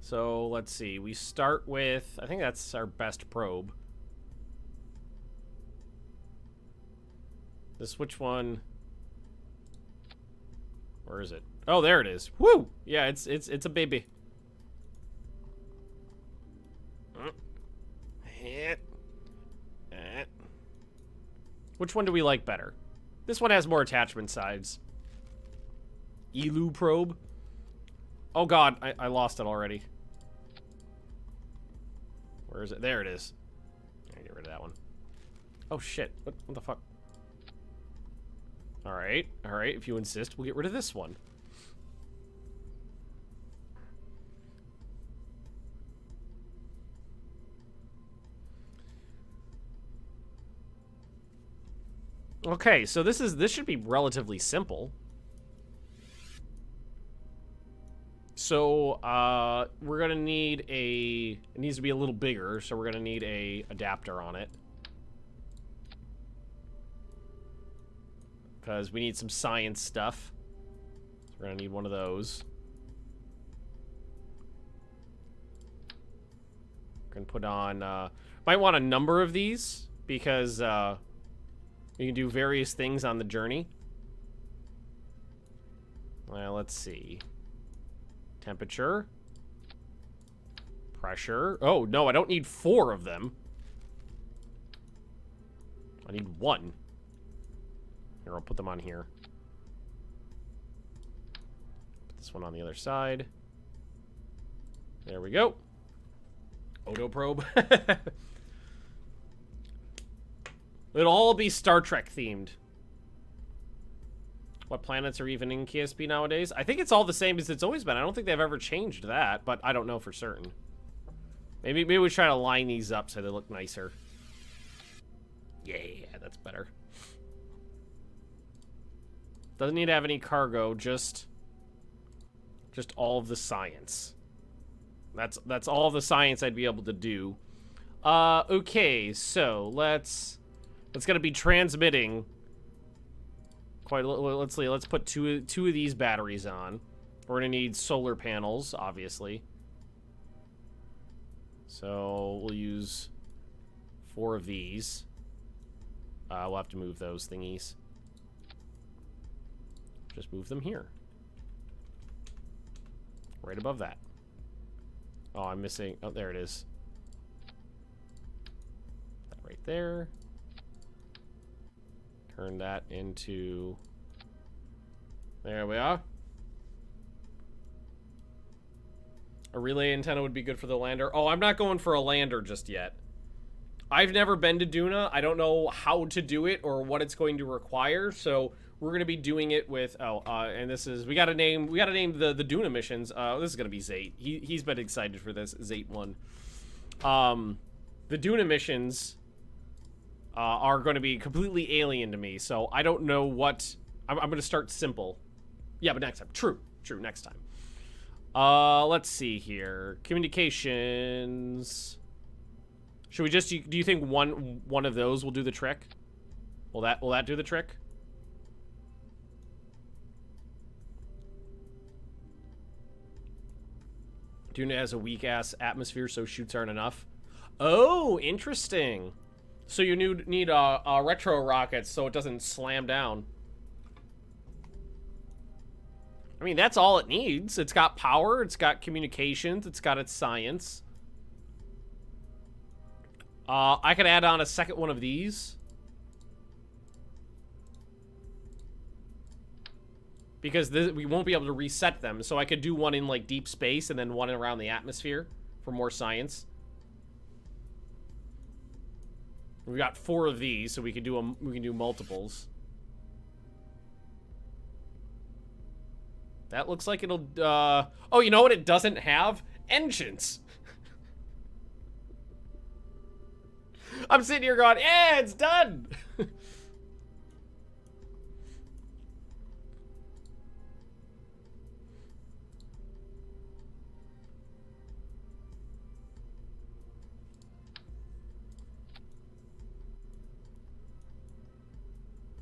So let's see. We start with, I think that's our best probe. Which one? Where is it? Oh, there it is. Woo! Yeah, it's a baby. Which one do we like better? This one has more attachment sides. Elu probe. Oh god, I lost it already. Where is it? There it is. I get rid of that one. Oh shit. What the fuck? Alright, alright, if you insist, we'll get rid of this one. Okay, so this should be relatively simple. So, we're gonna need it needs to be a little bigger, so we're gonna need a adapter on it. Because we need some science stuff. So we're gonna need one of those. We're gonna put on, might want a number of these, because, we can do various things on the journey. Well, let's see. Temperature. Pressure. Oh, no, I don't need 4 of them. I need 1. Here, I'll put them on here. Put this one on the other side. There we go. Odo probe. It'll all be Star Trek themed. What planets are even in KSP nowadays? I think it's all the same as it's always been. I don't think they've ever changed that, but I don't know for certain. Maybe we try to line these up so they look nicer. Yeah, that's better. Doesn't need to have any cargo, just all of the science. That's all the science I'd be able to do. Okay, so it's gonna be transmitting quite a little. Let's see, let's put two of these batteries on. We're gonna need solar panels, obviously. So we'll use 4 of these. We'll have to move those thingies. Just move them here. Right above that. Oh, I'm missing. Oh, there it is. That right there. Turn that into... There we are. A relay antenna would be good for the lander. Oh, I'm not going for a lander just yet. I've never been to Duna. I don't know how to do it or what it's going to require, so we're going to be doing it with... and this is... We gotta name the Duna missions. This is going to be Zate. He's been excited for this, Zate 1. The Duna missions... are going to be completely alien to me, so I don't know what... I'm going to start simple. Yeah, but next time. True, next time. Let's see here. Communications... Should we just... Do you think one of those will do the trick? Will that do the trick? Duna has a weak-ass atmosphere, so shoots aren't enough. Oh, interesting. So you need retro rockets so it doesn't slam down. I mean, that's all it needs. It's got power, it's got communications, it's got its science. I could add on a second one of these. Because we won't be able to reset them, so I could do one in, like, deep space and then one around the atmosphere for more science. We've got 4 of these, so we can do multiples. That looks like it'll, oh, you know what it doesn't have? Engines! I'm sitting here going, yeah, it's done!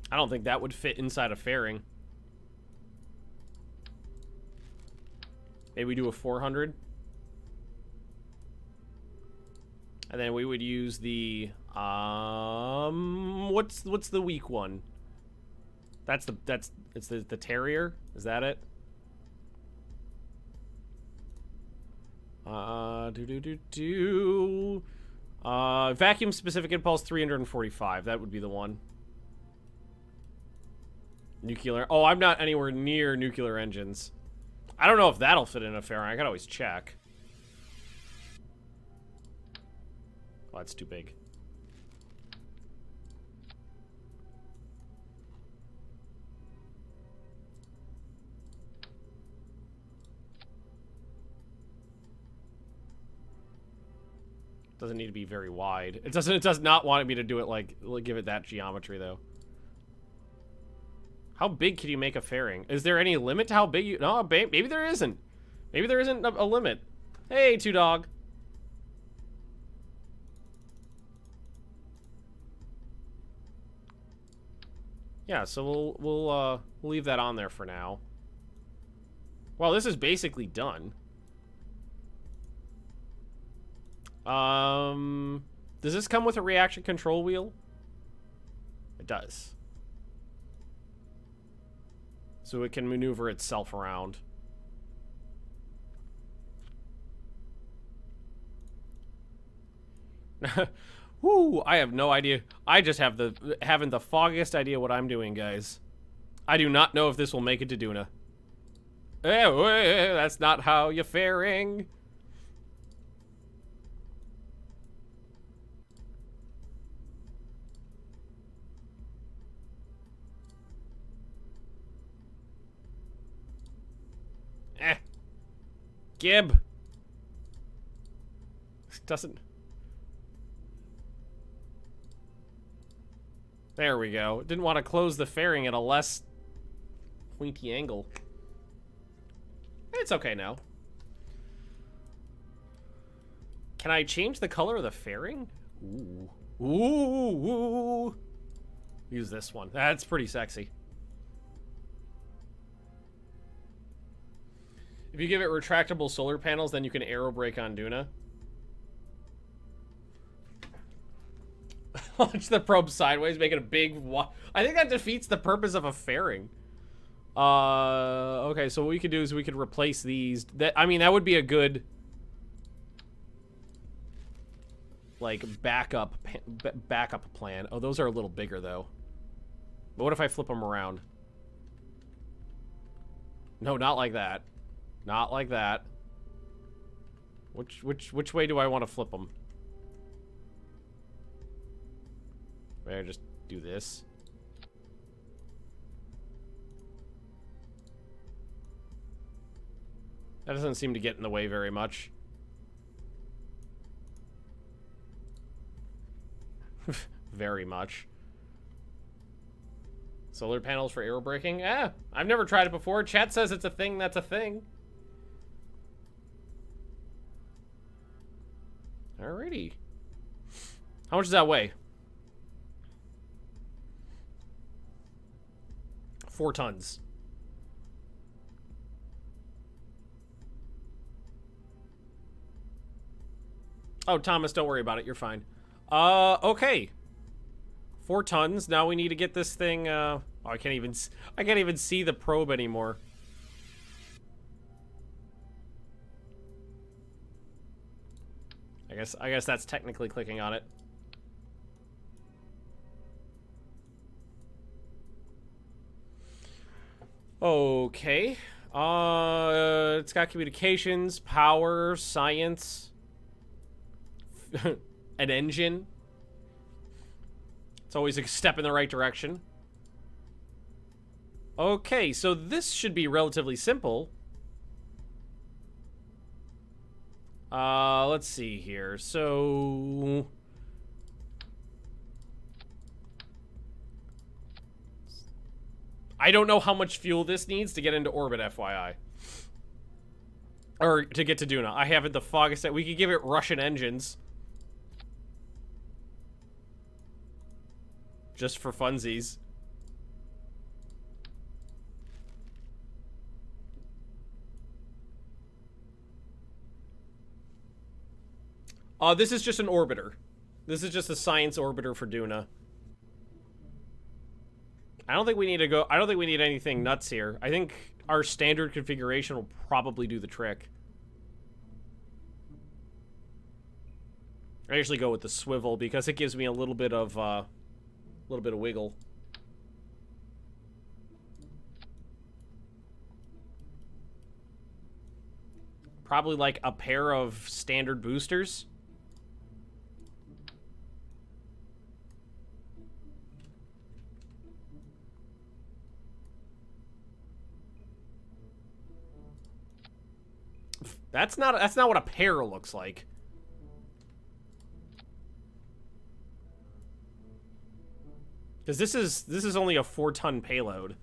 I don't think that would fit inside a fairing. Maybe we do a 400. And then we would use the what's the weak one? It's the Terrier. Is that it? Vacuum specific impulse 345. That would be the one. Nuclear. Oh, I'm not anywhere near nuclear engines. I don't know if that'll fit in a fairing. I can always check. Oh, that's too big. Doesn't need to be very wide. It does not want me to do it like give it that geometry though. How big can you make a fairing? Is there any limit to how big you... No, maybe there isn't. Maybe there isn't a limit. Hey, two dog. Yeah, so we'll leave that on there for now. Well, this is basically done. Does this come with a reaction control wheel? It does. So it can maneuver itself around. Woo, I have no idea. I just have haven't the foggiest idea what I'm doing, guys. I do not know if this will make it to Duna. That's not how you're faring. Gib. Doesn't... There we go. Didn't want to close the fairing at a less pointy angle. It's okay now. Can I change the color of the fairing? Ooh. Ooh. Ooh. Use this one. That's pretty sexy. If you give it retractable solar panels, then you can aero brake on Duna. Launch the probe sideways, make it a big... I think that defeats the purpose of a fairing. Okay, so what we could do is we could replace these. I mean, that would be a good... like, backup plan. Oh, those are a little bigger, though. But what if I flip them around? No, not like that. Not like that. Which way do I want to flip them? Maybe I just do this. That doesn't seem to get in the way very much. Very much. Solar panels for aero braking? Ah, I've never tried it before. Chat says it's a thing that's a thing. Alrighty. How much does that weigh? 4 tons. Oh, Thomas, don't worry about it. You're fine. Okay. 4 tons. Now we need to get this thing, oh, I can't even see the probe anymore. I guess that's technically clicking on it. Okay. It's got communications, power, science, an engine. It's always a step in the right direction. Okay, so this should be relatively simple. Let's see here. So... I don't know how much fuel this needs to get into orbit, FYI. Or to get to Duna. I haven't the foggiest... We could give it Russian engines. Just for funsies. This is just an orbiter. This is just a science orbiter for Duna. I don't think we need to go... I don't think we need anything nuts here. I think our standard configuration will probably do the trick. I usually go with the swivel because it gives me a little bit of wiggle. Probably like a pair of standard boosters. That's not what a pair looks like. Because this is only a 4-ton payload.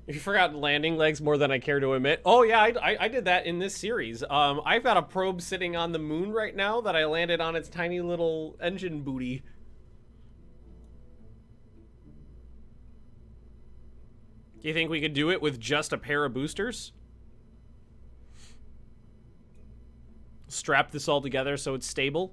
If you forgot landing legs more than I care to admit. Oh yeah, I did that in this series. I've got a probe sitting on the moon right now that I landed on its tiny little engine booty. Do you think we could do it with just a pair of boosters? Strap this all together so it's stable?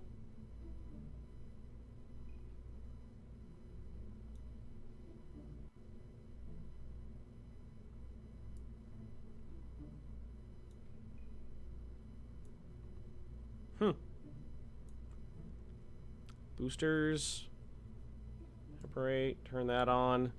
Boosters. Separate. Turn that on.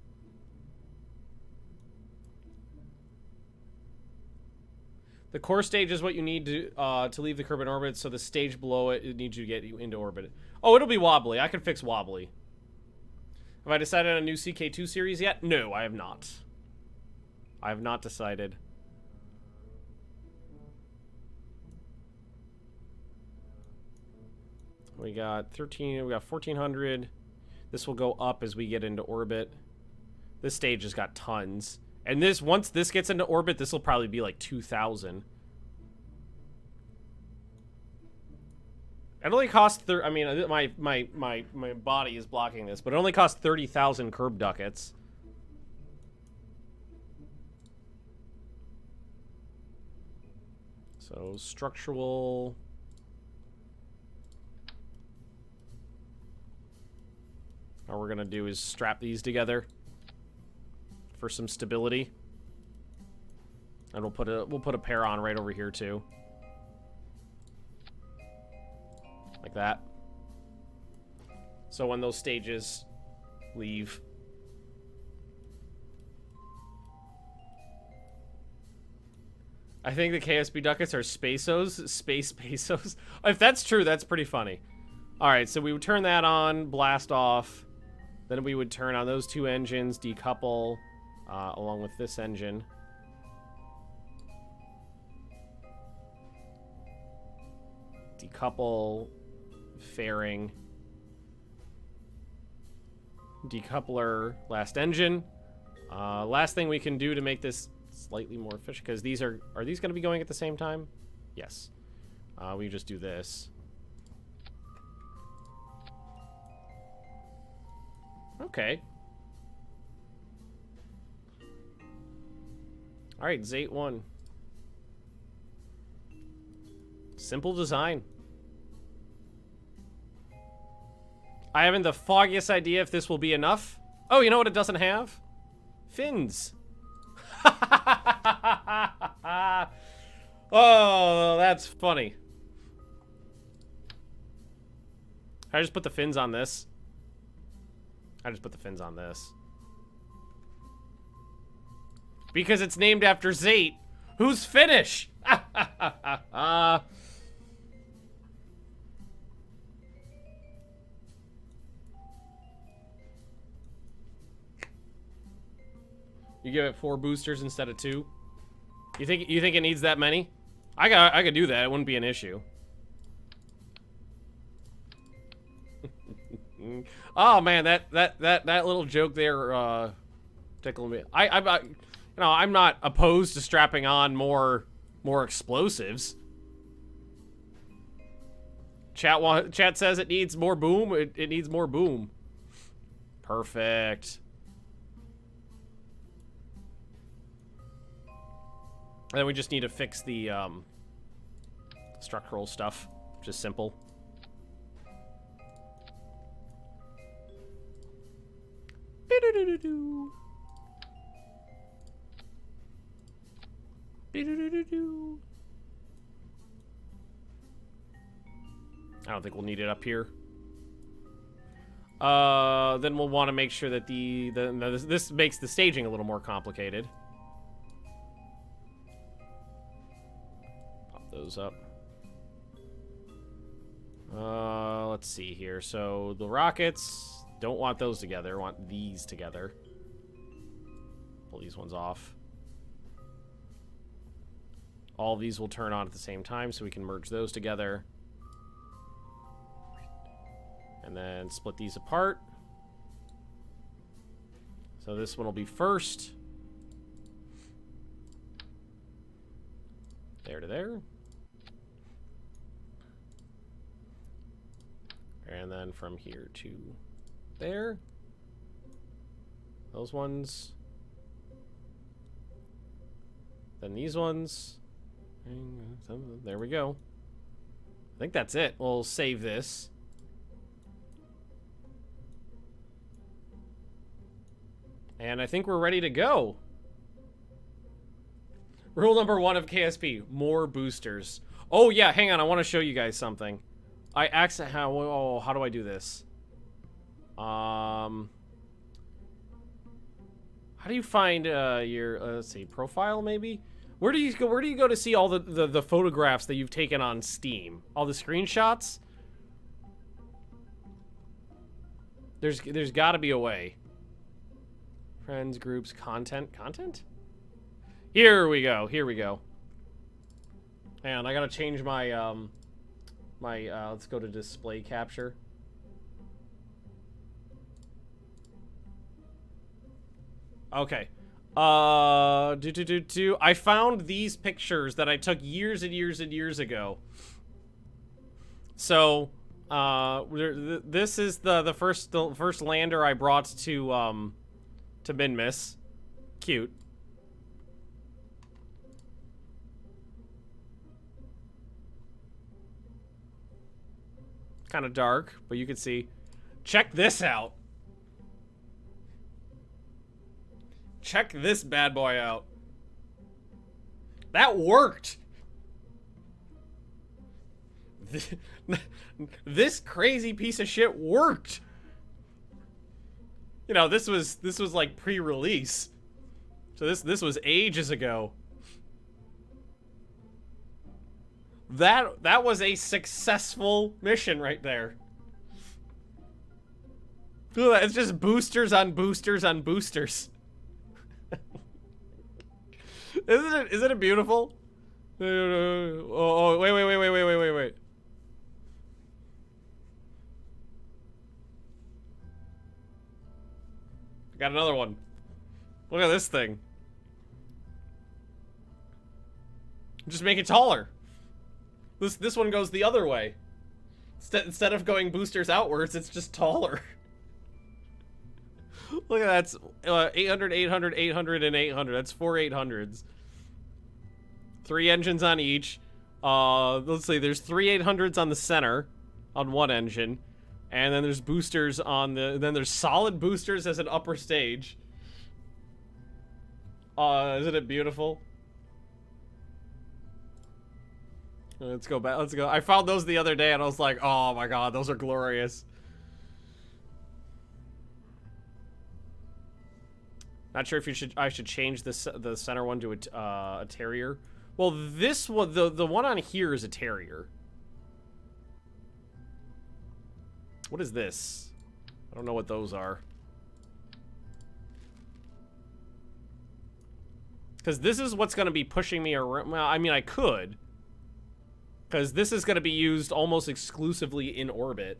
The core stage is what you need to leave the Kerbal orbit, so the stage below it needs you to get you into orbit. Oh, it'll be wobbly. I can fix wobbly. Have I decided on a new CK2 series yet? No, I have not. I have not decided. We got 13, we got 1400. This will go up as we get into orbit. This stage has got tons. And this, once this gets into orbit, this will probably be like 2,000. It only costs, I mean, my body is blocking this, but it only costs 30,000 curb ducats. So, structural... All we're gonna do is strap these together for some stability, and we'll put a pair on right over here too, like that. So when those stages leave, I think the KSB ducats are space pesos. If that's true, that's pretty funny. All right, so we would turn that on, blast off. Then we would turn on those two engines, decouple, along with this engine. Decouple, fairing, decoupler, last engine. Last thing we can do to make this slightly more efficient, because these are these going to be going at the same time? Yes. We just do this. Okay. Alright, Zate 1. Simple design. I haven't the foggiest idea if this will be enough. Oh, you know what it doesn't have? Fins. Oh, that's funny. I just put the fins on this. I just put the fins on this. Because it's named after Zate, who's Finnish. You give it 4 boosters instead of 2? You think it needs that many? I could do that. It wouldn't be an issue. Oh man, that little joke there tickled me. You know, I'm not opposed to strapping on more explosives. Chat says it needs more boom. It needs more boom. Perfect. And then we just need to fix the structural stuff, which is simple. I don't think we'll need it up here. Then we'll want to make sure that this makes the staging a little more complicated. Pop those up. Let's see here. So the rockets, don't want those together. Want these together. Pull these ones off. All of these will turn on at the same time, so we can merge those together. And then split these apart. So this one will be first. There to there. And then from here to there. Those ones. Then these ones. There we go. I think that's it. We'll save this. And I think we're ready to go. Rule number 1 of KSP, more boosters. Oh yeah, hang on, I want to show you guys something. How do I do this? How do you find your let's see, profile maybe? Where do you go to see all the photographs that you've taken on Steam? All the screenshots? There's got to be a way. Friends, groups, content. Here we go. And I gotta change my let's go to display capture. Okay. I found these pictures that I took years and years and years ago. So, this is the first lander I brought to Magnus. Cute. Kind of dark, but you can see. Check this out. Check this bad boy out. That worked. This crazy piece of shit worked. You know, this was like pre-release. So this was ages ago. That was a successful mission right there. Look at that, it's just boosters on boosters on boosters. Isn't it beautiful? Oh, wait. I got another one. Look at this thing. Just make it taller. This one goes the other way. Instead of going boosters outwards, it's just taller. Look at that. 800, 800, 800, and 800. That's 4 800s. 3 engines on each. Let's see. There's 3 800s on the center, on one engine, and then there's boosters on the. Then there's solid boosters as an upper stage. Isn't it beautiful? Let's go back. Let's go. I found those the other day, and I was like, "Oh my god, those are glorious." Not sure if I should change the center one to a terrier. Well, this one, the one on here is a terrier. What is this? I don't know what those are. Because this is what's going to be pushing me around. Well, I mean, I could. Because this is going to be used almost exclusively in orbit.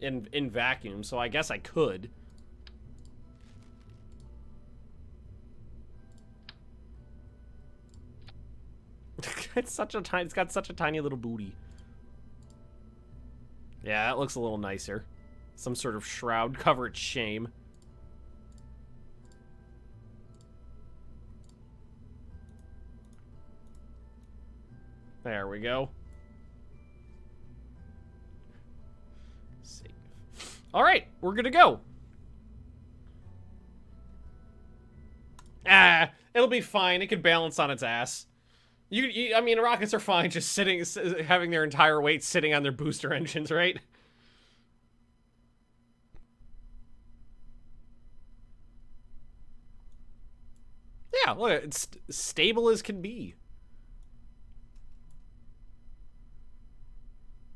In vacuum, so I guess I could. It's got such a tiny little booty. Yeah, that looks a little nicer. Some sort of shroud, cover its shame. There we go. Save. All right, we're good to go. Ah, it'll be fine. It can balance on its ass. I mean, rockets are fine just sitting, having their entire weight sitting on their booster engines, right? Yeah, look, it's stable as can be.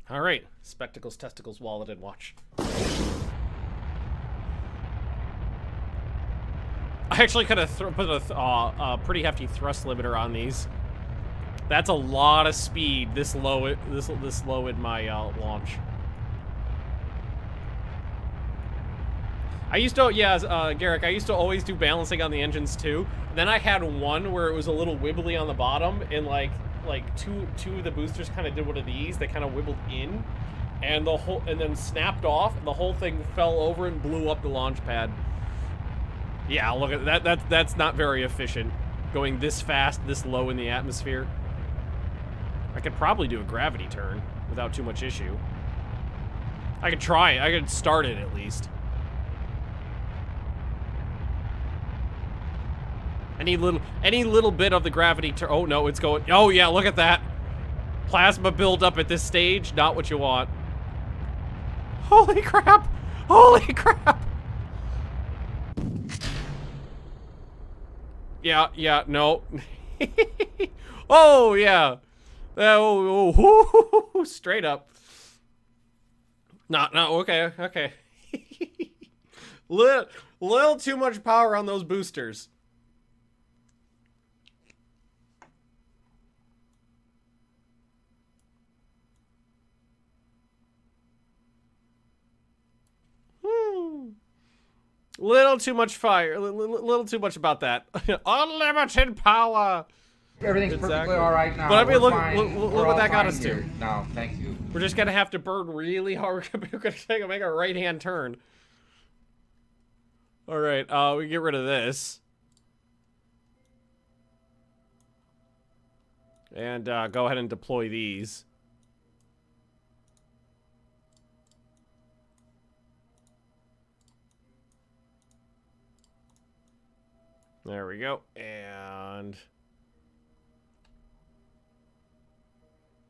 All right, spectacles, testicles, wallet, and watch. I actually could have put a pretty hefty thrust limiter on these. That's a lot of speed this low in my launch. I used to, yeah, Garrick, I used to always do balancing on the engines too. Then I had one where it was a little wibbly on the bottom, and like two of the boosters kind of did one of these. They kind of wibbled in, and then snapped off, and the whole thing fell over and blew up the launch pad. Yeah, look at that. That's not very efficient. Going this fast, this low in the atmosphere. I could probably do a gravity turn without too much issue. I could try it. I could start it at least. Any little bit of the gravity turn. Oh no, it's going. Oh yeah, look at that. Plasma buildup at this stage. Not what you want. Holy crap! Holy crap! Yeah, no. Oh, yeah. Oh, straight up. No, okay. Little too much power on those boosters. Little too much fire. Little too much about that. Unlimited power. Everything's perfectly all right now. But I mean, look what that got us to. No, thank you. We're just gonna have to burn really hard. We're gonna make a right-hand turn. All right, we get rid of this, and go ahead and deploy these. There we go, and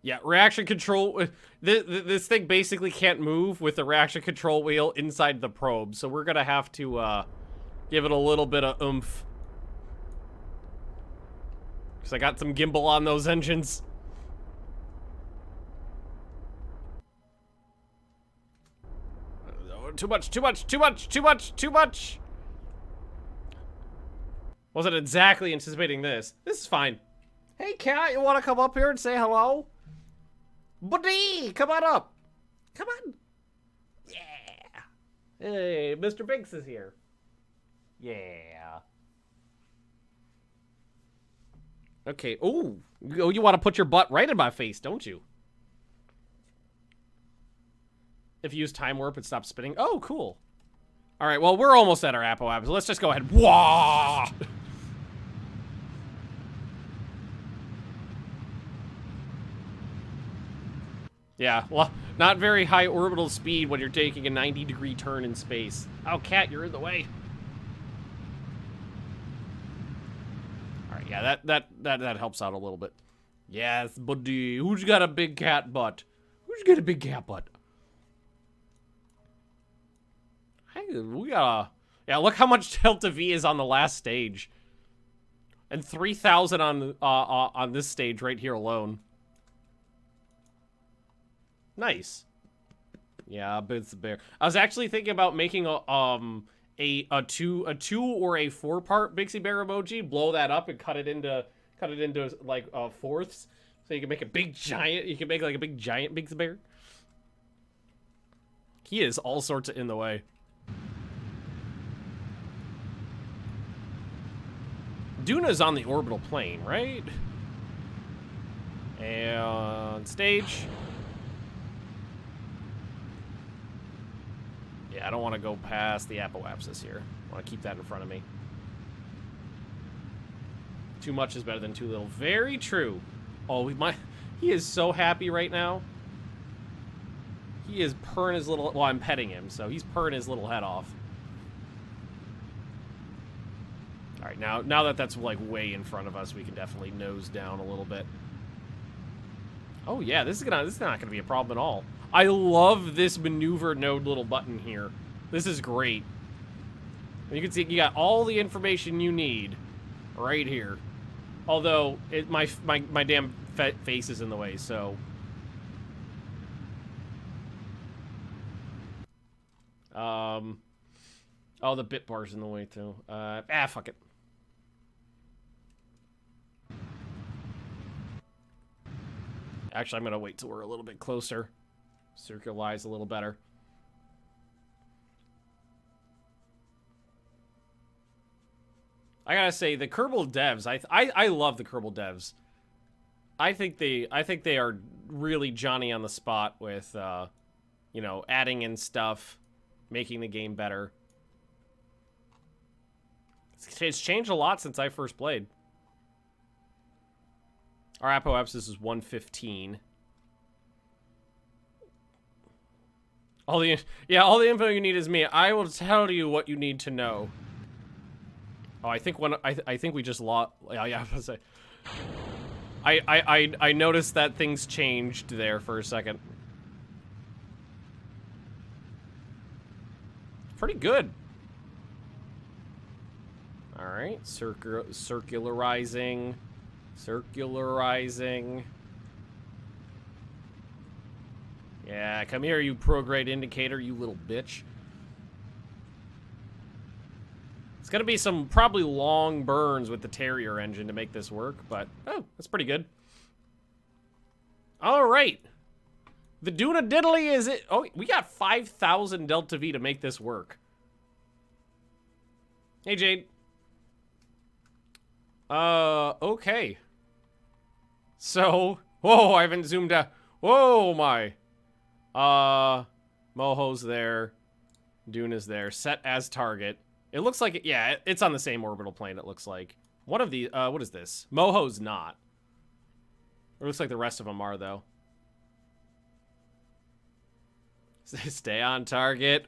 yeah, reaction control. This thing basically can't move with the reaction control wheel inside the probe, so we're gonna have to give it a little bit of oomph. Because I got some gimbal on those engines. Too much. Wasn't exactly anticipating this. This is fine. Hey, cat, you want to come up here and say hello? Buddy, come on up. Come on. Yeah. Hey, Mr. Binks is here. Yeah. Okay. Ooh. You want to put your butt right in my face, don't you? If you use time warp, it stops spinning. Oh, cool. All right, well, we're almost at our apoapsis. Let's just go ahead. Wah! Yeah, well, not very high orbital speed when you're taking a 90-degree turn in space. Oh, cat, you're in the way. All right, yeah, that helps out a little bit. Yes, buddy. Who's got a big cat butt? Who's got a big cat butt? Hey, we got a... Yeah, look how much Delta V is on the last stage. And 3,000 on this stage right here alone. Nice. Yeah, but it's the bear. I was actually thinking about making a two or a 4-part Bixie Bear emoji, blow that up and cut it into like fourths, so you can make a big giant. You can make like a big giant Bixie Bear. He is all sorts of in the way. Duna's on the orbital plane, right? And stage. Yeah, I don't want to go past the apoapsis here. I want to keep that in front of me. Too much is better than too little. Very true. Oh, He is so happy right now. He is purring his little... Well, I'm petting him, so he's purring his little head off. All right, now that that's, like, way in front of us, we can definitely nose down a little bit. Oh, yeah, this is not going to be a problem at all. I love this maneuver node little button here. This is great. You can see you got all the information you need right here. Although, my damn face is in the way, so... Oh, the bit bar's in the way, too. Fuck it. Actually, I'm gonna wait till we're a little bit closer. Circularize a little better. I gotta say, the Kerbal devs, I love the Kerbal devs. I think they are really Johnny on the spot with, you know, adding in stuff, making the game better. It's changed a lot since I first played. Our apoapsis is 115. All the info you need is me. I will tell you what you need to know. Oh, I think we just lost. Yeah, I was gonna say. I noticed that things changed there for a second. Pretty good. All right, circularizing. Yeah, come here, you prograde indicator, you little bitch. It's gonna be some probably long burns with the Terrier engine to make this work, but oh, that's pretty good. All right, the Duna diddly is it? Oh, we got 5,000 Delta V to make this work. Hey, Jade. Okay. So, whoa, I haven't zoomed out. Whoa, my. Moho's there. Duna's there. Set as target. It looks like it, yeah, it's on the same orbital plane, it looks like. One of the, what is this? Moho's not. It looks like the rest of them are, though. Stay on target.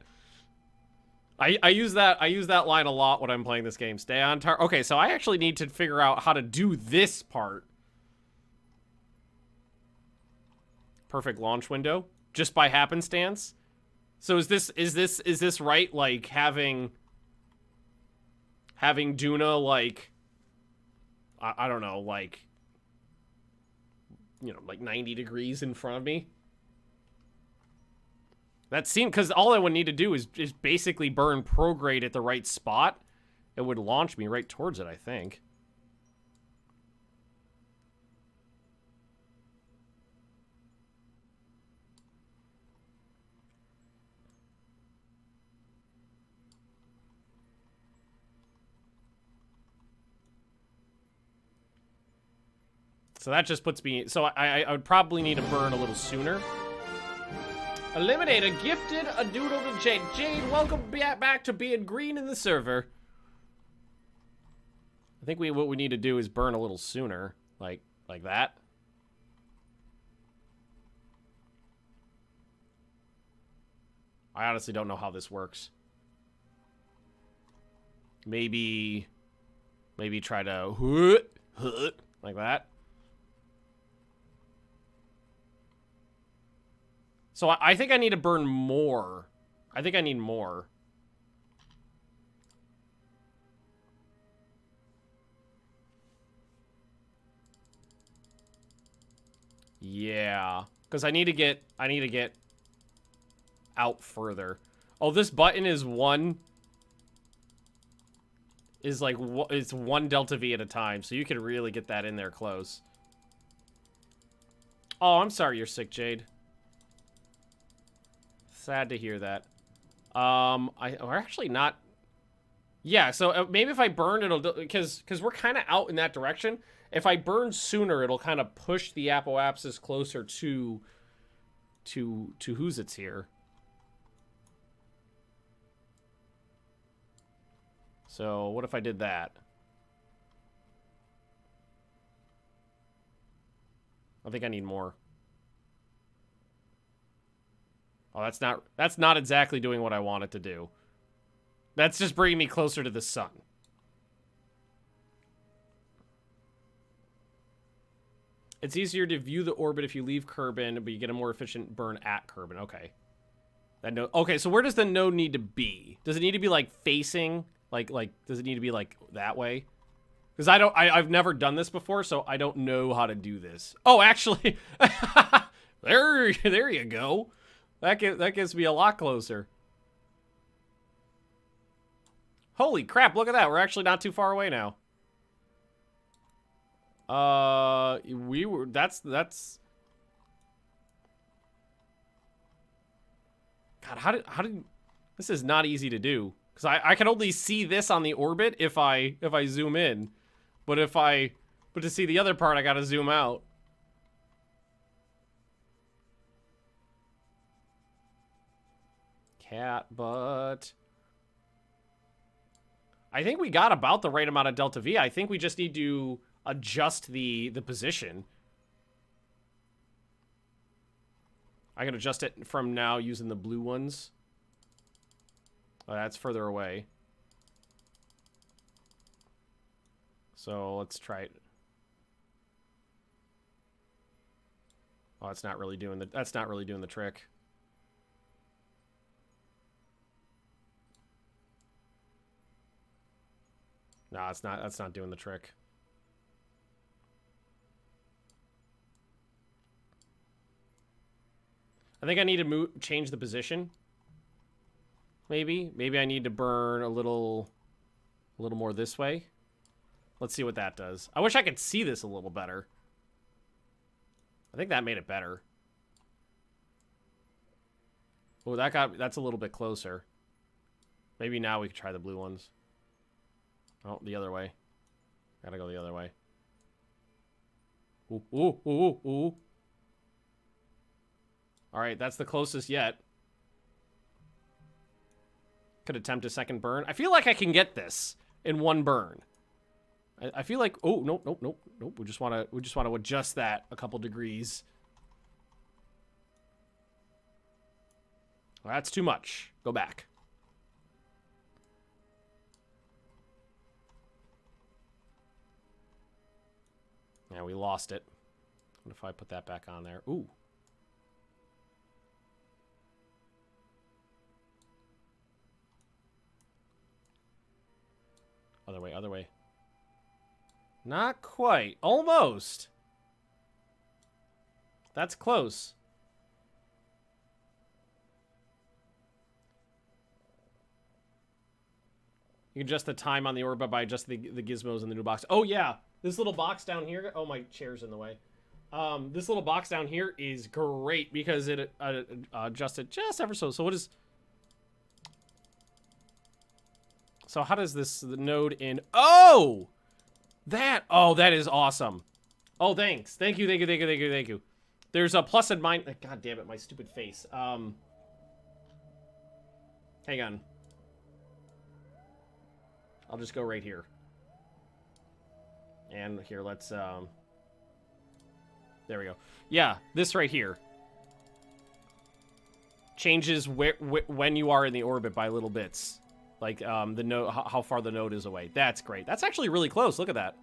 I use that line a lot when I'm playing this game. Stay on target. Okay, so I actually need to figure out how to do this part. Perfect launch window, just by happenstance. So is this right? Like having Duna, like I don't know, like, you know, like 90 degrees in front of me. That seemed, because all I would need to do is basically burn prograde at the right spot. It would launch me right towards it, I think. So that just puts me... So I would probably need to burn a little sooner. Eliminator gifted a doodle to Jade. Jade, welcome back to being green in the server. I think what we need to do is burn a little sooner. Like that. I honestly don't know how this works. Maybe try to... like that. So I think I need to burn more. I think I need more. Yeah, because I need to get out further. Oh, this button is it's one Delta V at a time, so you can really get that in there close. Oh, I'm sorry you're sick, Jade. Sad to hear that. We're actually not... Yeah, so maybe if I burn, it'll... Because we're kind of out in that direction. If I burn sooner, it'll kind of push the apoapsis closer to whose it's here. So, what if I did that? I think I need more. Oh, that's not exactly doing what I want it to do. That's just bringing me closer to the sun. It's easier to view the orbit if you leave Kerbin, but you get a more efficient burn at Kerbin. Okay. That node. Okay, so where does the node need to be? Does it need to be like facing? Like does it need to be like that way? Because I've never done this before, so I don't know how to do this. Oh, actually, there you go. That gives me a lot closer. Holy crap, look at that. We're actually not too far away now. That's God, how did this is not easy to do. Because I can only see this on the orbit if I zoom in. But to see the other part I gotta zoom out. Cat butt. I think we got about the right amount of delta V. I think we just need to adjust the position. I can adjust it from now using the blue ones. Oh, that's further away. So let's try it. Oh, that's not really doing the trick. No, that's not doing the trick. I think I need to change the position. Maybe I need to burn a little more this way. Let's see what that does. I wish I could see this a little better. I think that made it better. Oh, that's a little bit closer. Maybe now we can try the blue ones. Oh, the other way. Gotta go the other way. Ooh, ooh, ooh, ooh. Alright, that's the closest yet. Could attempt a second burn. I feel like I can get this in one burn. I feel like... Oh, nope, nope, nope, nope. We just want to adjust that a couple degrees. Well, that's too much. Go back. Yeah, we lost it. What if I put that back on there? Ooh. Other way, other way. Not quite. Almost. That's close. You can adjust the time on the orbit by adjusting the gizmos in the new box. Oh, yeah. This little box down here. Oh, my chair's in the way. This little box down here is great because it adjusted just ever so. So what is... So how does the node in... Oh! that is awesome. Oh, thanks. Thank you, thank you, thank you, thank you, thank you. There's a plus and minus... God damn it, my stupid face. Hang on. I'll just go right here. And here, let's... There we go. Yeah, this right here. Changes when you are in the orbit by little bits. Like, the node, how far the node is away. That's great. That's actually really close. Look at that.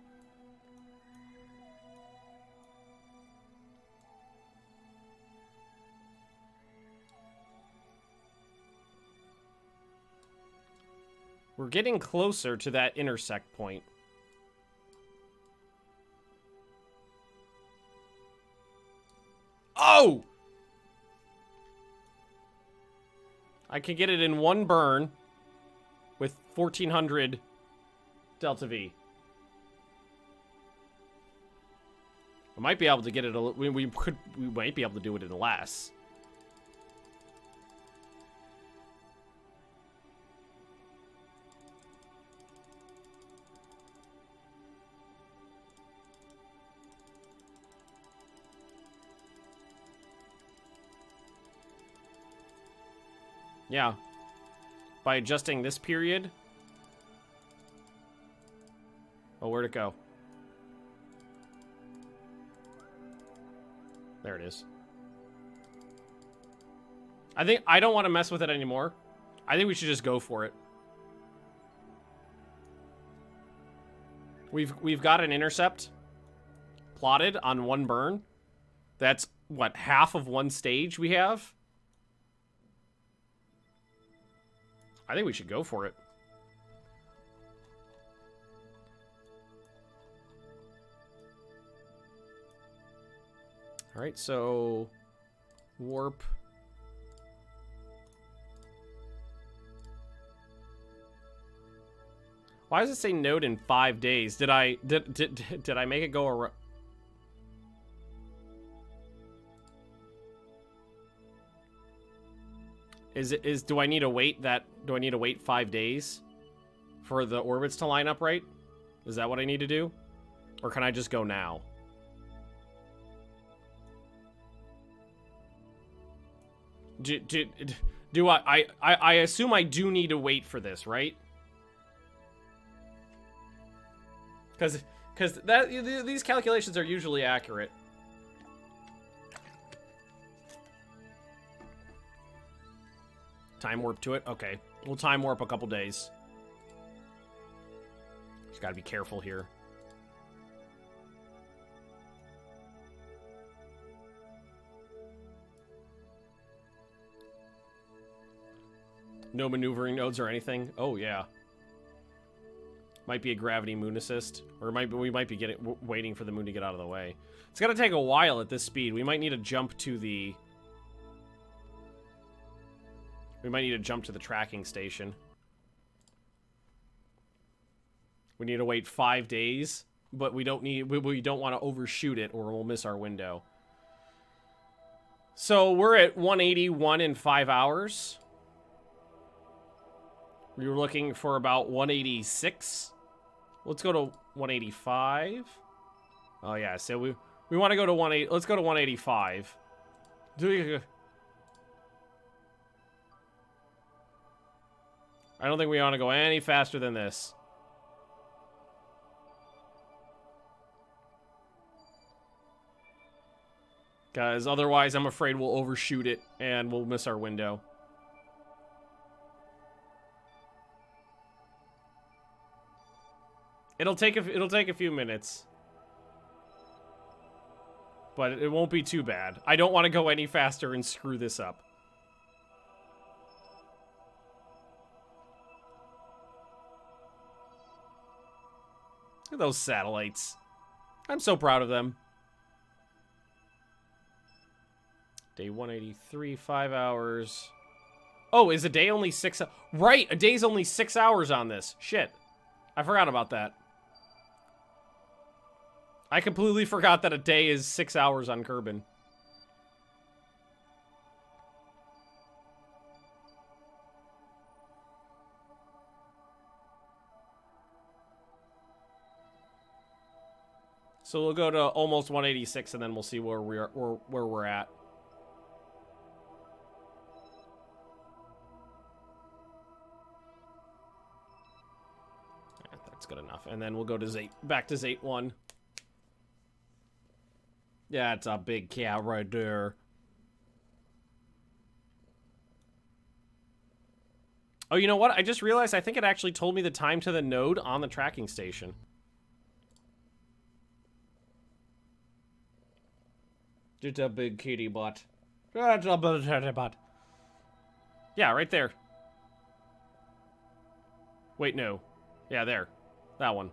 We're getting closer to that intersect point. Oh! I can get it in one burn with 1400 delta V. I might be able to get it we might be able to do it in less. Yeah. By adjusting this period. Oh, where'd it go? There it is. I don't want to mess with it anymore. I think we should just go for it. We've got an intercept plotted on one burn. That's what, half of one stage we have? I think we should go for it. All right, so warp. Why does it say node in 5 days? Did I make it go around? Do I need to wait 5 days for the orbits to line up right? Is that what I need to do? Or can I just go now? Do I assume I do need to wait for this, right? Because these calculations are usually accurate. Time warp to it? Okay. We'll time warp a couple days. Just gotta be careful here. No maneuvering nodes or anything? Oh, yeah. Might be a gravity moon assist. Or we might be waiting for the moon to get out of the way. It's gonna take a while at this speed. We might need to jump to the... We might need to jump to the tracking station. We need to wait 5 days, but we don't want to overshoot it or we'll miss our window. So we're at 181 in 5 hours. We were looking for about 186. Let's go to 185. Oh yeah, so we want to go to 180. Let's go to 185. I don't think we want to go any faster than this. Guys, otherwise I'm afraid we'll overshoot it and we'll miss our window. It'll take a few minutes. But it won't be too bad. I don't want to go any faster and screw this up. Look at those satellites. I'm so proud of them. Day 183, 5 hours. Oh, is a day only 6 hours? Right, a day's only 6 hours on this. Shit. I forgot about that. I completely forgot that a day is 6 hours on Kerbin. So we'll go to almost 186 and then we'll see where we're at. That's good enough. And then we'll go to back to Zate 1. Yeah, it's a big cat right there. Oh, you know what? I just realized I think it actually told me the time to the node on the tracking station. It's a big kitty butt. It's a big kitty butt. Yeah, right there. Wait, no. Yeah, there. That one.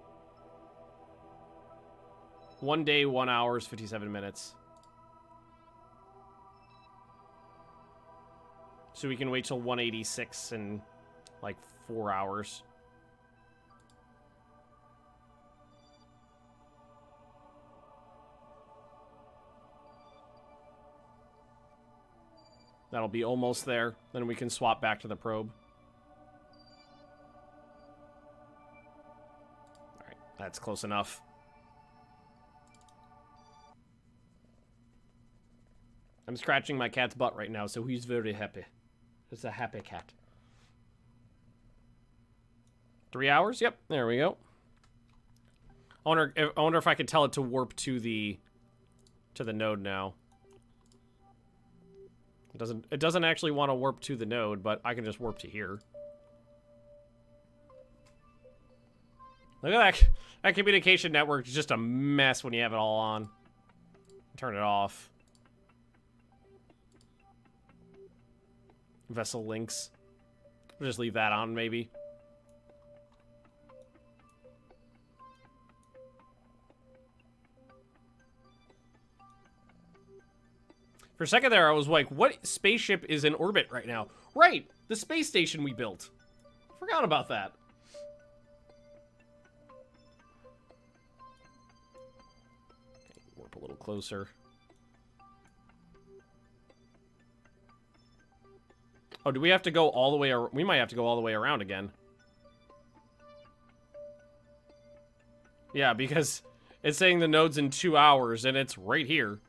1 day, 1 hours, 57 minutes. So we can wait till 186 in like 4 hours. That'll be almost there. Then we can swap back to the probe. Alright, that's close enough. I'm scratching my cat's butt right now, so he's very happy. It's a happy cat. 3 hours? Yep, there we go. I wonder if I could tell it to warp to the node now. It doesn't actually want to warp to the node, but I can just warp to here. Look at that. That communication network is just a mess when you have it all on. Turn it off. Vessel links. We'll just leave that on, maybe. For a second there, I was like, what spaceship is in orbit right now? Right! The space station we built. Forgot about that. Okay, warp a little closer. Oh, do we have to go all the way around? We might have to go all the way around again. Yeah, because it's saying the node's in 2 hours, and it's right here.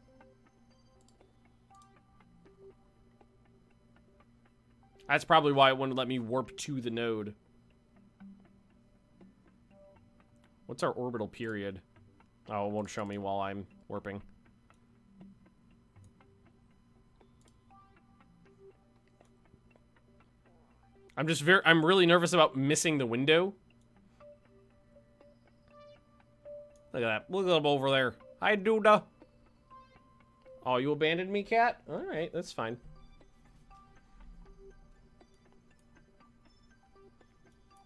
That's probably why it wouldn't let me warp to the node. What's our orbital period? Oh, it won't show me while I'm warping. I'm really nervous about missing the window. Look at that. Look at them over there. Hi, Duna. Oh, you abandoned me, cat? Alright, that's fine.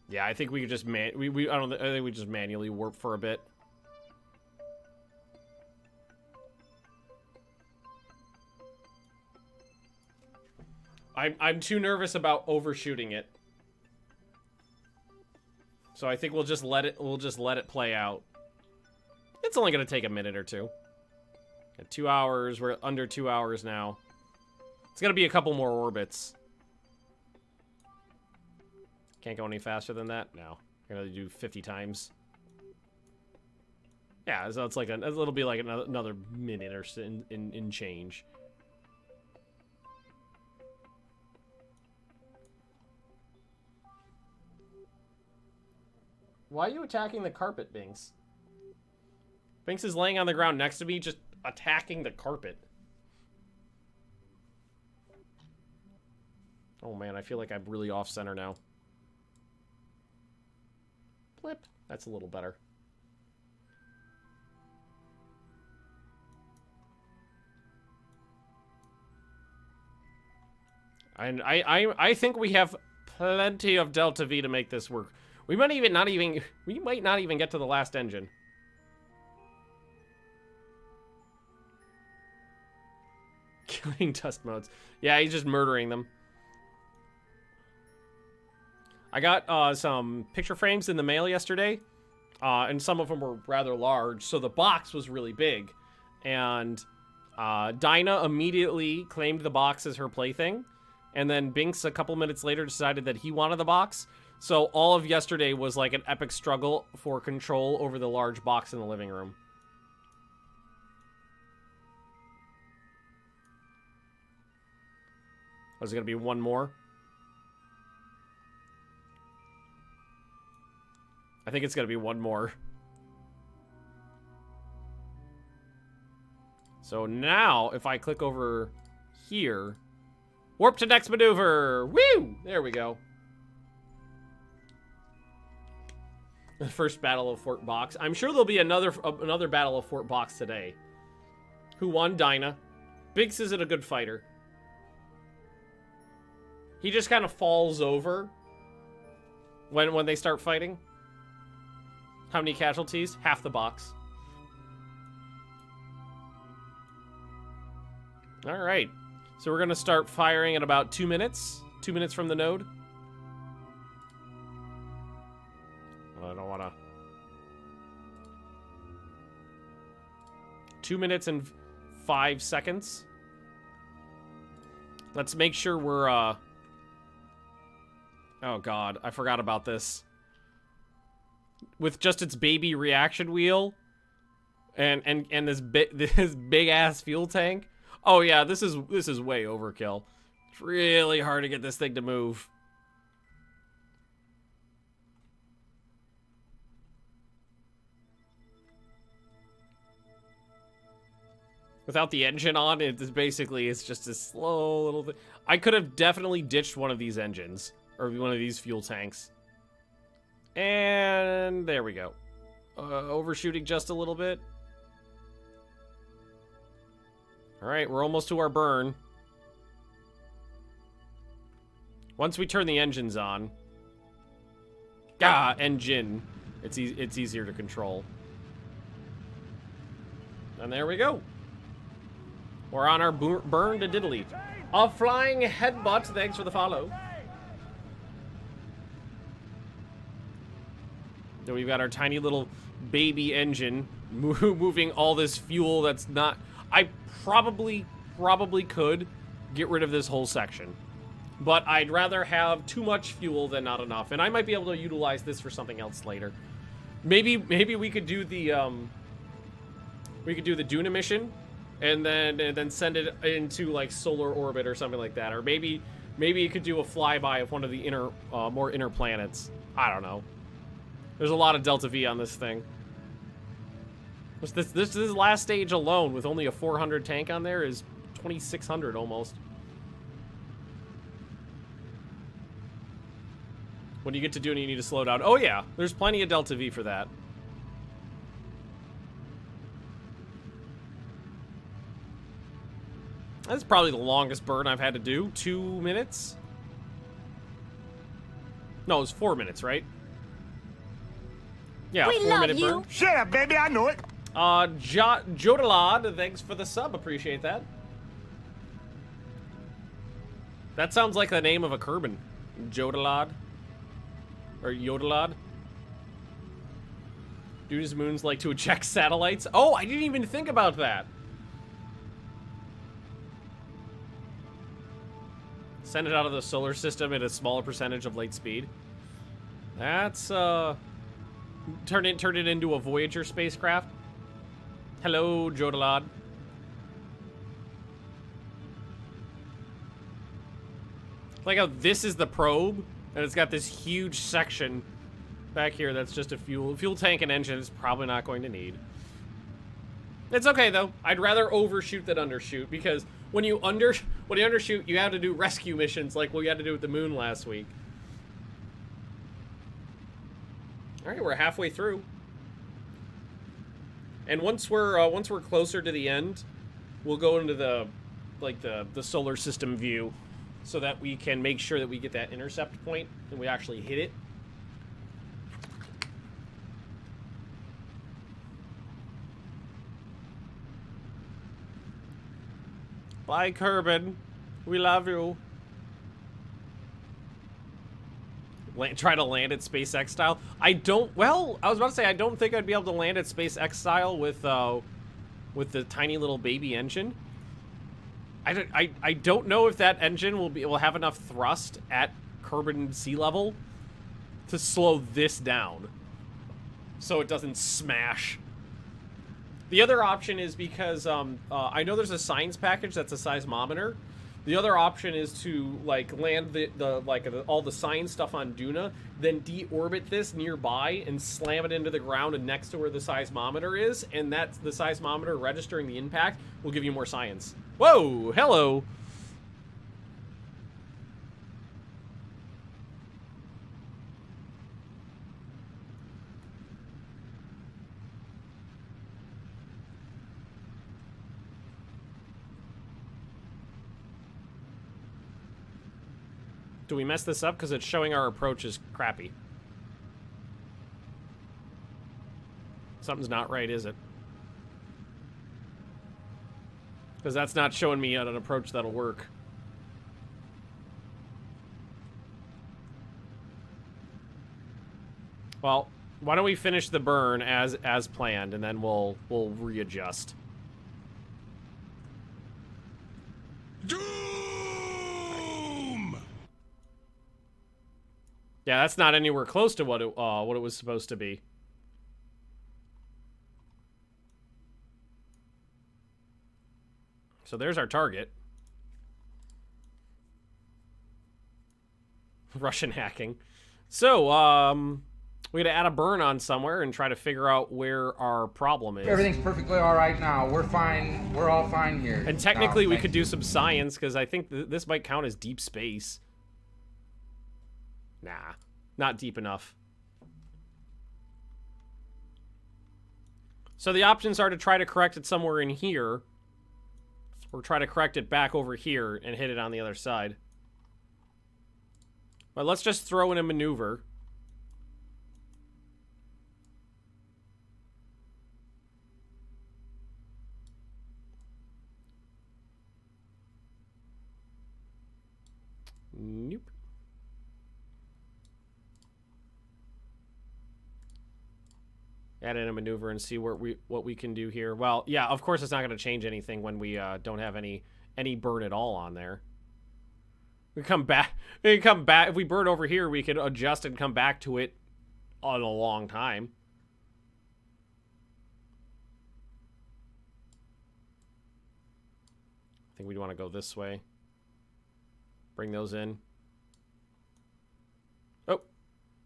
Yeah, I think we could just I think we just manually warp for a bit. I'm too nervous about overshooting it. So I think we'll just let it play out. It's only gonna take a minute or two. At 2 hours, we're under 2 hours now. It's gonna be a couple more orbits. Can't go any faster than that? No. I'm gonna do 50 times. Yeah, so it's like it'll be like another minute or so in change. Why are you attacking the carpet, Binks? Binks is laying on the ground next to me, just attacking the carpet. Oh man, I feel like I'm really off center now. Blip. That's a little better. And I think we have plenty of Delta V to make this work. We might not even get to the last engine. Killing dust modes. Yeah, he's just murdering them. I got some picture frames in the mail yesterday, and some of them were rather large, so the box was really big. And Dinah immediately claimed the box as her plaything, and then Binks a couple minutes later decided that he wanted the box. So all of yesterday was like an epic struggle for control over the large box in the living room. Was it gonna be one more? I think it's gonna be one more. So now, if I click over here, warp to next maneuver. Woo! There we go. The first Battle of Fort Box. I'm sure there'll be another Battle of Fort Box today. Who won? Dinah. Biggs isn't a good fighter. He just kind of falls over when they start fighting. How many casualties? Half the box. All right. So we're going to start firing in about 2 minutes. 2 minutes from the node. I don't want to... 2 minutes and 5 seconds. Let's make sure we're, Oh, God. I forgot about this. With just its baby reaction wheel and this big-ass fuel tank. Oh, yeah, this is way overkill. It's really hard to get this thing to move. Without the engine on, it's basically, it's just a slow little thing. I could have definitely ditched one of these engines, or one of these fuel tanks. And there we go. Overshooting just a little bit. All right, we're almost to our burn. Once we turn the engines on, engine, it's easier to control. And there we go. We're on our burn to diddly. A flying headbutt, thanks for the follow. Then we've got our tiny little baby engine moving all this fuel that's not... I probably could get rid of this whole section. But I'd rather have too much fuel than not enough. And I might be able to utilize this for something else later. Maybe we could do the Duna mission and then send it into like solar orbit or something like that. Or maybe you could do a flyby of one of the more inner planets. I don't know. There's a lot of Delta V on this thing. This last stage alone with only a 400 tank on there is 2,600 almost. When you get to Duna, you need to slow down. Oh yeah, there's plenty of Delta V for that. That's probably the longest burn I've had to do. 2 minutes? No, it was 4 minutes, right? Yeah, 4-minute burn. Shut up, baby, I know it. Jodalad, thanks for the sub. Appreciate that. That sounds like the name of a Kerbin. Jodalad. Or Yodelad. Dude's moons like to eject satellites. Oh, I didn't even think about that. Send it out of the solar system at a smaller percentage of light speed. That's, turn it into a Voyager spacecraft. Hello, Jodalad. Like how this is the probe, and it's got this huge section back here that's just a fuel tank and engine is probably not going to need. It's okay though. I'd rather overshoot than undershoot, because when you undershoot, you have to do rescue missions like we had to do with the moon last week. All right, we're halfway through. And once we're closer to the end, we'll go into the solar system view, so that we can make sure that we get that intercept point and we actually hit it. Bye, Kerbin. We love you. Try to land at SpaceX style. I was about to say, I don't think I'd be able to land at SpaceX style with the tiny little baby engine. I don't know if that engine will have enough thrust at Kerbin sea level to slow this down, so it doesn't smash. The other option is because I know there's a science package that's a seismometer. The other option is to like land all the science stuff on Duna, then deorbit this nearby and slam it into the ground and next to where the seismometer is, and that's the seismometer registering the impact will give you more science. Whoa, hello. Do we mess this up? Because it's showing our approach is crappy. Something's not right, is it? Because that's not showing me an approach that'll work. Well, why don't we finish the burn as planned, and then we'll readjust. Yeah, that's not anywhere close to what it was supposed to be. So there's our target. Russian hacking. So, We gotta add a burn on somewhere and try to figure out where our problem is. Everything's perfectly all right now. We're fine. We're all fine here. And technically, we Thank could do you. some science, because I think this might count as deep space. Nah, not deep enough. So the options are to try to correct it somewhere in here, or try to correct it back over here and hit it on the other side. But let's just throw in a maneuver. Nope. Add in a maneuver and see what we can do here. Well, yeah, of course it's not going to change anything when we don't have any burn at all on there. We come back. If we burn over here, we can adjust and come back to it on a long time. I think we'd want to go this way. Bring those in. Oh,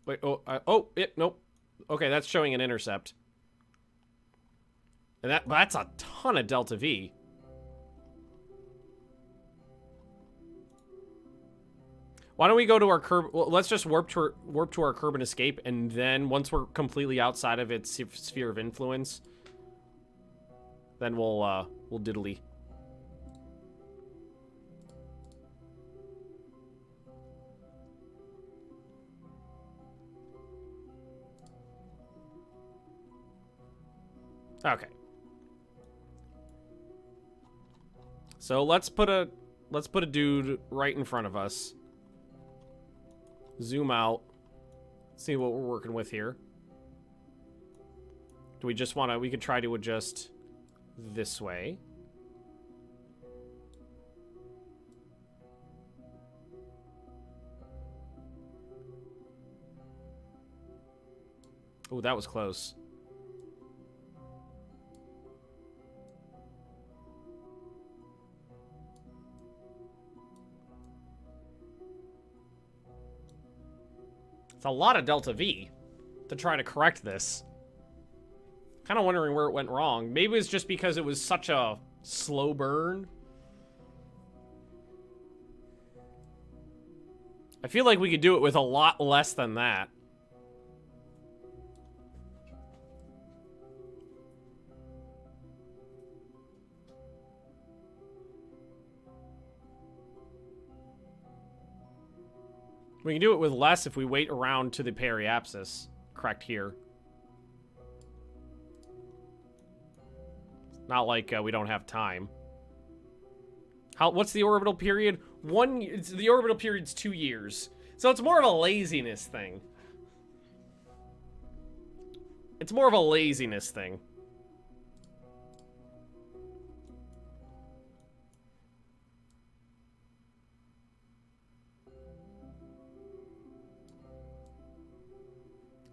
wait. Oh, nope. Okay, that's showing an intercept. And that's a ton of delta V. Why don't we go to our curb? Well, let's just warp to our curb and escape, and then once we're completely outside of its sphere of influence, then we'll diddly. Okay. So let's put a dude right in front of us. Zoom out. See what we're working with here. Do we just want to... We could try to adjust this way. Oh, that was close. It's a lot of delta V to try to correct this. Kind of wondering where it went wrong. Maybe it's just because it was such a slow burn. I feel like we could do it with a lot less than that. We can do it with less if we wait around to the periapsis. Correct here. Not like we don't have time. What's the orbital period? The orbital period's 2 years. So it's more of a laziness thing. It's more of a laziness thing.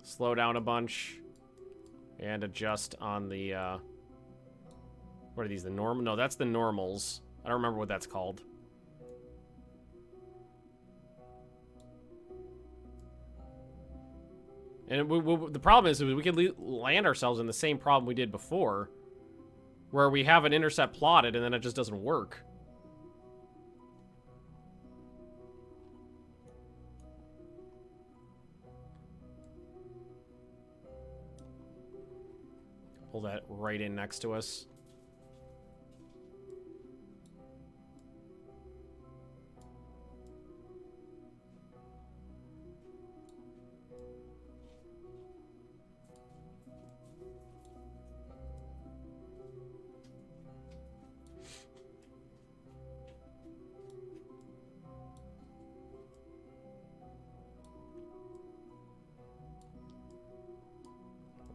Slow down a bunch. And adjust on the, what are these, the normal? No, that's the normals. I don't remember what that's called. And the problem is we could land ourselves in the same problem we did before, where we have an intercept plotted and then it just doesn't work. Pull that right in next to us.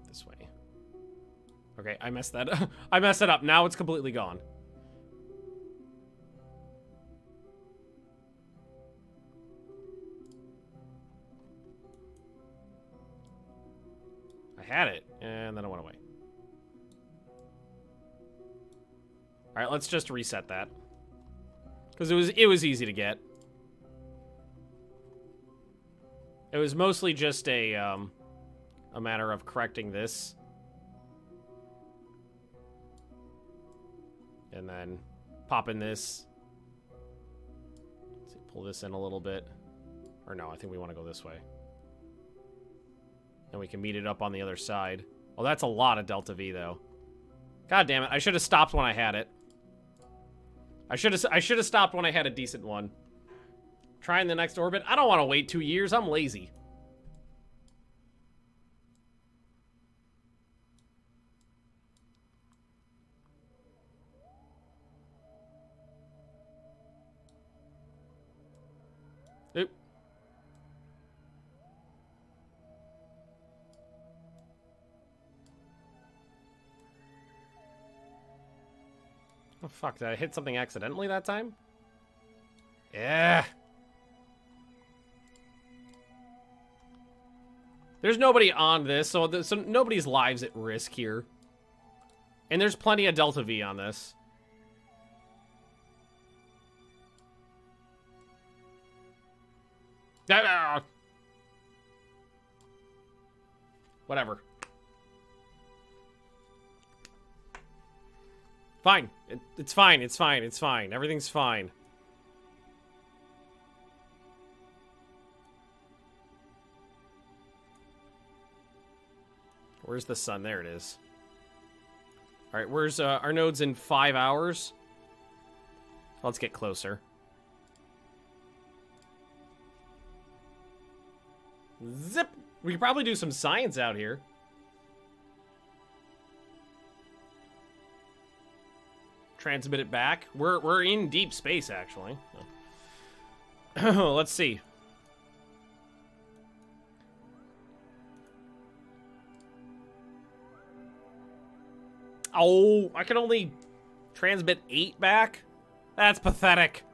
This way. Okay, I messed that up. I messed it up. Now it's completely gone. I had it, and then it went away. Alright, let's just reset that. Because it was easy to get. It was mostly just a a matter of correcting this. And then popping this. Let's see, pull this in a little bit. Or no, I think we want to go this way. And we can meet it up on the other side. Oh, that's a lot of delta V, though. God damn it. I should have stopped when I had it. I should have stopped when I had a decent one. Trying the next orbit. I don't want to wait 2 years. I'm lazy. Oop. Oh, fuck. Did I hit something accidentally that time? Yeah. There's nobody on this, so nobody's lives at risk here. And there's plenty of delta V on this. Whatever. Fine. It's fine. It's fine. It's fine. Everything's fine. Where's the sun? There it is. All right, where's our node's in 5 hours? Let's get closer. Zip! We could probably do some science out here. Transmit it back. We're in deep space, actually. Let's see. Oh, I can only transmit 8 back? That's pathetic.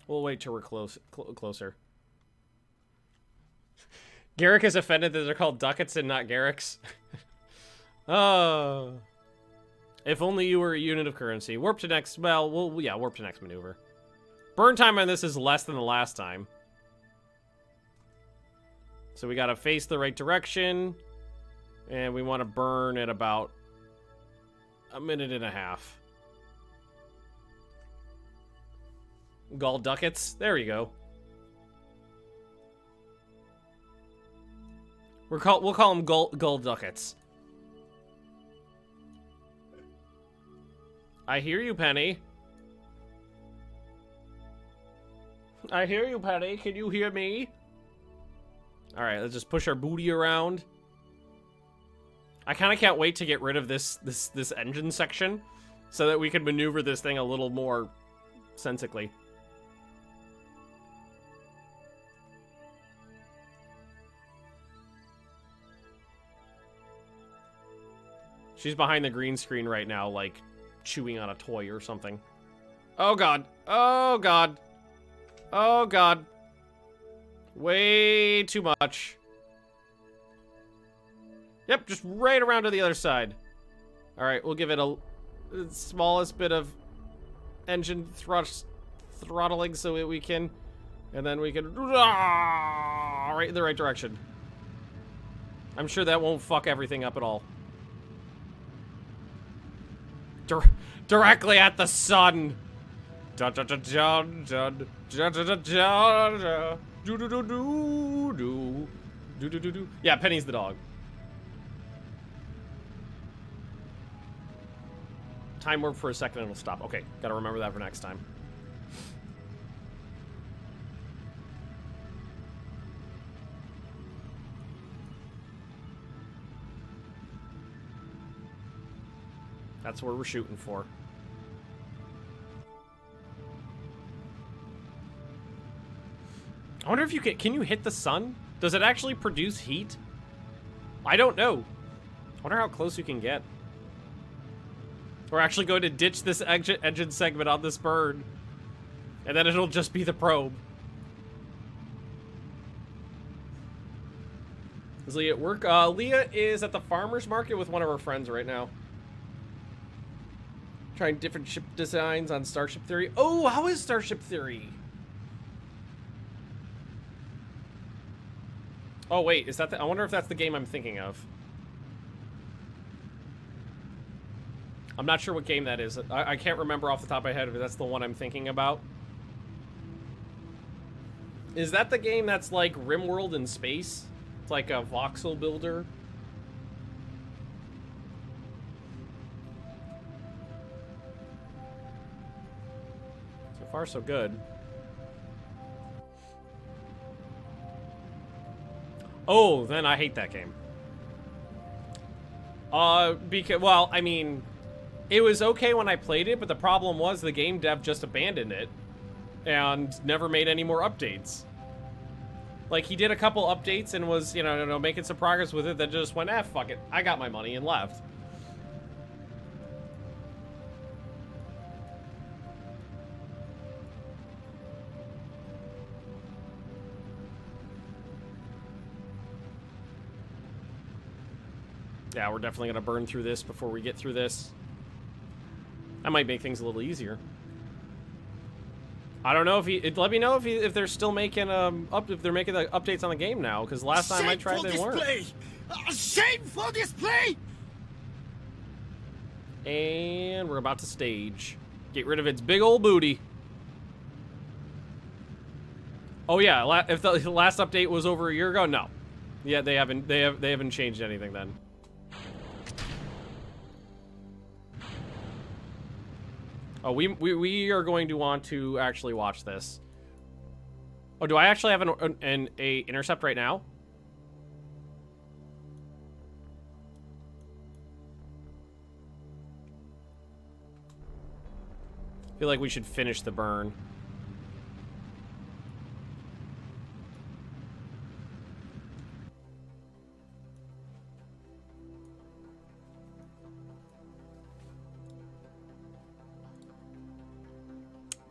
We'll wait till we're closer. Garrick is offended that they're called ducats and not Garricks. Oh. If only you were a unit of currency. Warp to next... Well, yeah, warp to next maneuver. Burn time on this is less than the last time. So we gotta face the right direction. And we want to burn at about 1.5 minutes. Gull ducats. There we go. We'll call them gull ducats. I hear you, Penny. I hear you, Penny. Can you hear me? All right, let's just push our booty around. I kind of can't wait to get rid of this engine section so that we can maneuver this thing a little more sensically. She's behind the green screen right now, like, chewing on a toy or something. Oh, God. Oh, God. Oh, God. Way too much. Yep, just right around to the other side. All right, we'll give it a smallest bit of engine throttling so that we can... And then we can... Right in the right direction. I'm sure that won't fuck everything up at all. Directly at the sun. Yeah, Penny's the dog. Time warp for a second and it'll stop. Okay, gotta remember that for next time. That's where we're shooting for. I wonder if you can you hit the sun? Does it actually produce heat? I don't know. I wonder how close you can get. We're actually going to ditch this engine segment on this bird. And then it'll just be the probe. Is Leah at work? Leah is at the farmer's market with one of her friends right now. Trying different ship designs on Starship Theory. Oh, how is Starship Theory? Oh, wait, is that I wonder if that's the game I'm thinking of. I'm not sure what game that is. I can't remember off the top of my head if that's the one I'm thinking about. Is that the game that's like RimWorld in space? It's like a voxel builder. So far, so good. Oh, then I hate that game. Because, well, I mean, it was okay when I played it, but the problem was the game dev just abandoned it and never made any more updates. Like, he did a couple updates and was, you know, making some progress with it, then just went, fuck it, I got my money, and left. Yeah, we're definitely gonna burn through this before we get through this. That might make things a little easier. I don't know if let me know if they're still making if they're making the updates on the game now, because last time I tried they weren't. Shameful display! And we're about to stage. Get rid of its big old booty. Oh yeah, if the last update was over a year ago, no. Yeah, they haven't changed anything then. Oh, we are going to want to actually watch this. Oh, do I actually have an intercept right now? I feel like we should finish the burn.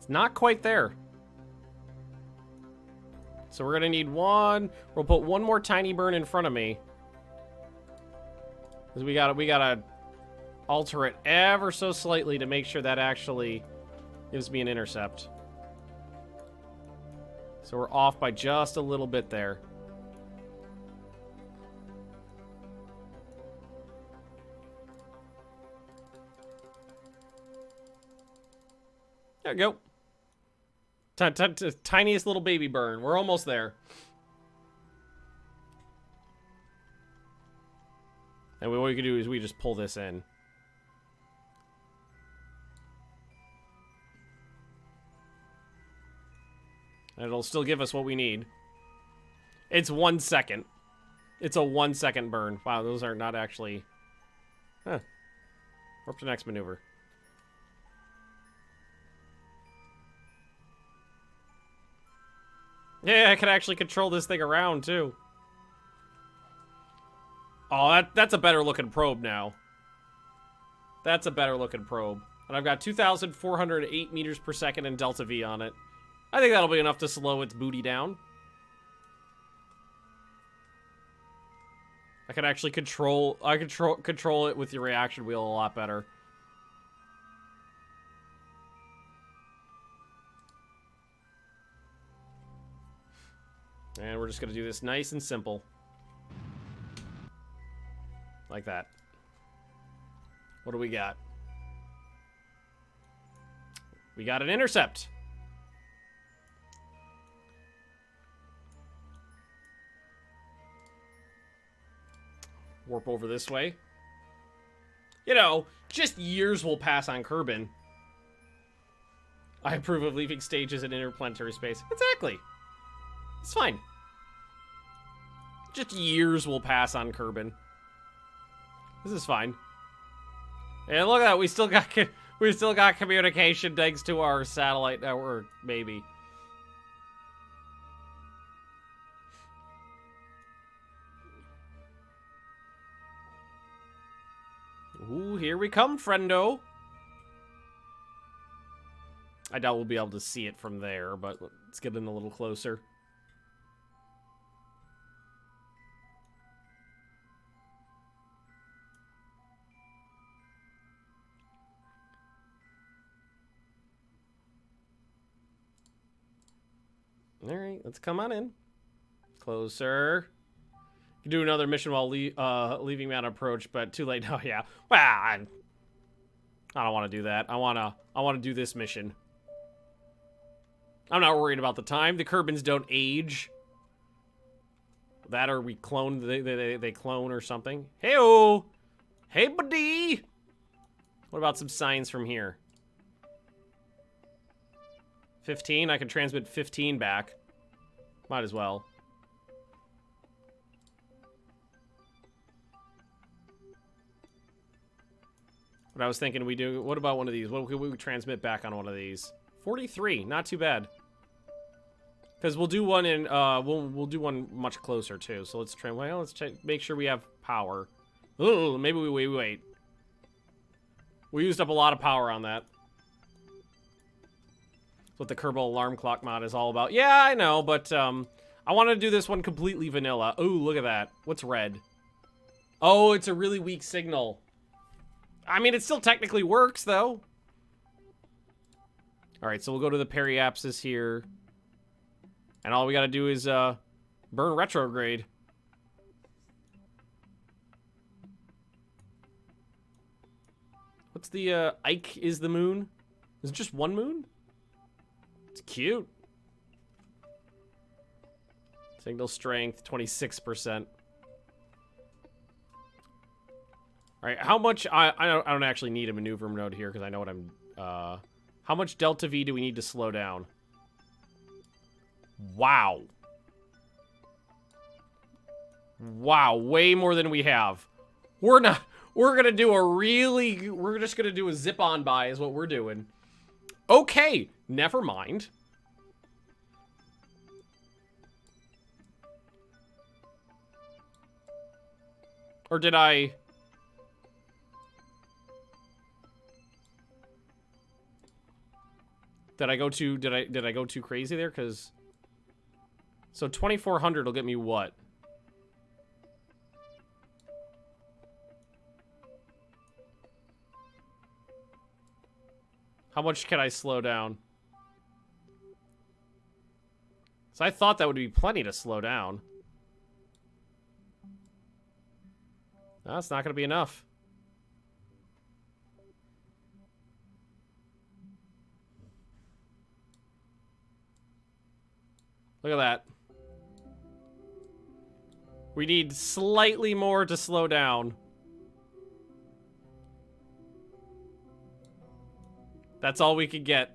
Not quite there. So we're gonna need one. We'll put one more tiny burn in front of me. Because we gotta alter it ever so slightly to make sure that actually gives me an intercept. So we're off by just a little bit there. There we go. Tiniest little baby burn. We're almost there. And what we can do is we just pull this in. And it'll still give us what we need. It's 1 second. It's a 1 second burn. Wow, those are not actually... Huh. Warp to next maneuver. Yeah, I can actually control this thing around, too. Oh, that's a better looking probe now. That's a better looking probe. And I've got 2,408 meters per second and delta V on it. I think that'll be enough to slow its booty down. I can actually control it with the reaction wheel a lot better. And we're just gonna do this nice and simple. Like that. What do we got? We got an intercept. Warp over this way. You know, just years will pass on Kerbin. I approve of leaving stages in interplanetary space. Exactly. It's fine. Just years will pass on Kerbin. This is fine. And look at that, we still got communication thanks to our satellite network, maybe. Ooh, here we come, friendo. I doubt we'll be able to see it from there, but let's get in a little closer. Alright, let's come on in. Closer. You can do another mission while leaving that approach, but too late now, yeah. Well, I don't want to do that. I want to do this mission. I'm not worried about the time. The Kerbins don't age. That or we clone, they clone or something. Hey-oh! Hey, buddy! What about some signs from here? 15? I can transmit 15 back. Might as well. What I was thinking we do... What about one of these? What could we transmit back on one of these? 43. Not too bad. Because we'll do one in... We'll do one much closer, too. So let's try... Well, let's make sure we have power. Ooh, maybe we wait. We used up a lot of power on that. That's what the Kerbal alarm clock mod is all about. Yeah, I know, but I want to do this one completely vanilla. Ooh, look at that. What's red? Oh, it's a really weak signal. I mean, it still technically works, though. All right, so we'll go to the periapsis here. And all we got to do is burn retrograde. What's the Ike is the moon? Is it just one moon? It's cute. Signal strength 26%. All right, how much? I don't actually need a maneuver node here because I know what I'm. How much delta V do we need to slow down? Wow. Wow, way more than we have. We're not. We're gonna do a really. We're just gonna do a zip on by is what we're doing. Okay, never mind. Or did I? Did I go too? Did I go too crazy there? Because so 2400 will get me what? How much can I slow down? So I thought that would be plenty to slow down. No, that's not going to be enough. Look at that. We need slightly more to slow down. That's all we could get.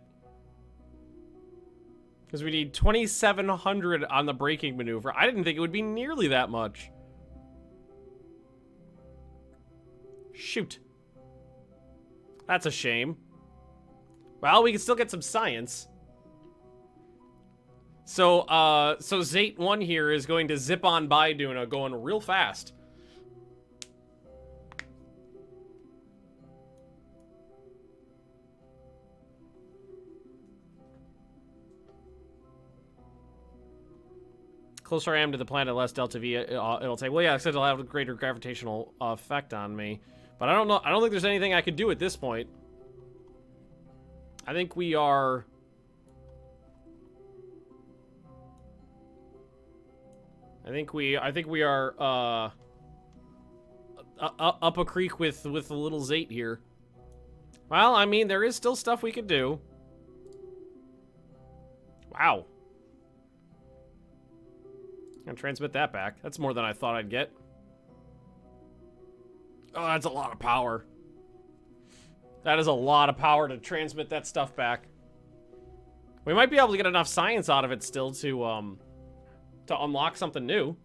Because we need 2,700 on the braking maneuver. I didn't think it would be nearly that much. Shoot. That's a shame. Well, we can still get some science. So Zate 1 here is going to zip on by Duna, going real fast. Closer I am to the planet, less delta V it'll take. Well, yeah, it said it'll have a greater gravitational effect on me. But I don't know. I don't think there's anything I could do at this point. I think we are... I think we are up a creek with a little Zate here. Well, I mean, there is still stuff we could do. Wow. Gonna transmit that back. That's more than I thought I'd get. Oh, that's a lot of power. That is a lot of power to transmit that stuff back. We might be able to get enough science out of it still to unlock something new.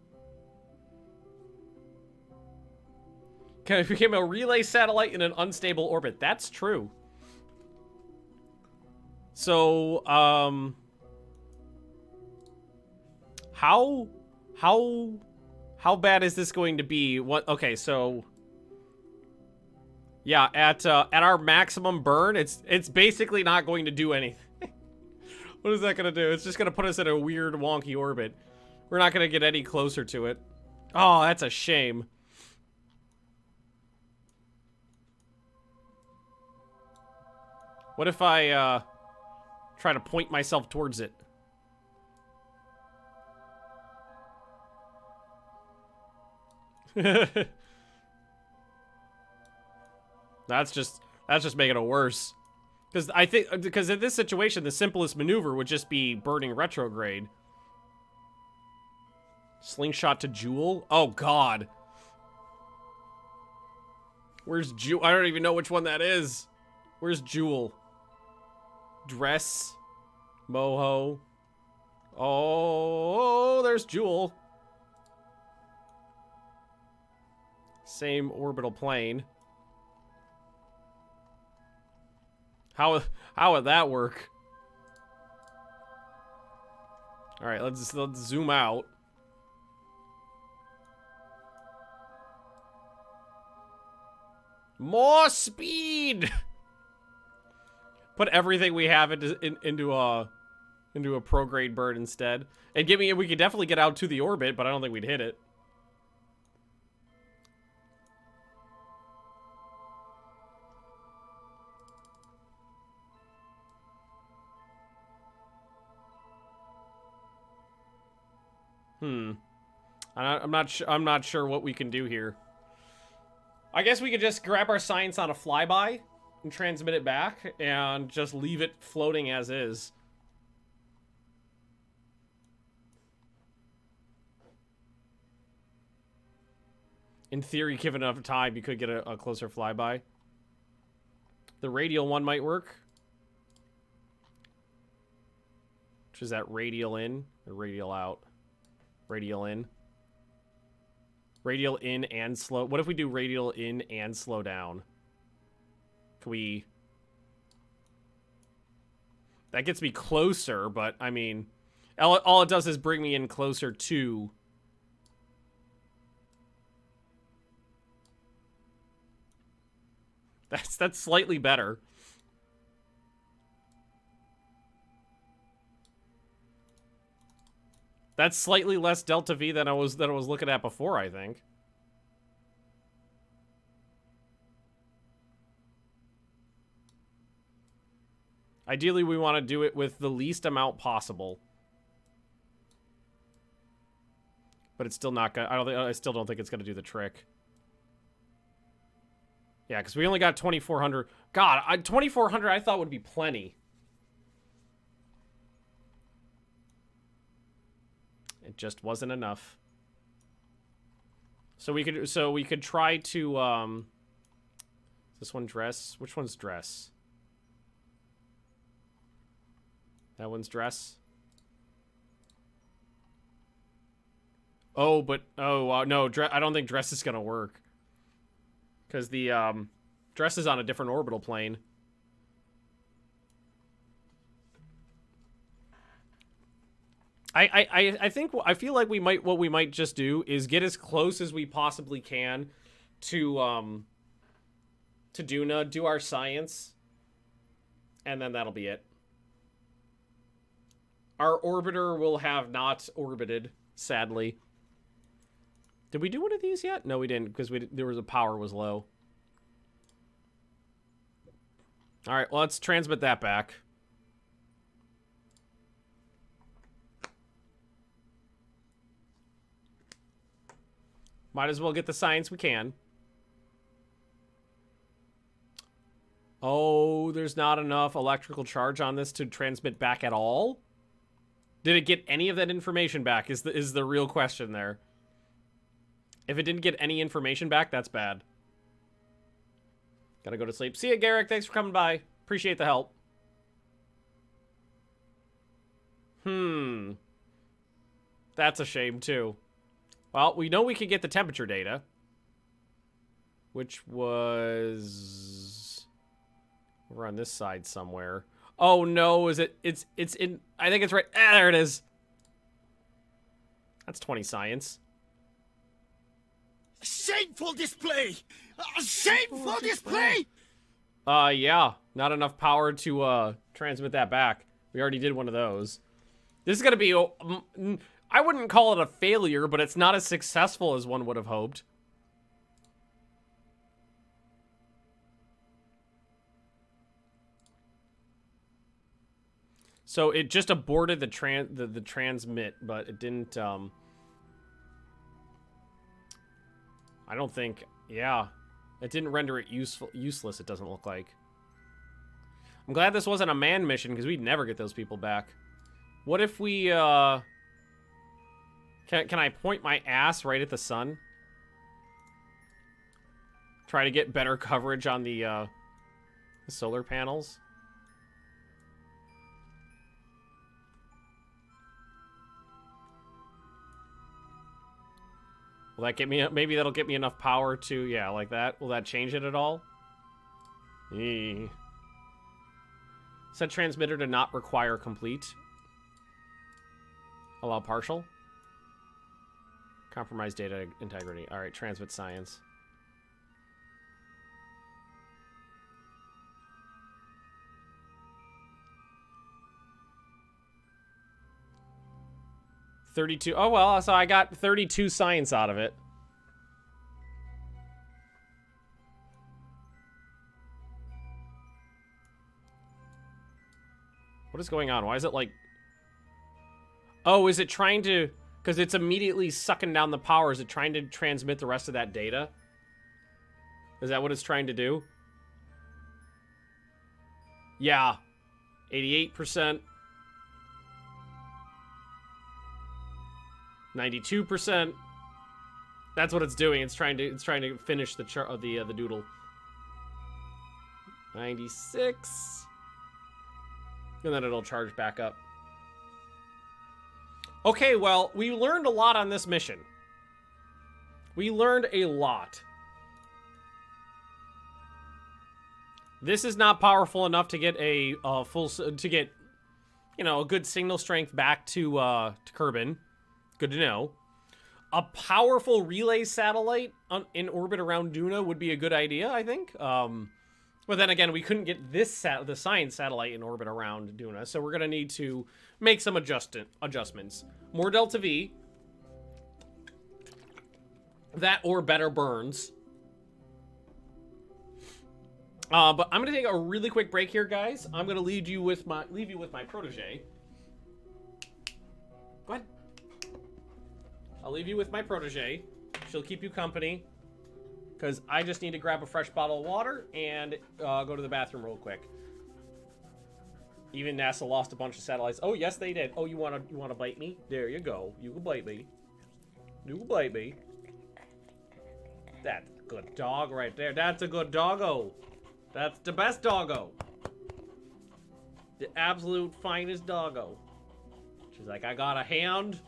Okay, it became a relay satellite in an unstable orbit. That's true. So, how bad is this going to be? What? Okay, so yeah, at our maximum burn, it's basically not going to do anything. What is that gonna do? It's just gonna put us in a weird, wonky orbit. We're not gonna get any closer to it. Oh, that's a shame. What if I try to point myself towards it? That's just making it worse. Because in this situation, the simplest maneuver would just be burning retrograde. Slingshot to Jewel? Oh, God. Where's Jewel? I don't even know which one that is. Where's Jewel? Dress. Moho. Oh, there's Jewel. Same orbital plane. How would that work? All right, let's zoom out. More speed. Put everything we have into a prograde bird instead, and we could definitely get out to the orbit, but I don't think we'd hit it. I'm not sure what we can do here. I guess we could just grab our science on a flyby and transmit it back and just leave it floating as is. In theory, given enough time, you could get a closer flyby. The radial one might work. Which is that radial in or radial out? Radial in. Radial in and slow. What if we do radial in and slow down? Can we... That gets me closer, but I mean... All it does is bring me in closer to... That's slightly better. That's slightly less delta V than I was looking at before, I think. Ideally, we want to do it with the least amount possible. But it's still not gonna... I still don't think it's gonna do the trick. Yeah, because we only got 2,400. God, 2,400 I thought would be plenty. It just wasn't enough. So we could try to is this one dress? Which one's dress? That one's dress. Oh, but no, I don't think dress is gonna work. Because the dress is on a different orbital plane. I feel like what we might just do is get as close as we possibly can to Duna, do our science, and then that'll be it. Our orbiter will have not orbited, sadly. Did we do one of these yet? No, we didn't, because the power was low. All right, well, let's transmit that back. Might as well get the science we can. Oh, there's not enough electrical charge on this to transmit back at all? Did it get any of that information back is the real question there. If it didn't get any information back, that's bad. Gotta go to sleep. See ya, Garrick. Thanks for coming by. Appreciate the help. That's a shame, too. Well, we know we can get the temperature data. Which was... We're on this side somewhere. Oh, no. Is it... It's in... I think it's right... Ah, there it is. That's 20 science. Shameful display! Shameful display! Yeah. Not enough power to, transmit that back. We already did one of those. This is gonna be... I wouldn't call it a failure, but it's not as successful as one would have hoped. So it just aborted the transmit, but it didn't, I don't think... Yeah. It didn't render it useless, it doesn't look like. I'm glad this wasn't a manned mission, because we'd never get those people back. What if we, Can I point my ass right at the sun? Try to get better coverage on the solar panels? Will that get me... Maybe that'll get me enough power to... Yeah, like that. Will that change it at all? Set transmitter to not require complete. Allow partial. Compromise data integrity. Alright, transmit science. $32. Oh, well, so I got 32 science out of it. What is going on? Why is it like... Oh, is it trying to... Because it's immediately sucking down the power. Is it trying to transmit the rest of that data? Is that what it's trying to do? Yeah. 88%. 92%. That's what it's doing. It's trying to finish the the doodle. 96. And then it'll charge back up. Okay, well, we learned a lot on this mission. We learned a lot. This is not powerful enough to get a you know, a good signal strength back to Kerbin. Good to know. A powerful relay satellite in orbit around Duna would be a good idea, I think. But then again, we couldn't get the science satellite in orbit around Duna, so we're going to need to make some adjustments. More Delta V. That or better burns. But I'm going to take a really quick break here, guys. I'm going to leave you with my protege. Go ahead. I'll leave you with my protege. She'll keep you company. Because I just need to grab a fresh bottle of water and go to the bathroom real quick. Even NASA lost a bunch of satellites. Oh, yes, they did. Oh, you wanna bite me? There you go. You can bite me. You can bite me. That's a good dog right there. That's a good doggo. That's the best doggo. The absolute finest doggo. She's like, I got a hand.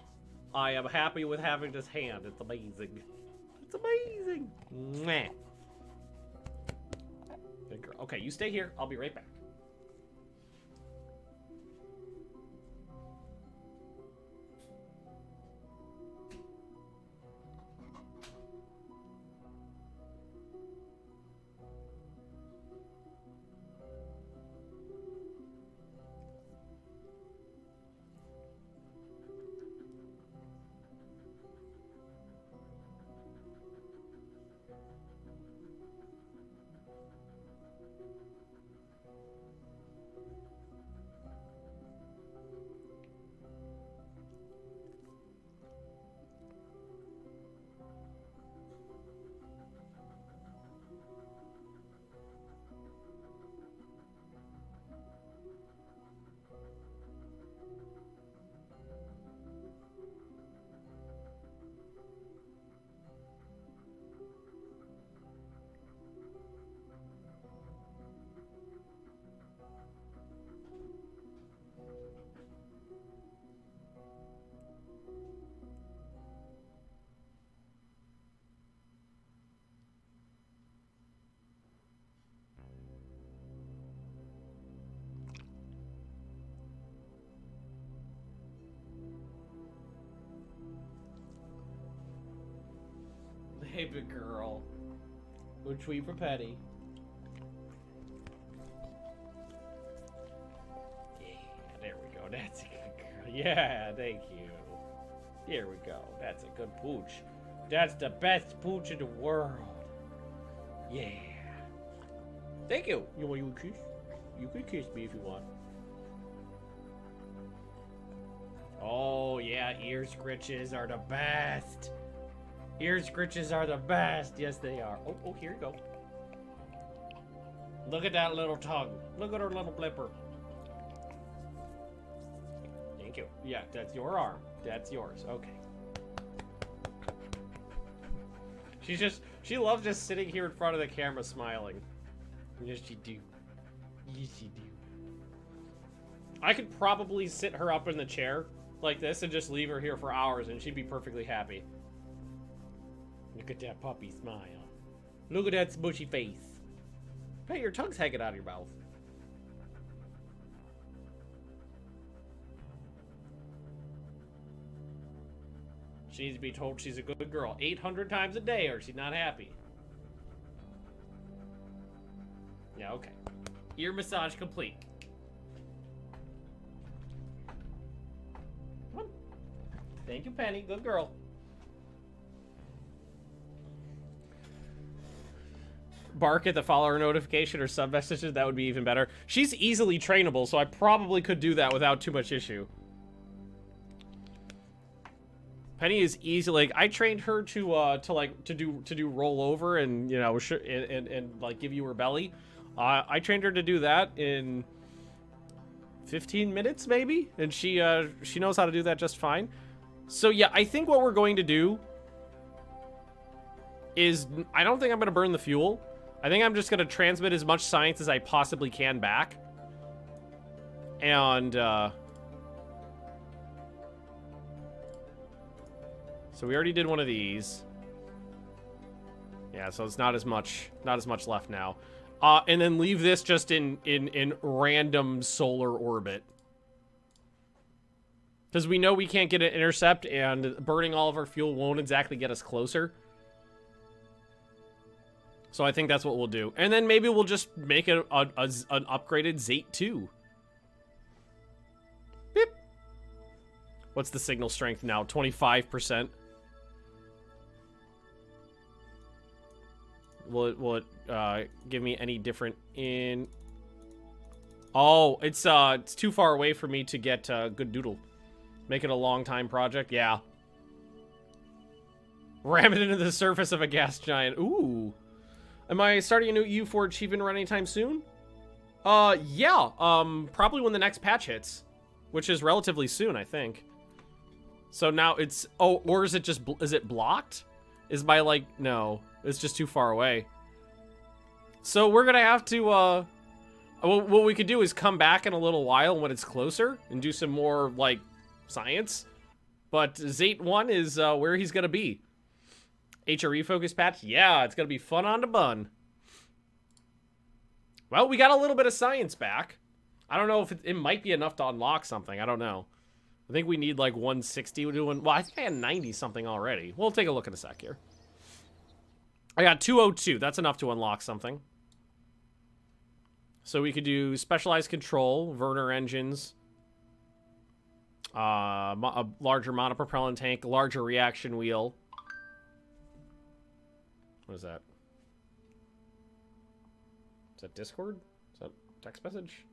I am happy with having this hand. It's amazing. It's amazing. Mwah. Good girl. Okay, you stay here. I'll be right back. Hey, big girl. Go tweet for Petty. Yeah, there we go. That's a good girl. Yeah, thank you. Here we go. That's a good pooch. That's the best pooch in the world. Yeah. Thank you. You want you a kiss? You can kiss me if you want. Oh, yeah, ear scritches are the best. Ear scritches are the best. Yes, they are. Oh, here you go. Look at that little tongue. Look at her little blipper. Thank you. Yeah, that's your arm. That's yours. Okay. She loves just sitting here in front of the camera smiling. Yes, she do. Yes, she do. I could probably sit her up in the chair like this and just leave her here for hours and she'd be perfectly happy. Look at that puppy smile. Look at that smushy face. Hey, your tongue's hanging out of your mouth. She needs to be told she's a good girl 800 times a day or she's not happy. Yeah, okay. Ear massage complete. Come on. Thank you, Penny. Good girl. Bark at the follower notification or sub messages, that would be even better. She's easily trainable, so I probably could do that without too much issue. Penny is easy. Like, I trained her to do rollover and, you know, and like give you her belly. I trained her to do that in 15 minutes maybe, and she knows how to do that just fine. So yeah, I think what we're going to do is, I don't think I'm going to burn the fuel. I think I'm just going to transmit as much science as I possibly can back. And, so we already did one of these. Yeah, so it's not as much left now. And then leave this just in random solar orbit. Because we know we can't get an intercept, and burning all of our fuel won't exactly get us closer. So I think that's what we'll do. And then maybe we'll just make it an upgraded Zate 2. Beep. What's the signal strength now? 25%. Will it give me any different in... Oh, it's too far away for me to get good doodle. Make it a long time project? Yeah. Ram it into the surface of a gas giant. Ooh. Am I starting a new U4 achievement run anytime soon? Yeah. Probably when the next patch hits. Which is relatively soon, I think. So now it's... Oh, or is it just... Is it blocked? Is my, like... No. It's just too far away. So we're gonna have to, what we could do is come back in a little while when it's closer and do some more, like, science. But Zate 1 is, where he's gonna be. HRE focus patch? Yeah, it's gonna be fun on the bun. Well, we got a little bit of science back. I don't know if it might be enough to unlock something. I don't know. I think we need, like, 160. We're doing... Well, I think I had 90-something already. We'll take a look in a sec here. I got 202. That's enough to unlock something. So we could do specialized control, Werner engines, a larger monopropellant tank, larger reaction wheel. What is that? Is that Discord? Is that text message?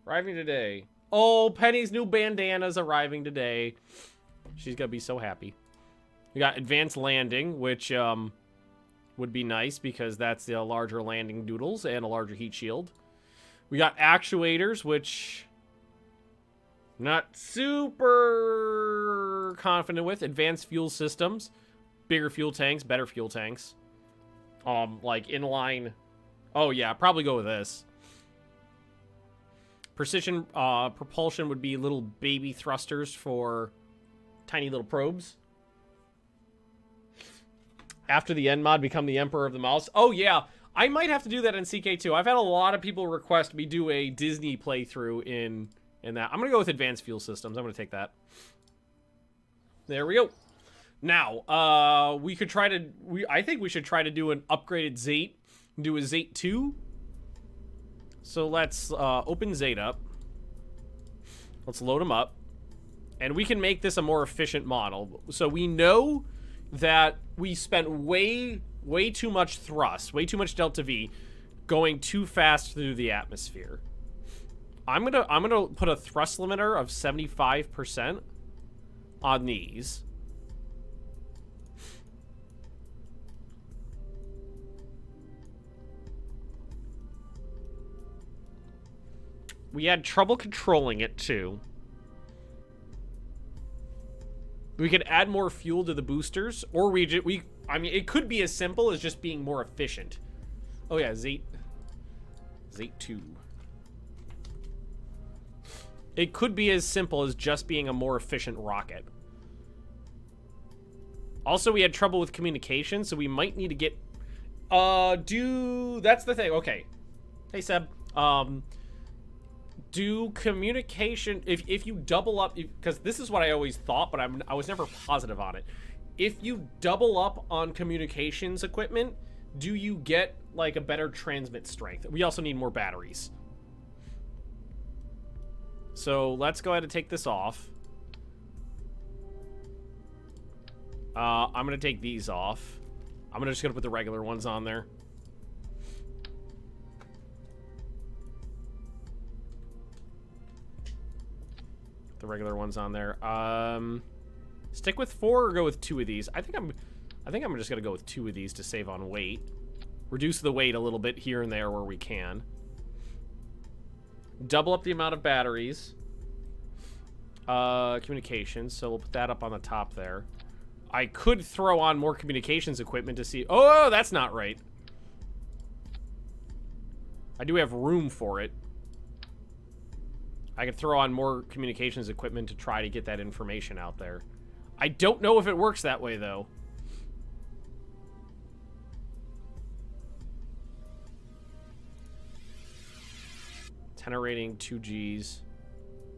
Arriving today. Oh, Penny's new bandana's arriving today. She's gonna be so happy. We got advanced landing, which would be nice because that's the larger landing doodles and a larger heat shield. We got actuators, which not super confident with. Advanced fuel systems, bigger fuel tanks, better fuel tanks. Like inline. Oh yeah, probably go with this. Precision propulsion would be little baby thrusters for tiny little probes. After the end mod, become the Emperor of the Mouse. Oh, yeah. I might have to do that in CK2. I've had a lot of people request me do a Disney playthrough in that. I'm going to go with advanced fuel systems. I'm going to take that. There we go. Now, we could try to... I think we should try to do an upgraded Zate. Do a Zate 2. So let's open Zate up. Let's load them up. And we can make this a more efficient model. So we know that we spent way too much thrust, way too much delta V, going too fast through the atmosphere. I'm gonna put a thrust limiter of 75% on these. We had trouble controlling it, too. We could add more fuel to the boosters, or I mean, it could be as simple as just being more efficient. Oh yeah, Zate 2. It could be as simple as just being a more efficient rocket. Also, we had trouble with communication, so we might need to get... That's the thing. Okay. Hey, Seb. Do communication... If you double up... Because this is what I always thought, but I was never positive on it. If you double up on communications equipment, do you get, like, a better transmit strength? We also need more batteries. So, let's go ahead and take this off. I'm gonna take these off. I'm just gonna put the regular ones on there. The regular ones on there. Stick with 4 or go with 2 of these. I think I'm just gonna go with 2 of these to save on weight. Reduce the weight a little bit here and there where we can. Double up the amount of batteries. Communications, so we'll put that up on the top there. I could throw on more communications equipment to see... Oh, that's not right. I do have room for it. I could throw on more communications equipment to try to get that information out there. I don't know if it works that way, though. Tenor rating, 2Gs.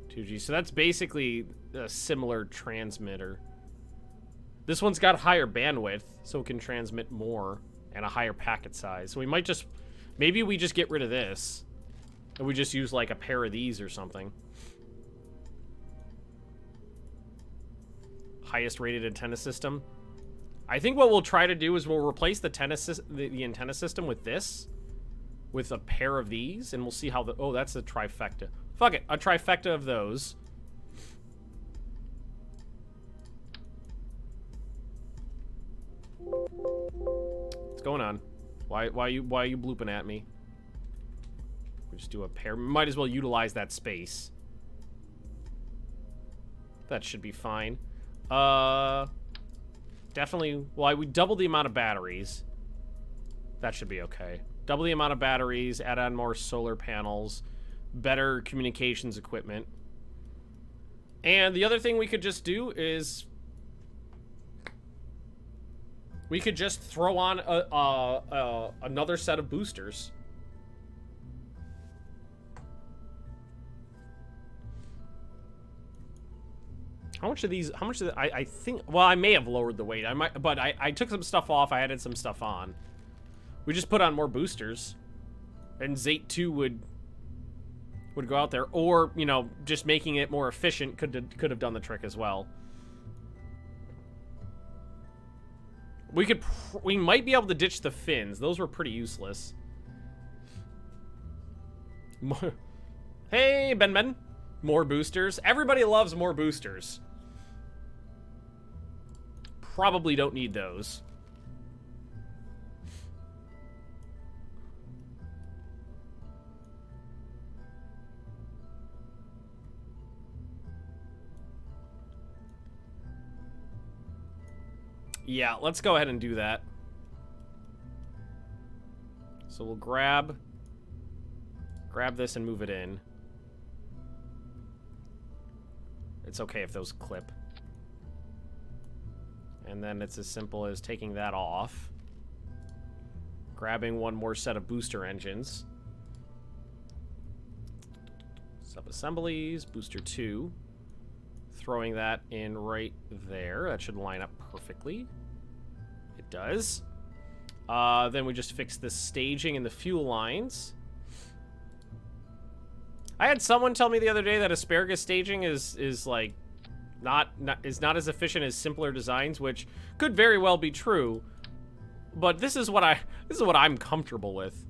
2Gs. So that's basically a similar transmitter. This one's got higher bandwidth, so it can transmit more, and a higher packet size. So we might just... Maybe we just get rid of this, and we just use, like, a pair of these or something. Highest rated antenna system. I think what we'll try to do is we'll replace the antenna system with this. With a pair of these, and we'll see how the... Oh, that's a trifecta. Fuck it, a trifecta of those. What's going on? Why are you blooping at me? We just do a pair. Might as well utilize that space. That should be fine. Definitely. Well, we double the amount of batteries. That should be okay. Double the amount of batteries. Add on more solar panels. Better communications equipment. And the other thing we could just do is... We could just throw on another set of boosters. How much of these... How much of the, I think... Well, I may have lowered the weight. I might... But I took some stuff off. I added some stuff on. We just put on more boosters. And Zate 2 would go out there. Or, you know, just making it more efficient could have done the trick as well. We might be able to ditch the fins. Those were pretty useless. Hey, Ben. More boosters. Everybody loves more boosters. Probably don't need those. Yeah, let's go ahead and do that. So we'll grab this and move it in. It's okay if those clip. And then it's as simple as taking that off. Grabbing one more set of booster engines. Sub-assemblies, booster 2. Throwing that in right there. That should line up perfectly. It does. Then we just fix the staging and the fuel lines. I had someone tell me the other day that asparagus staging is like not as efficient as simpler designs, which could very well be true. But this is what I'm comfortable with.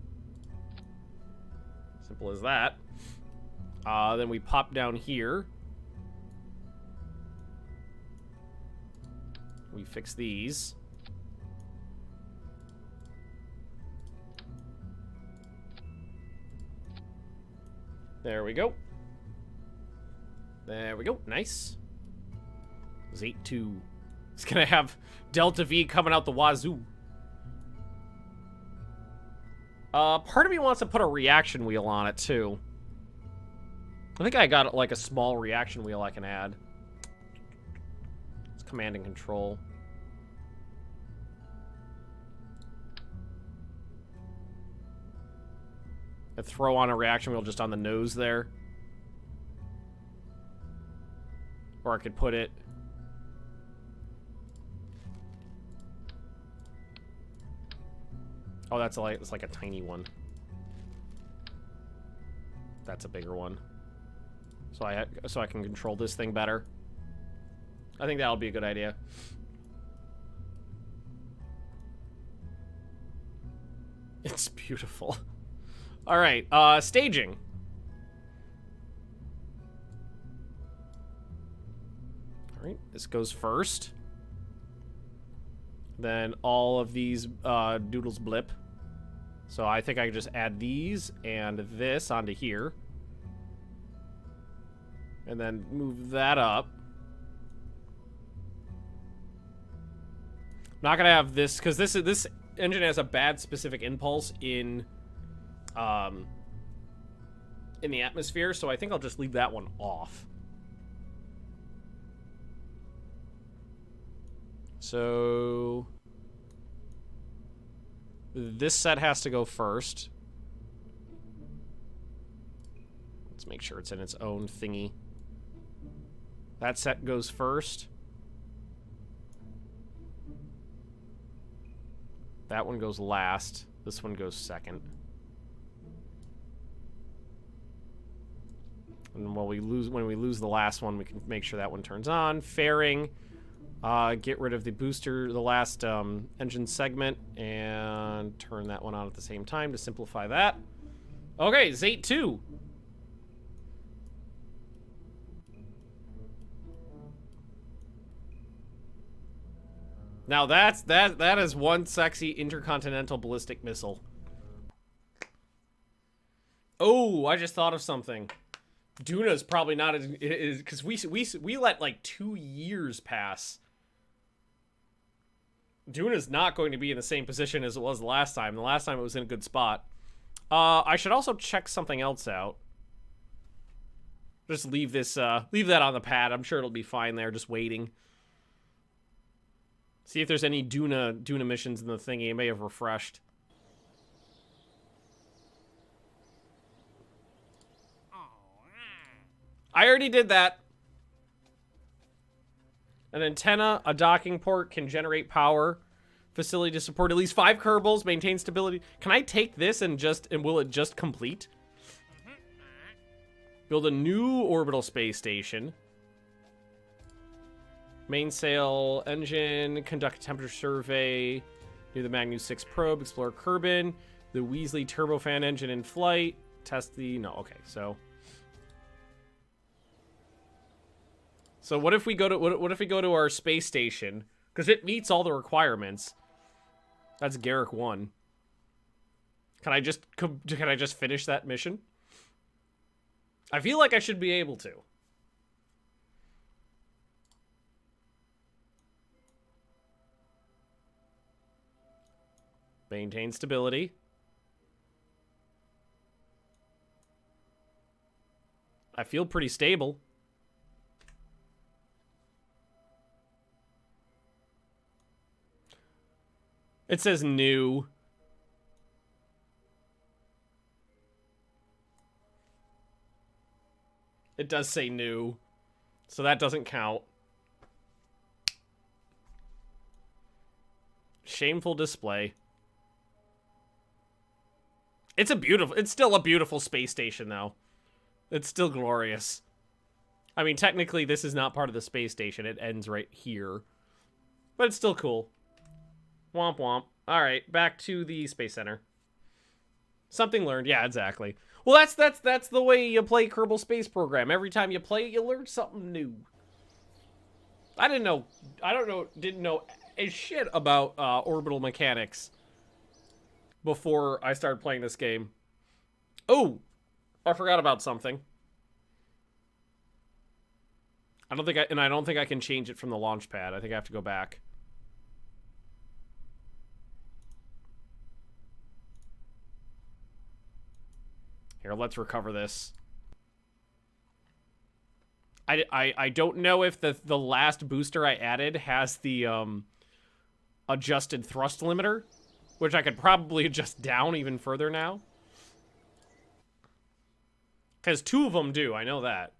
Simple as that. Then we pop down here. We fix these. There we go. There we go. Nice. Z2. It's gonna have Delta V coming out the wazoo. Part of me wants to put a reaction wheel on it, too. I think I got, like, a small reaction wheel I can add. It's command and control. I throw on a reaction wheel just on the nose there. Or I could put it... Oh, that's like a tiny one. That's a bigger one. So I can control this thing better. I think that'll be a good idea. It's beautiful. All right, staging. All right, this goes first. Then all of these doodles blip. So I think I can just add these and this onto here. And then move that up. I'm not gonna have this because this engine has a bad specific impulse in the atmosphere, so I think I'll just leave that one off. So this set has to go first. Let's make sure it's in its own thingy. That set goes first. That one goes last. This one goes second. And when we lose the last one, we can make sure that one turns on. Fairing. Get rid of the booster, the last engine segment, and turn that one on at the same time to simplify that. Okay, Zate 2. Now that is one sexy intercontinental ballistic missile. Oh, I just thought of something. Duna's probably not as because we let like 2 years pass. Duna's not going to be in the same position as it was the last time. The last time it was in a good spot. I should also check something else out. Just leave this, leave that on the pad. I'm sure it'll be fine there, just waiting. See if there's any Duna missions in the thingy. It may have refreshed. I already did that. An antenna, a docking port can generate power. Facility to support at least 5 Kerbals, maintain stability. Can I take this and will it just complete? Build a new orbital space station. Mainsail engine, conduct a temperature survey. Do the Magnus 6 probe, explore Kerbin. The Weasley turbofan engine in flight. Test the, no, okay, so. So what if we go to what if we go to our space station because it meets all the requirements? That's Garrick 1. Can I just finish that mission? I feel like I should be able to. Maintain stability. I feel pretty stable. It says new. It does say new. So that doesn't count. Shameful display. It's still a beautiful space station though. It's still glorious. I mean, technically this is not part of the space station. It ends right here. But it's still cool. Womp womp. Alright, back to the Space Center. Something learned. Yeah, exactly. Well, that's the way you play Kerbal Space Program. Every time you play it, you learn something new. Didn't know a shit about orbital mechanics before I started playing this game. Oh! I forgot about something. I don't think I can change it from the launch pad. I think I have to go back. Here, let's recover this. I don't know if the last booster I added has the adjusted thrust limiter, which I could probably adjust down even further now. Because 2 of them do, I know that.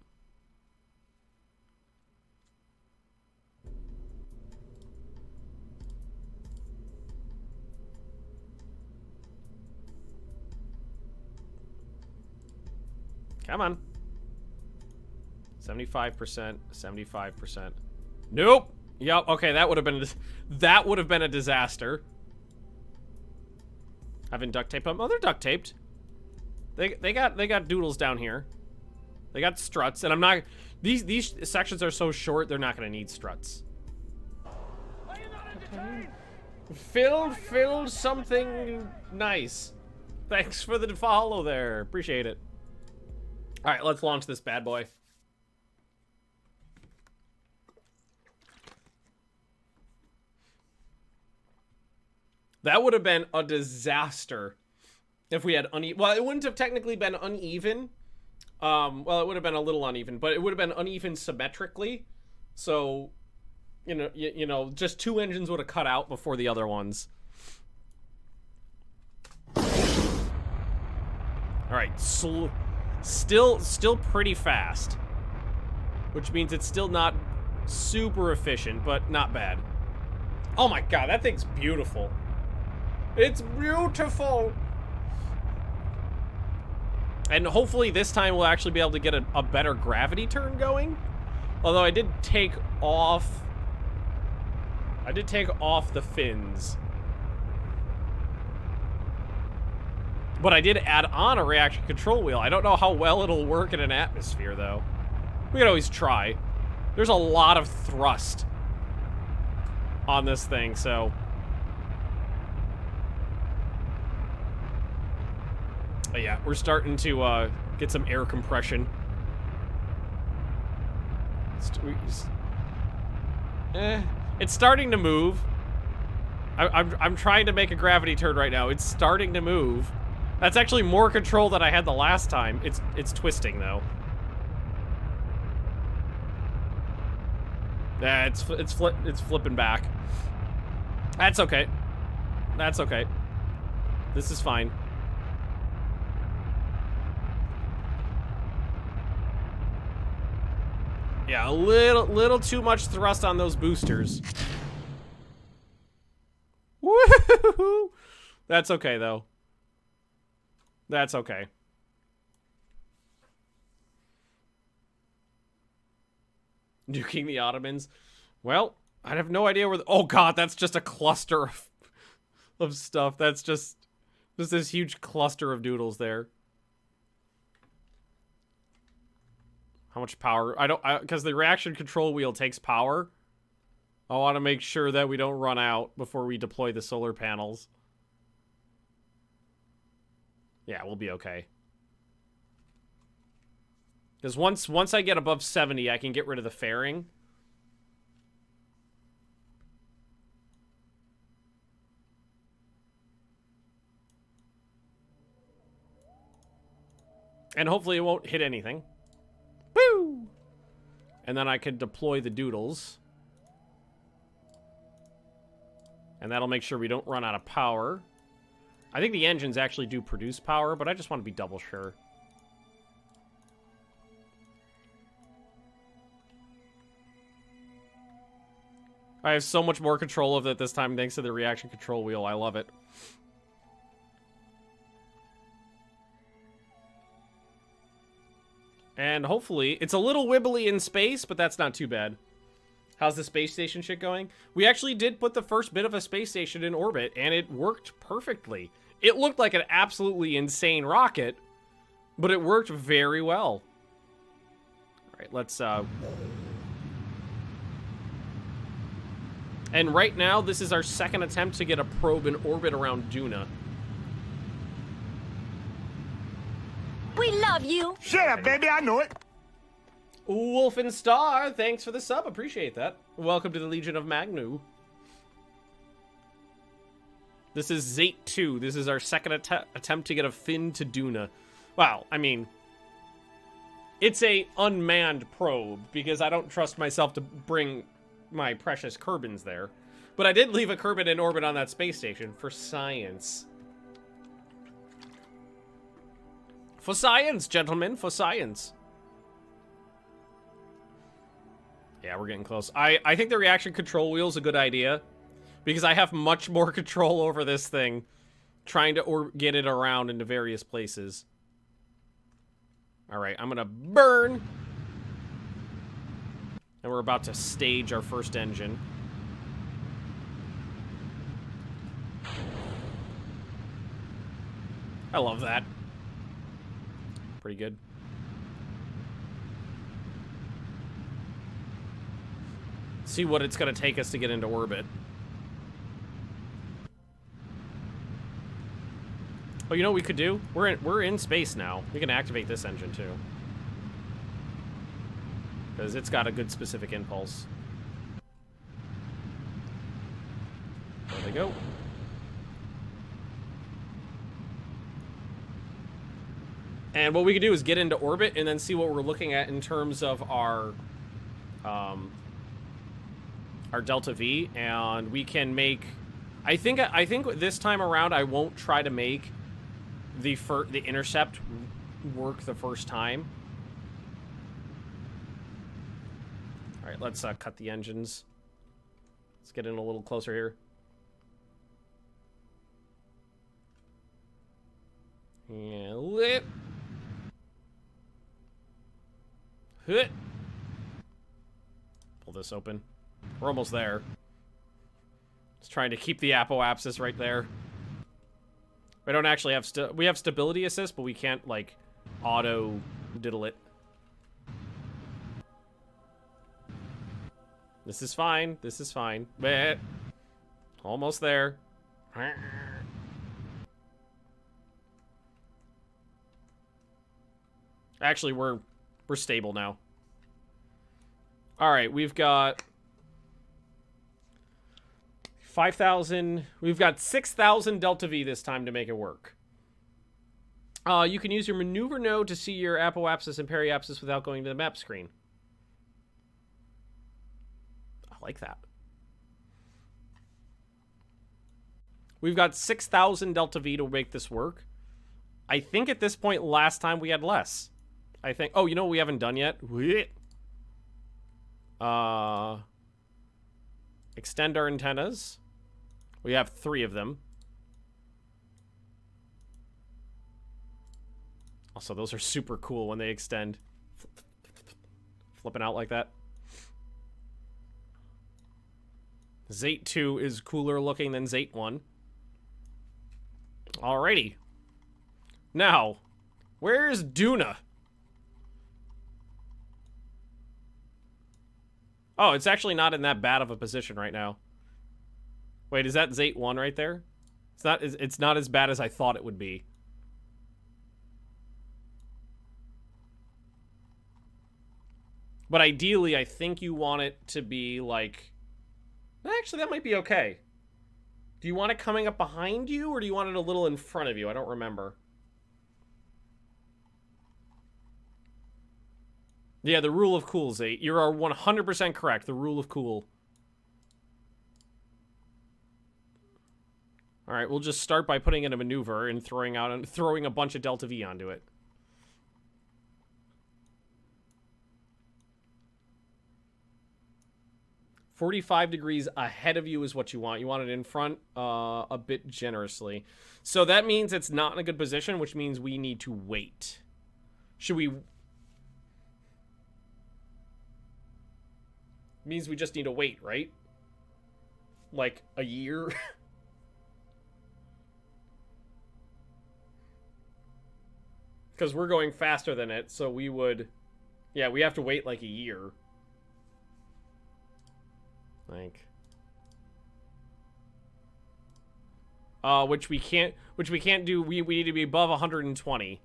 Come on. 75%, 75%. Nope. Yep. Okay, that would have been a disaster. Having duct tape them. Oh, they're duct taped. They got doodles down here. They got struts, and I'm not. These sections are so short, they're not going to need struts. Are you not entertained? Filled something nice. Thanks for the follow there. Appreciate it. All right, let's launch this bad boy. That would have been a disaster if we had uneven. Well, it wouldn't have technically been uneven. Well, it would have been a little uneven, but it would have been uneven symmetrically. So, you know, just 2 engines would have cut out before the other ones. All right, still pretty fast, which means it's still not super efficient, but not bad. Oh my god, that thing's beautiful. It's beautiful. And hopefully this time we'll actually be able to get a better gravity turn going. Although I did take off the fins. But I did add on a reaction control wheel. I don't know how well it'll work in an atmosphere, though. We can always try. There's a lot of thrust on this thing, so... But yeah, we're starting to get some air compression. It's starting to move. I'm trying to make a gravity turn right now. It's starting to move. That's actually more control than I had the last time. It's twisting though. Yeah, it's flipping back. That's okay. That's okay. This is fine. Yeah, a little too much thrust on those boosters. Woohoo! That's okay though. That's okay. Nuking the Ottomans. Well, I have no idea where oh god, that's just a cluster of stuff. That's just this huge cluster of doodles there. How much power? Because the reaction control wheel takes power. I want to make sure that we don't run out before we deploy the solar panels. Yeah, we'll be okay. Because once I get above 70, I can get rid of the fairing. And hopefully it won't hit anything. Woo! And then I can deploy the doodles. And that'll make sure we don't run out of power. I think the engines actually do produce power, but I just want to be double sure. I have so much more control of it this time thanks to the reaction control wheel. I love it. And hopefully, it's a little wibbly in space, but that's not too bad. How's the space station shit going? We actually did put the first bit of a space station in orbit, and it worked perfectly. It looked like an absolutely insane rocket, but it worked very well. All right, let's... And right now, this is our second attempt to get a probe in orbit around Duna. We love love you. Shut up, baby, I know it. Wolfenstar, thanks for the sub. Appreciate that. Welcome to the Legion of Magnus. This is Zate 2. This is our second attempt to get a fin to Duna. Wow, I mean, it's a unmanned probe because I don't trust myself to bring my precious Kerbins there. But I did leave a Kerbin in orbit on that space station for science. For science, gentlemen, for science. Yeah, we're getting close. I think the reaction control wheel is a good idea because I have much more control over this thing trying to get it around into various places. All right, I'm gonna burn. And we're about to stage our first engine. I love that. Pretty good. See what it's going to take us to get into orbit. Oh, you know what we could do? We're in space now. We can activate this engine too. Because it's got a good specific impulse. There they go. And what we could do is get into orbit and then see what we're looking at in terms of our delta V, and we can make. I think this time around I won't try to make the intercept work the first time. All right, let's cut the engines. Let's get in a little closer here. Yeah, lit. Hit. Pull this open. We're almost there. Just trying to keep the apoapsis right there. We don't actually have we have stability assist, but we can't like auto diddle it. This is fine. This is fine. But almost there. Actually, we're stable now. All right, we've got 5,000. We've got 6,000 delta V this time to make it work. You can use your maneuver node to see your apoapsis and periapsis without going to the map screen. I like that. We've got 6,000 delta V to make this work. I think at this point last time we had less. I think. Oh, you know what we haven't done yet? Extend our antennas. We have 3 of them. Also, those are super cool when they extend. Flipping out like that. Zate 2 is cooler looking than Zate 1. Alrighty. Now, where's Duna? Oh, it's actually not in that bad of a position right now. Wait, is that Zate 1 right there? It's not as bad as I thought it would be. But ideally, I think you want it to be like... Actually, that might be okay. Do you want it coming up behind you, or do you want it a little in front of you? I don't remember. Yeah, the rule of cool, Zate. You are 100% correct. The rule of cool. All right, we'll just start by putting in a maneuver and throwing a bunch of delta V onto it. "45 degrees ahead of you is what you want. You want it in front a bit generously. So that means it's not in a good position, which means we need to wait. Should we... Means we just need to wait, right? Like a year? Because we're going faster than it, so we would... Yeah, we have to wait like a year. Like... which we can't do. We need to be above 120.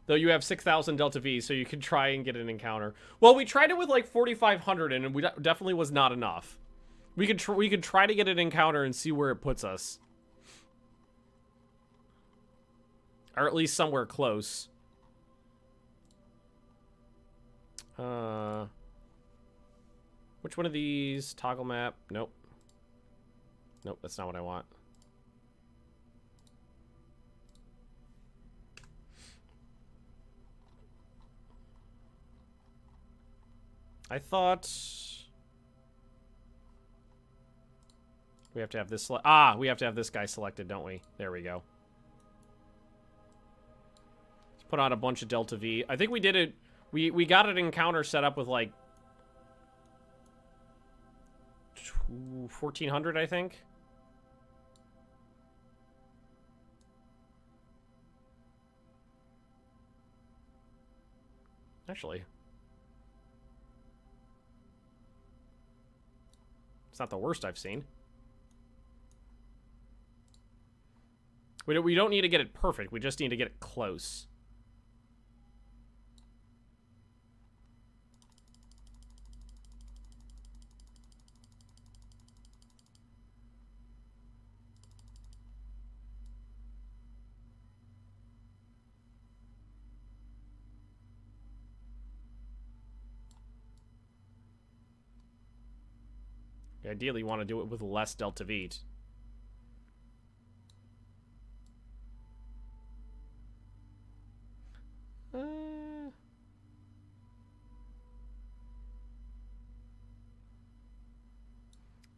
Though you have 6,000 Delta V, so you could try and get an encounter. Well, we tried it with like 4,500, and we definitely was not enough. We could try to get an encounter and see where it puts us. Or at least somewhere close. Which one of these? Toggle map? Nope. Nope, that's not what I want. I thought we have to have this we have to have this guy selected, don't we? There we go. Let's put on a bunch of Delta V. I think we did it. We got an encounter set up with like 1,400, I think. Actually, it's not the worst I've seen. We don't need to get it perfect. We just need to get it close. Ideally, you want to do it with less Delta V.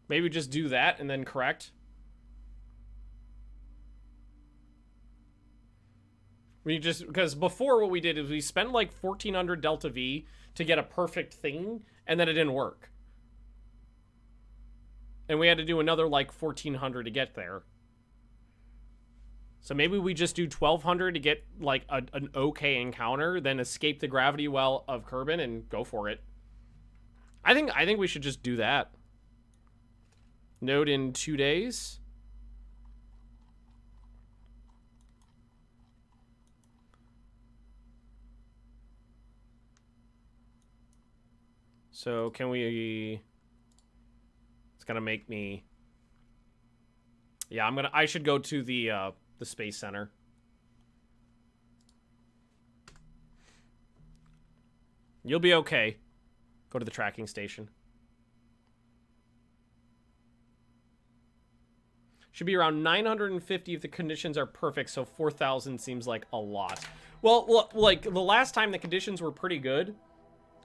Maybe just do that and then correct. Because before what we did is we spent like 1,400 Delta V to get a perfect thing, and then it didn't work. And we had to do another like 1,400 to get there. So maybe we just do 1,200 to get like an okay encounter, then escape the gravity well of Kerbin and go for it. I think we should just do that. Node in 2 days. So can we... It's gonna make me... Yeah, I should go to the Space Center. You'll be okay. Go to the tracking station. Should be around 950 if the conditions are perfect, so 4,000 seems like a lot. Well, like, the last time the conditions were pretty good,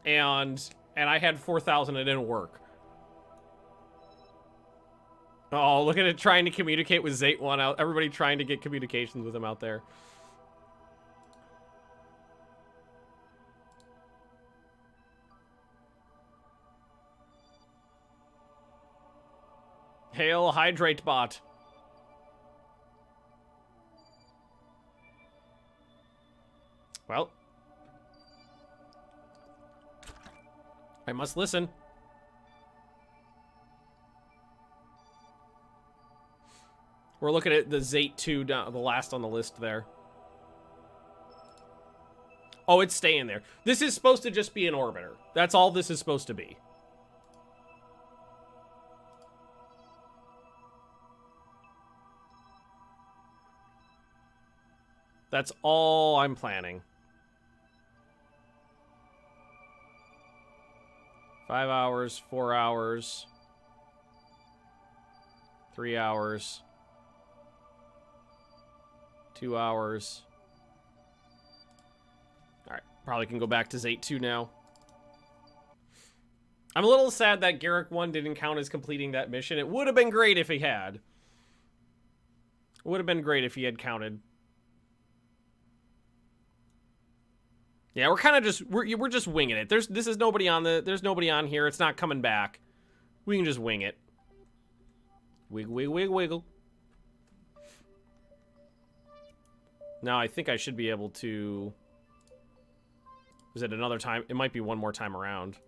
and I had 4,000, it didn't work. Oh, look at it trying to communicate with Zate1 out. Everybody trying to get communications with him out there. Hail Hydrate Bot. Well, I must listen. We're looking at the Zate 2, down, the last on the list there. Oh, it's staying there. This is supposed to just be an orbiter. That's all this is supposed to be. That's all I'm planning. 5 hours, 4 hours, 3 hours, 2 hours. Alright, probably can go back to Zate 2 now. I'm a little sad that Garrick 1 didn't count as completing that mission. It would have been great if he had. It would have been great if he had counted. Yeah, we're kind of just we're just winging it. There's nobody on here. It's not coming back. We can just wing it. Wiggle, wiggle, wiggle, wiggle. Now I think I should be able to. Is it another time? It might be one more time around.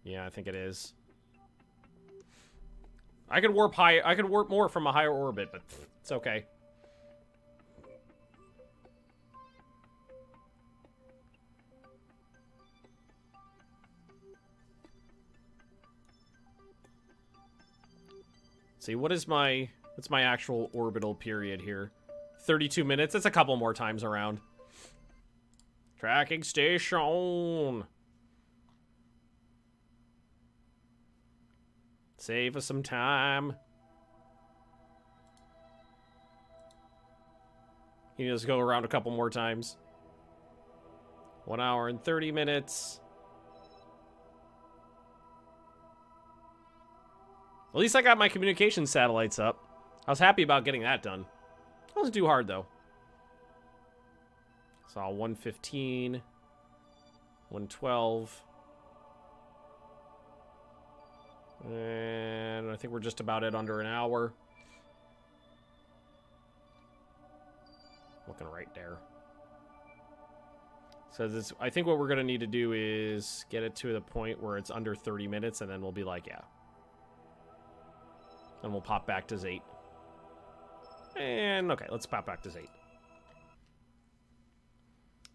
Yeah, I think it is. I could warp high. I could warp more from a higher orbit, but it's okay. Let's see, what's my actual orbital period here? 32 minutes. It's a couple more times around. Tracking station. Save us some time. You just go around a couple more times. 1 hour and 30 minutes. At least I got my communication satellites up. I was happy about getting that done. It wasn't too hard, though. Saw 115, 112. And I think we're just about at under an hour. Looking right there. So this, I think what we're going to need to do is get it to the point where it's under 30 minutes, and then we'll be like, yeah. And we'll pop back to Z8. And, okay, let's pop back to Z8.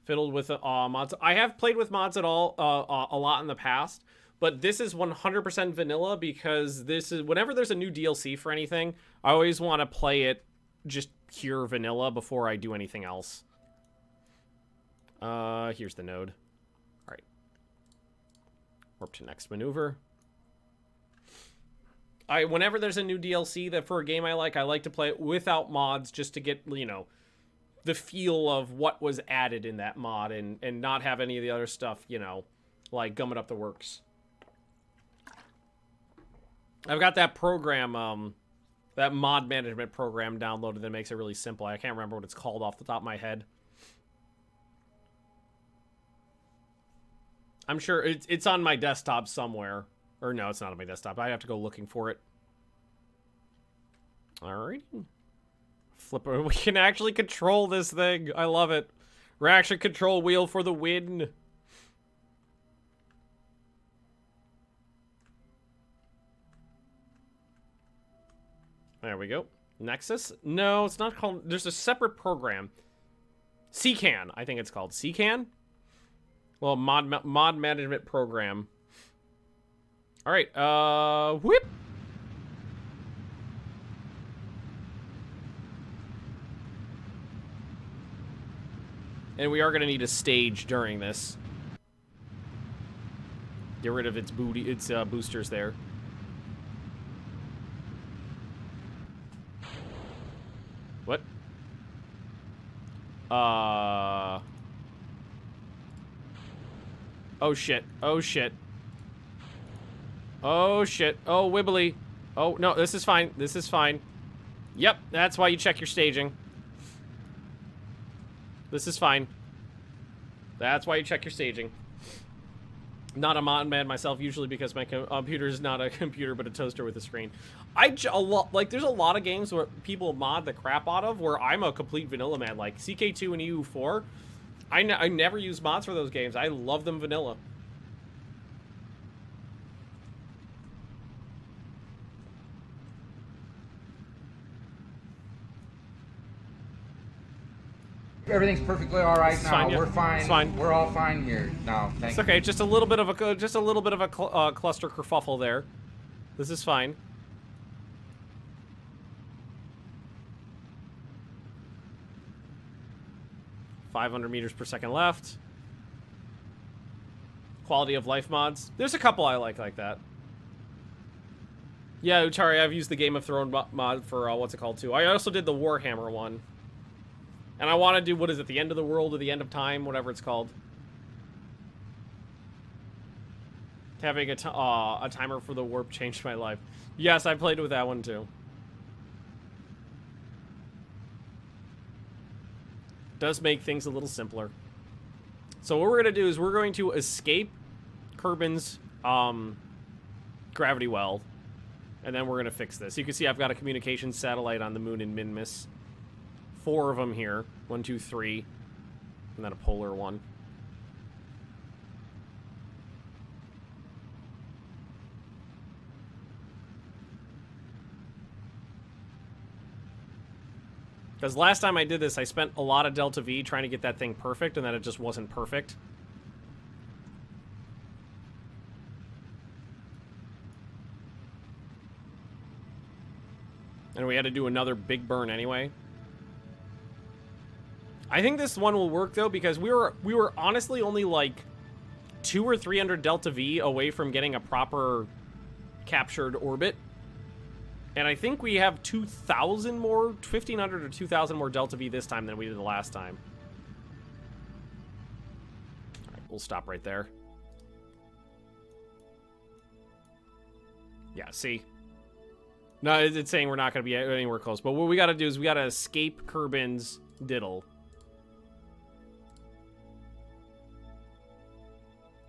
Fiddled with mods. I have played with mods a lot in the past, but this is 100% vanilla because this is, whenever there's a new DLC for anything, I always want to play it just pure vanilla before I do anything else. Here's the node. All right. Warp to next maneuver. Whenever there's a new DLC that for a game I like to play it without mods just to get, you know, the feel of what was added in that mod and not have any of the other stuff, you know, like gumming up the works. I've got that program, that mod management program downloaded that makes it really simple. I can't remember what it's called off the top of my head. I'm sure it's on my desktop somewhere. Or no, it's not on my desktop. I have to go looking for it. Alright. Flipper. We can actually control this thing. I love it. Reaction control wheel for the win. There we go. Nexus? No, it's not called... There's a separate program. CCAN, I think it's called. CCAN? Well, mod management program. All right, whip. And we are going to need a stage during this. Get rid of its boosters there. What? Oh shit. Oh shit. Oh, shit. Oh, wibbly. Oh, no, this is fine. This is fine. Yep, that's why you check your staging. This is fine. That's why you check your staging. Not a mod man myself, usually because my computer is not a computer, but a toaster with a screen. There's a lot of games where people mod the crap out of where I'm a complete vanilla man. Like CK2 and EU4, I never use mods for those games. I love them vanilla. Everything's perfectly all right now. Fine, yeah. We're fine. It's fine. We're all fine here now. It's okay. Just a little bit of a cluster kerfuffle there. This is fine. .500 meters per second left. Quality of life mods. There's a couple I like that. Yeah, Utari, I've used the Game of Thrones mod for what's it called too. I also did the Warhammer one. And I want to do, what is it, the end of the world or the end of time, whatever it's called. Having a timer for the warp changed my life. Yes, I played with that one too. Does make things a little simpler. So what we're going to do is we're going to escape Kerbin's gravity well. And then we're going to fix this. You can see I've got a communications satellite on the moon in Minmus. 4 of them here. 1, 2, 3. And then a polar one. Because last time I did this, I spent a lot of Delta V trying to get that thing perfect, and then it just wasn't perfect. And we had to do another big burn anyway. I think this one will work though, because we were honestly only like 200 or 300 delta V away from getting a proper captured orbit. And I think we have 2,000 more, 1,500 or 2,000 more delta V this time than we did the last time. All right, we'll stop right there. Yeah, see? No, it's saying we're not going to be anywhere close. But what we got to do is we got to escape Kerbin's diddle.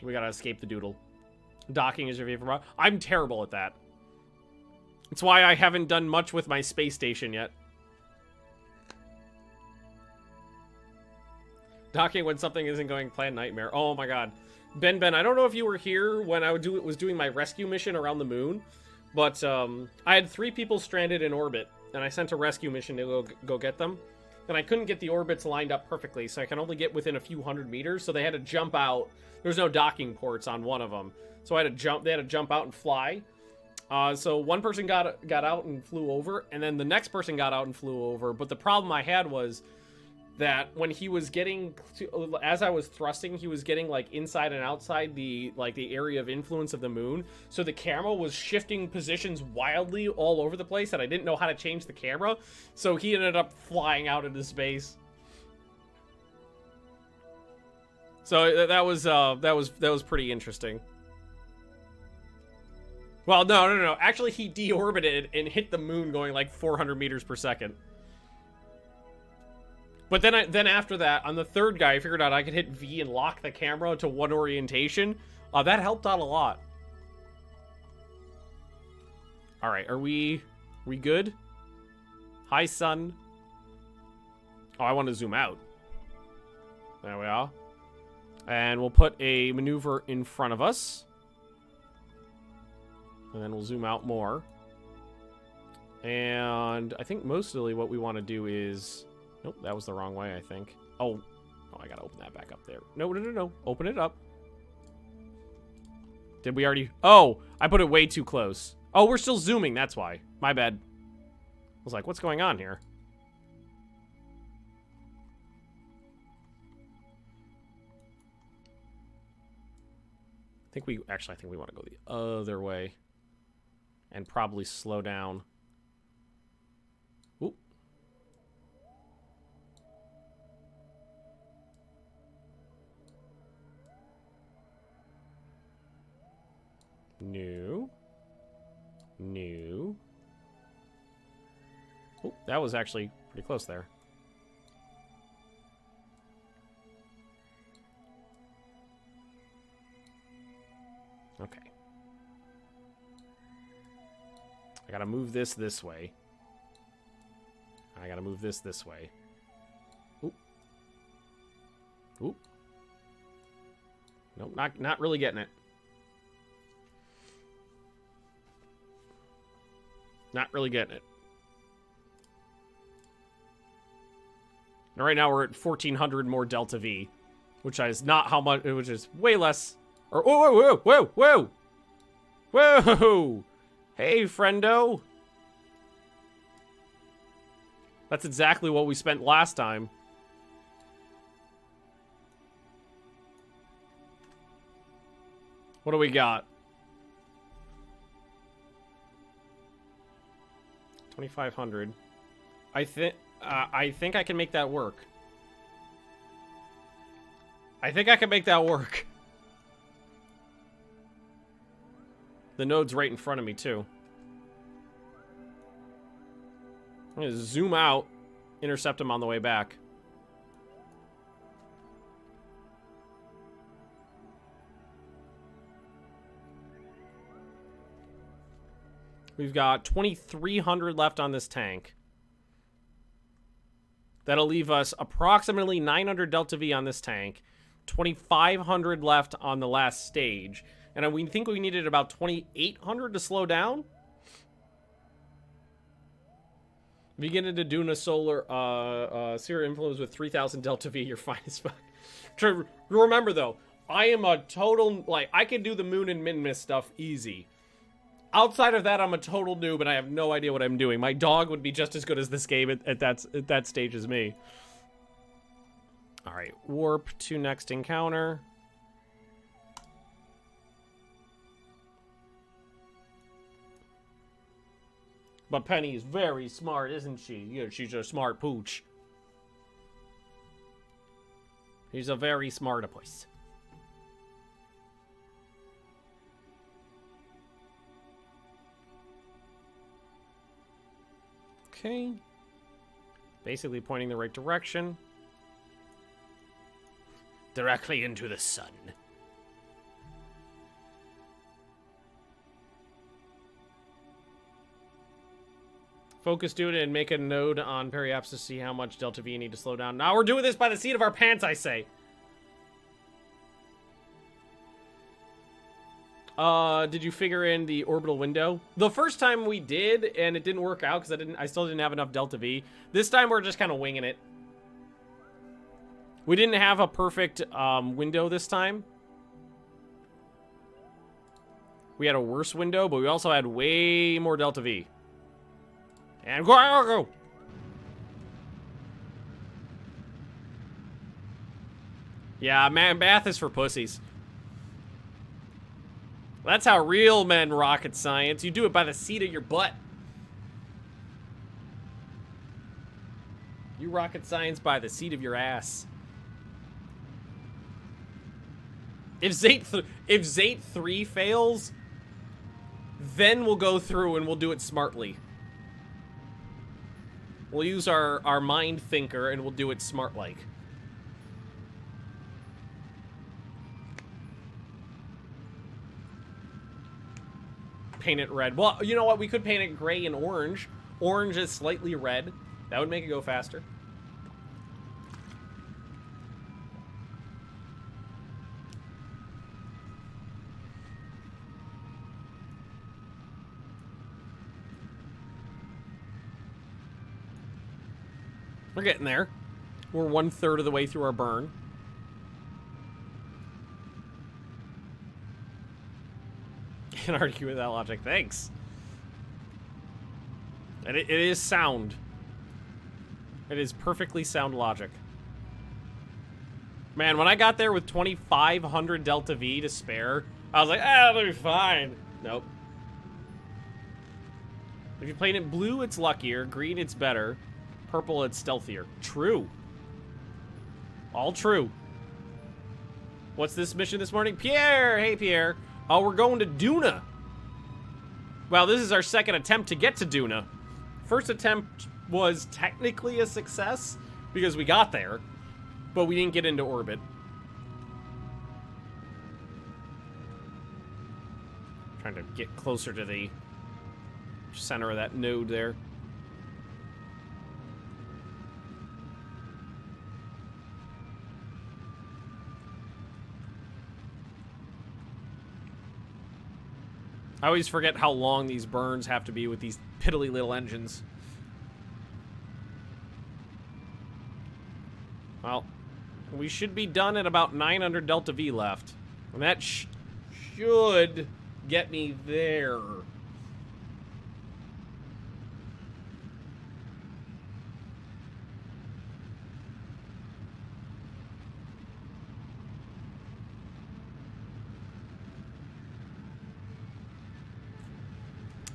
We got to escape the doodle. Docking is your favorite part. I'm terrible at that. That's why I haven't done much with my space station yet. Docking when something isn't going planned, nightmare. Oh my god. Ben, I don't know if you were here when I was doing my rescue mission around the moon, but I had 3 people stranded in orbit, and I sent a rescue mission to go get them. And I couldn't get the orbits lined up perfectly, so I can only get within a few hundred meters, so they had to jump out. There's no docking ports on one of them. So they had to jump out and fly. So one person got out and flew over, and then the next person got out and flew over. But the problem I had was that when he was getting to, as I was thrusting, he was getting like inside and outside the area of influence of the moon. So the camera was shifting positions wildly all over the place, and I didn't know how to change the camera. So he ended up flying out into space. So that was pretty interesting. Well, no. Actually, he deorbited and hit the moon going like 400 meters per second. But then after that, on the third guy, I figured out I could hit V and lock the camera to one orientation. That helped out a lot. All right, are we good? Hi, sun. Oh, I want to zoom out. There we are. And we'll put a maneuver in front of us. And then we'll zoom out more. And I think mostly what we want to do is... Nope, that was the wrong way, I think. Oh, I gotta open that back up there. No. Open it up. Did we already... Oh, I put it way too close. Oh, we're still zooming, that's why. My bad. I was like, what's going on here? I think we want to go the other way. And probably slow down. Ooh. No. Oh, that was actually pretty close there. Okay. I gotta move this way. I gotta move this way. Oop. Oop. Nope, not really getting it. Not really getting it. And right now we're at 1,400 more delta V, which is not how much, which is way less. Or whoa! Hey, friendo. That's exactly what we spent last time. What do we got? 2,500. I think I can make that work. I think I can make that work. The node's right in front of me, too. I'm going to zoom out, intercept him on the way back. We've got 2,300 left on this tank. That'll leave us approximately 900 delta V on this tank. 2,500 left on the last stage. And we think we needed about 2,800 to slow down. If you get into Duna Solar, Sierra Influence with 3,000 delta V, you're fine as fuck. Remember, though, I am a total, like, I can do the moon and min-miss stuff easy. Outside of that, I'm a total noob and I have no idea what I'm doing. My dog would be just as good as this game at that stage as me. All right, warp to next encounter. But Penny is very smart, isn't she? Yeah, she's a smart pooch. She's a very smart puss. Okay. Basically pointing the right direction. Directly into the sun. Focus Duna and make a node on periapsis to see how much delta V you need to slow down. Now we're doing this by the seat of our pants, I say. Did you figure in the orbital window? The first time we did, and it didn't work out because I still didn't have enough delta V. This time we're just kind of winging it. We didn't have a perfect window this time. We had a worse window, but we also had way more delta V. And go! Yeah, man, math is for pussies. That's how real men rocket science. You do it by the seat of your butt. You rocket science by the seat of your ass. If Zate 3 fails, then we'll go through and we'll do it smartly. We'll use our mind thinker and we'll do it smart-like. Paint it red. Well, you know what? We could paint it gray and orange. Orange is slightly red. That would make it go faster. We're getting there. We're 1/3 of the way through our burn. Can't argue with that logic. Thanks. And it is sound. It is perfectly sound logic. Man, when I got there with 2,500 delta V to spare, I was like, ah, that'll be fine. Nope. If you play it in blue, it's luckier. Green, it's better. Purple, it's stealthier. True. All true. What's this mission this morning? Pierre! Hey, Pierre. Oh, we're going to Duna. Well, this is our second attempt to get to Duna. First attempt was technically a success because we got there, but we didn't get into orbit. Trying to get closer to the center of that node there. I always forget how long these burns have to be with these piddly little engines. Well, we should be done at about 900 delta V left. And that should get me there.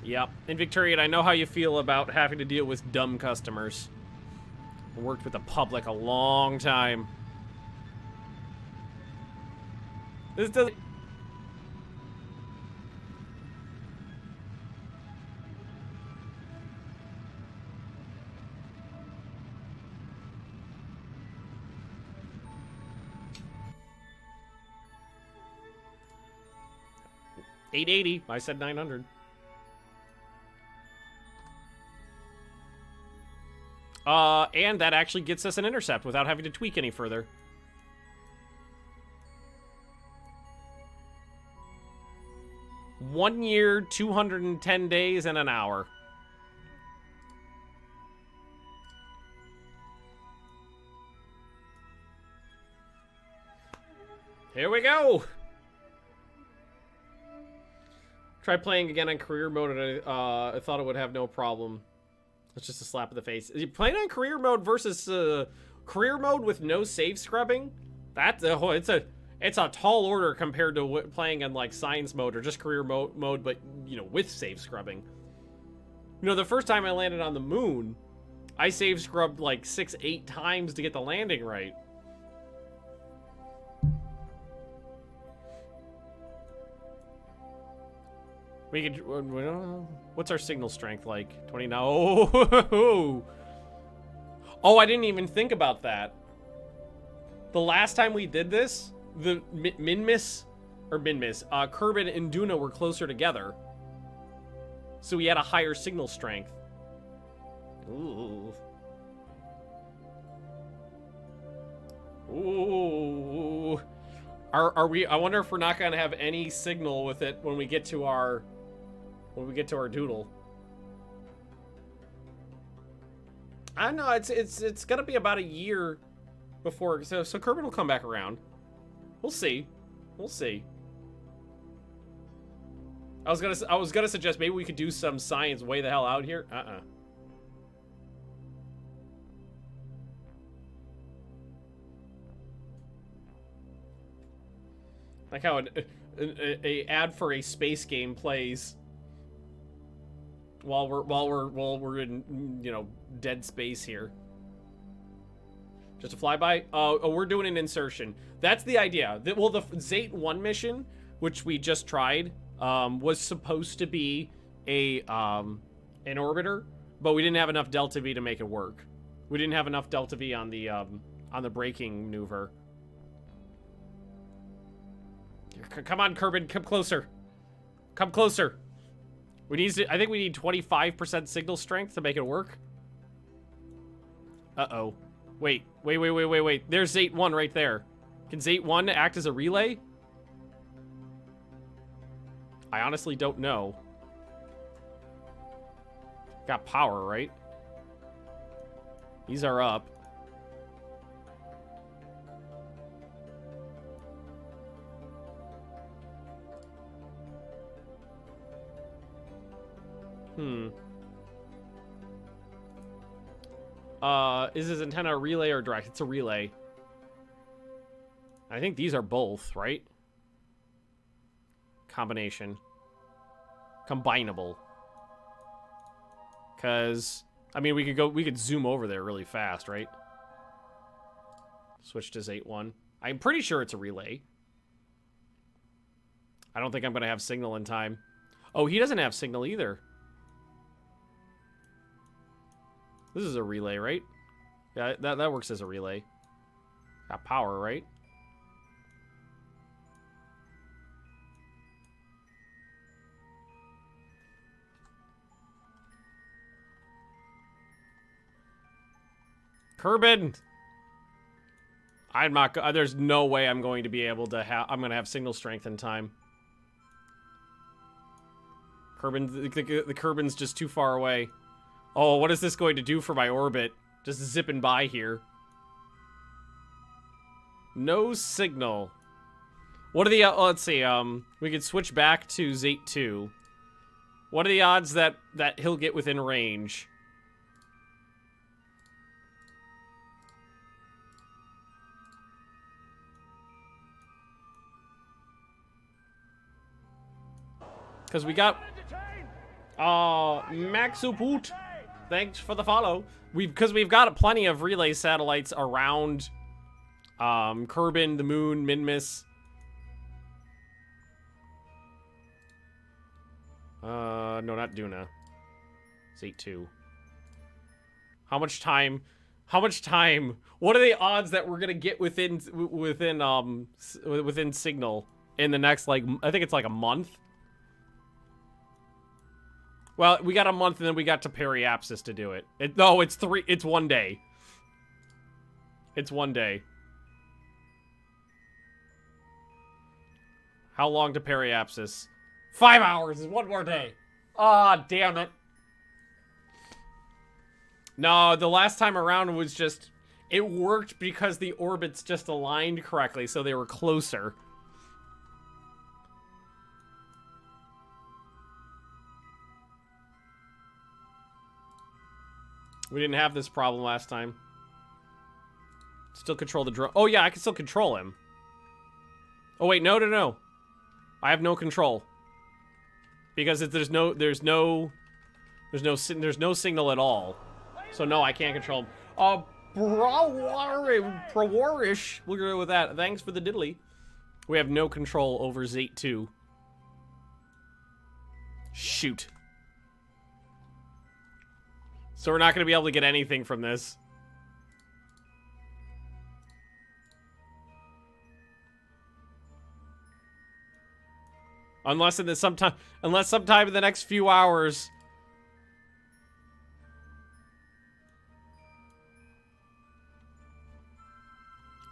Yep. And Victorian, I know how you feel about having to deal with dumb customers. I worked with the public a long time. This doesn't... $880. I said 900. And that actually gets us an intercept without having to tweak any further. One year, 210 days, and an hour. Here we go! Try playing again on career mode, and I thought it would have no problem. It's just a slap in the face. You playing on career mode versus career mode with no save scrubbing? That's it's a tall order compared to playing in like science mode or just career mode, but you know, with save scrubbing. You know, the first time I landed on the moon, I save scrubbed like 6-8 times to get the landing right. We could. What's our signal strength like? 20 now. Oh, oh, I didn't even think about that. The last time we did this, the Kerbal and Duna were closer together, so we had a higher signal strength. Ooh. Ooh. Are we? I wonder if we're not gonna have any signal with it when we get to our doodle. I don't know. It's gonna be about a year before. So Kerbal will come back around. We'll see. We'll see. I was gonna suggest maybe we could do some science way the hell out here. Like how a ad for a space game plays while we're in, you know, dead space here. Just a flyby. Oh, we're doing an insertion. That's the idea. Well, the Zate 1 mission, which we just tried, was supposed to be an orbiter, but we didn't have enough delta V to make it work. We didn't have enough delta V on the braking maneuver. Come on, Kerbal, come closer. Come closer. I think we need 25% signal strength to make it work. Uh-oh. Wait. There's Zate 1 right there. Can Zate 1 act as a relay? I honestly don't know. Got power, right? These are up. Is his antenna a relay or direct? It's a relay. I think these are both, right? Combination. Combinable. Cause I mean we could zoom over there really fast, right? Switch to Zate 1. I'm pretty sure it's a relay. I don't think I'm gonna have signal in time. Oh, he doesn't have signal either. This is a relay, right? Yeah, that works as a relay. Got power, right? Kerbal! I'm not. There's no way I'm going to be able to have. I'm going to have signal strength in time. Kerbal, the Kerbal's just too far away. Oh, what is this going to do for my orbit? Just zipping by here. No signal. What are the, let's see, we could switch back to Zate 2. What are the odds that he'll get within range? Because we got, Maxuput. Thanks for the follow. Because we've got plenty of relay satellites around Kerbal, the moon, Minmus. No, not Duna. Zate 2. How much time? What are the odds that we're gonna get within signal in the next, like, I think it's like a month? Well, we got a month and then we got to periapsis to do it. No, it's 1 day. It's 1 day. How long to periapsis? 5 hours is 1 more day. Ah, damn it. No, the last time around was just, it worked because the orbits just aligned correctly, so they were closer. We didn't have this problem last time. Still control the drone. Oh yeah, I can still control him. Oh wait, no. I have no control. Because there's no signal at all. So no, I can't control him. Brawarish. We'll go with that. Thanks for the diddly. We have no control over Zate 2. Shoot. So we're not going to be able to get anything from this. Unless sometime in the next few hours.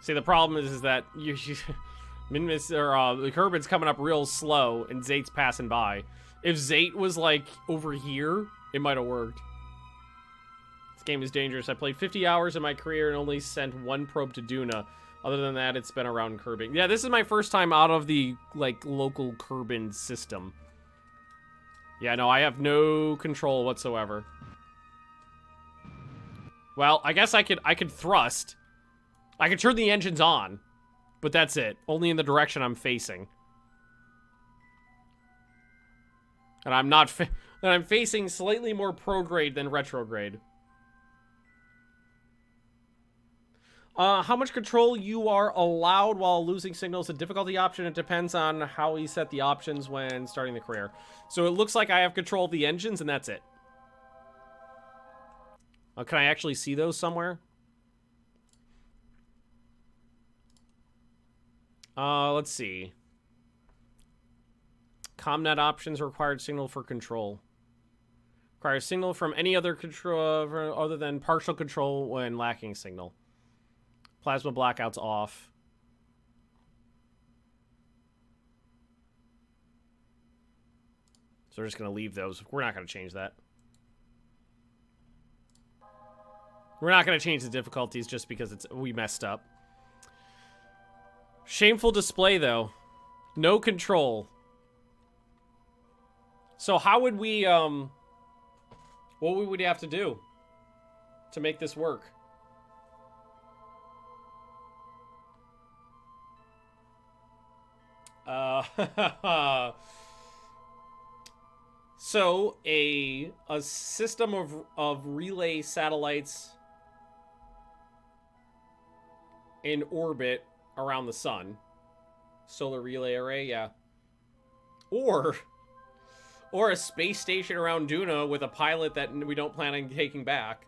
See, the problem is that the Kerbin's coming up real slow and Zate's passing by. If Zate was like over here, it might have worked. This game is dangerous. I played 50 hours in my career and only sent one probe to Duna. Other than that, it's been around Kerbin. Yeah, this is my first time out of the, like, local Kerbin system. Yeah, no, I have no control whatsoever. Well, I guess I could thrust. I could turn the engines on. But that's it. Only in the direction I'm facing. And I'm not and I'm facing slightly more prograde than retrograde. How much control you are allowed while losing signals, a difficulty option. It depends on how we set the options when starting the career. So it looks like I have control of the engines, and that's it. Can I actually see those somewhere? Let's see. ComNet options required signal for control. Requires signal from any other control other than partial control when lacking signal. Plasma blackouts off. So we're just going to leave those. We're not going to change that. We're not going to change the difficulties just because we messed up. Shameful display, though. No control. So how would we, what would we have to do to make this work? So a system of relay satellites in orbit around the sun. Solar relay array, yeah. Or a space station around Duna with a pilot that we don't plan on taking back.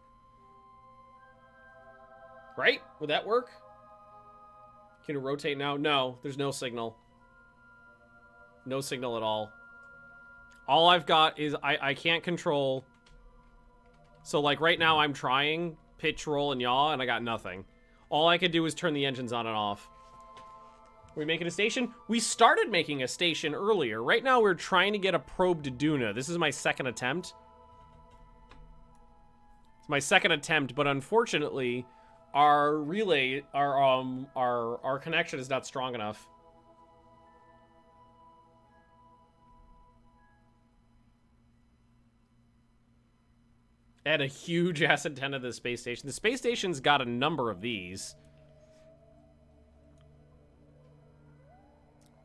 Right? Would that work? Can it rotate now? No, there's no signal. No signal at all. All I've got is I can't control. So like right now I'm trying pitch, roll, and yaw, and I got nothing. All I could do is turn the engines on and off. Are we making a station? We started making a station earlier. Right now we're trying to get a probe to Duna. This is my second attempt. It's my second attempt, but unfortunately our relay, our connection is not strong enough. Add a huge ass antenna to the space station. The space station's got a number of these.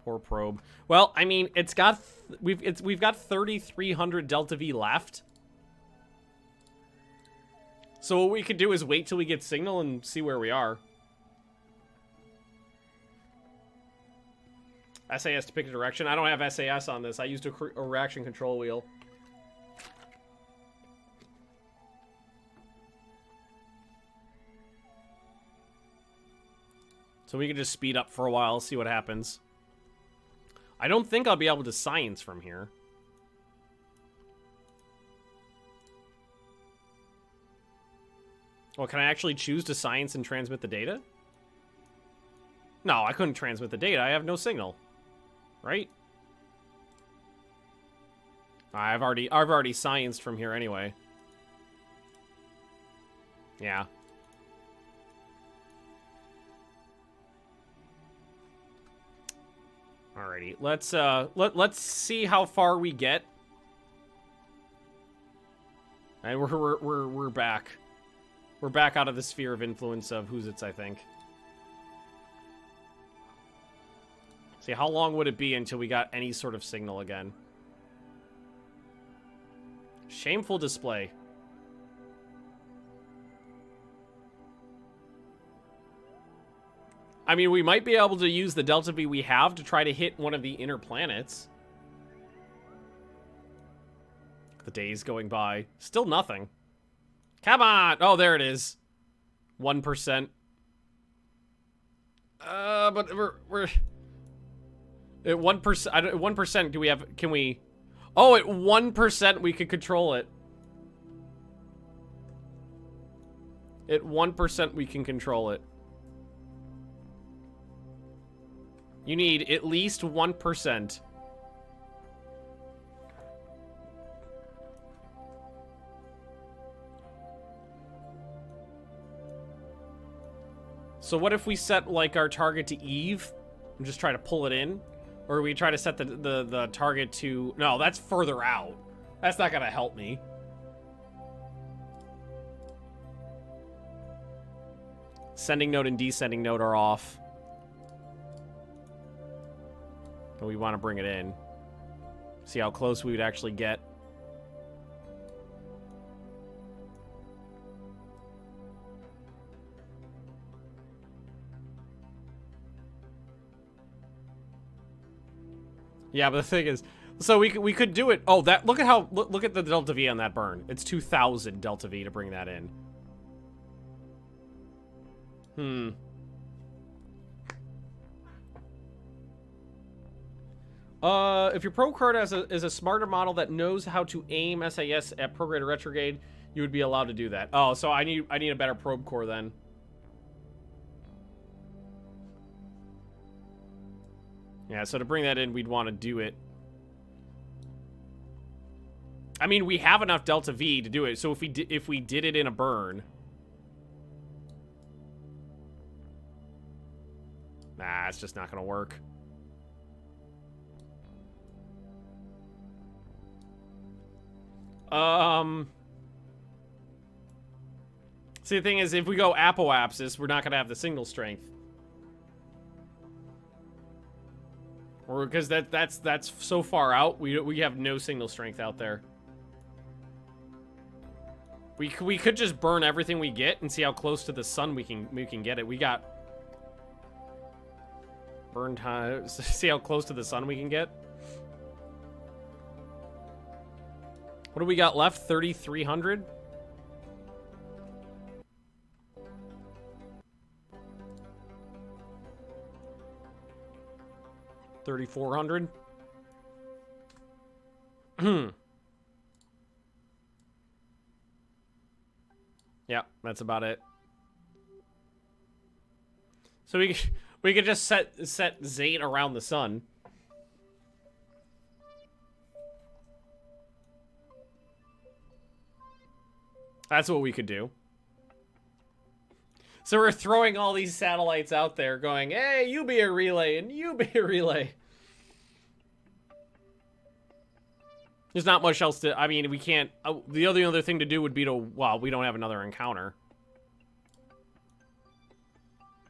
Poor probe. Well, I mean, it's got we've got 3,300 Delta V left. So what we could do is wait till we get signal and see where we are. SAS to pick a direction. I don't have SAS on this. I used a reaction control wheel. So we can just speed up for a while, see what happens. I don't think I'll be able to science from here. Well, can I actually choose to science and transmit the data? No, I couldn't transmit the data. I have no signal. Right? I've already scienced from here anyway. Yeah. Alrighty, let's see how far we get. And we're back. We're back out of the sphere of influence of who's it's, I think. See, how long would it be until we got any sort of signal again? Shameful display. I mean, we might be able to use the Delta V we have to try to hit one of the inner planets. The days going by. Still nothing. Come on! Oh, there it is. 1%. But we're... At 1%, 1%, do we have... Can we... Oh, at 1% we could control it. At 1% we can control it. You need at least 1%. So what if we set, like, our target to Eve and just try to pull it in? Or we try to set the target to... No, that's further out. That's not gonna help me. Sending node and descending node are off. And we want to bring it in. See how close we would actually get. Yeah, but the thing is, so we could do it. Oh, that look at the Delta V on that burn. It's 2,000 Delta V to bring that in. If your probe card is a smarter model that knows how to aim SAS at prograde or retrograde, you would be allowed to do that. Oh, so I need a better probe core then. Yeah, so to bring that in, we'd want to do it. I mean, we have enough Delta V to do it. So if we did it in a burn, nah, it's just not gonna work. See, the thing is, if we go apoapsis, we're not gonna have the signal strength. Or because that's so far out, we have no signal strength out there. We could just burn everything we get and see how close to the sun we can get it. We got burn time. See how close to the sun we can get. What do we got left? 3,300. $3,400. Yeah, that's about it. So we could just set Zate around the sun. That's what we could do. So we're throwing all these satellites out there going, hey, you be a relay, and you be a relay. There's not much else to... I mean, we can't... the other thing to do would be to... Well, we don't have another encounter.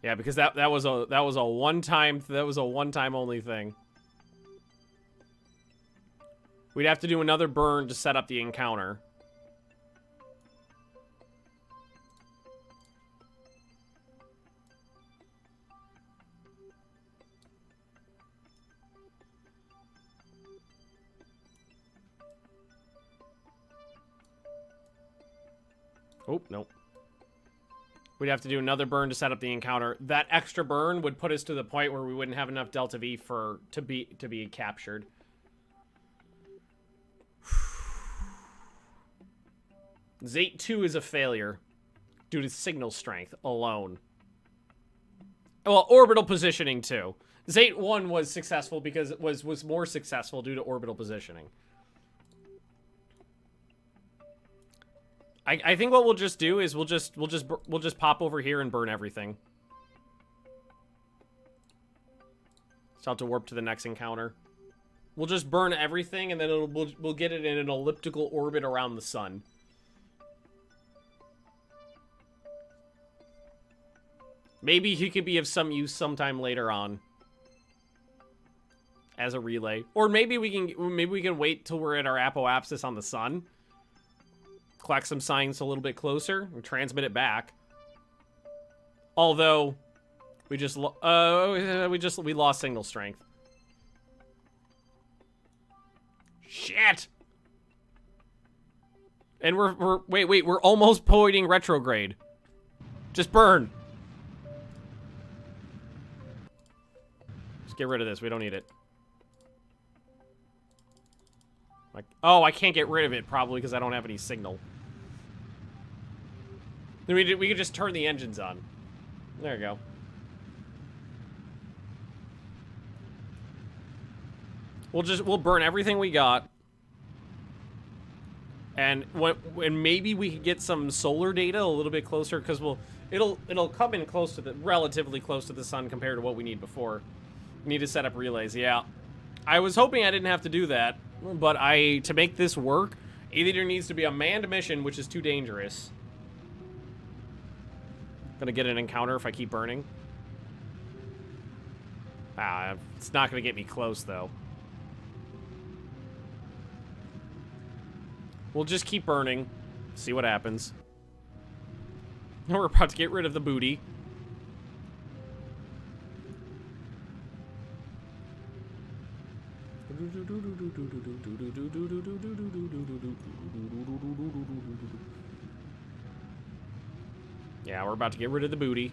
Yeah, because that was a one-time... That was a one-time only thing. We'd have to do another burn to set up the encounter. Oh, nope. We'd have to do another burn to set up the encounter. That extra burn would put us to the point where we wouldn't have enough Delta V to be captured. Zate 2 is a failure due to signal strength alone. Well, orbital positioning too. Zate 1 was successful because it was more successful due to orbital positioning. I think what we'll just do is we'll just pop over here and burn everything. So I'll have to warp to the next encounter. We'll just burn everything and then we'll get it in an elliptical orbit around the sun. Maybe he could be of some use sometime later on. As a relay. Or maybe we can wait till we're at our apoapsis on the sun. Collect some science a little bit closer and transmit it back. Although we lost signal strength. Shit. And we're almost pointing retrograde. Just burn. Let's get rid of this. We don't need it. Like, oh, I can't get rid of it probably because I don't have any signal. Then we could just turn the engines on. There you go. We'll burn everything we got. And maybe we could get some solar data a little bit closer because it'll come in close to relatively close to the sun compared to what we need before. We need to set up relays. Yeah. I was hoping I didn't have to do that, but to make this work, either there needs to be a manned mission, which is too dangerous. Gonna get an encounter if I keep burning. It's not gonna get me close though. We'll just keep burning, see what happens. We're about to get rid of the booty. Yeah, we're about to get rid of the booty.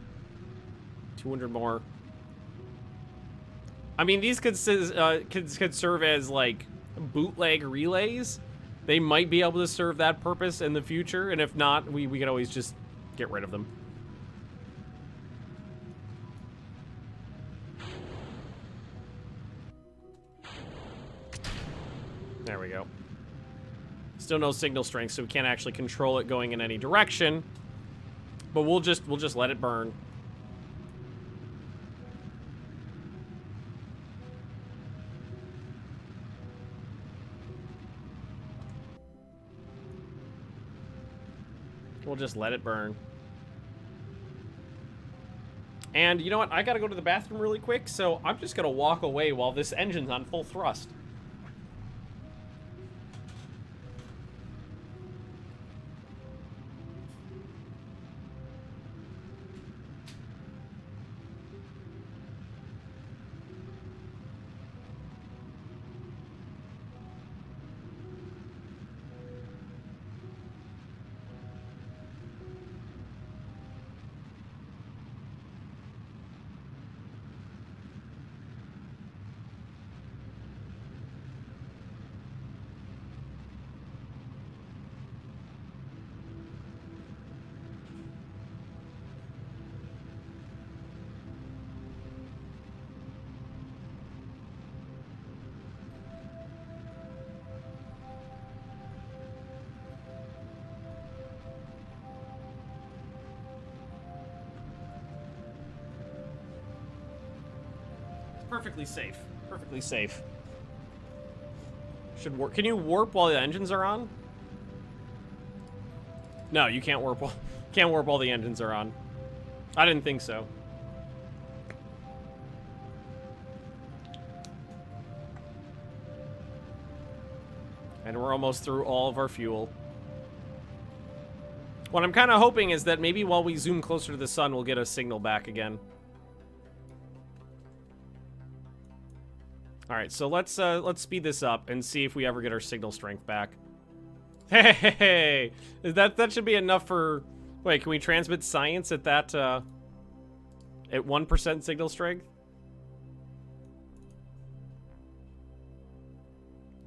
200 more. I mean, these could serve as, like, bootleg relays. They might be able to serve that purpose in the future, and if not, we can always just get rid of them. There we go. Still no signal strength, so we can't actually control it going in any direction. But we'll just let it burn. We'll just let it burn. And you know what? I gotta go to the bathroom really quick, so I'm just gonna walk away while this engine's on full thrust. Perfectly safe. Perfectly safe. Should work. Can you warp while the engines are on? No, you can't warp while the engines are on. I didn't think so. And we're almost through all of our fuel. What I'm kind of hoping is that maybe while we zoom closer to the sun, we'll get a signal back again. All right, so let's speed this up and see if we ever get our signal strength back. Hey, that should be enough for. Wait, can we transmit science at that at 1% signal strength?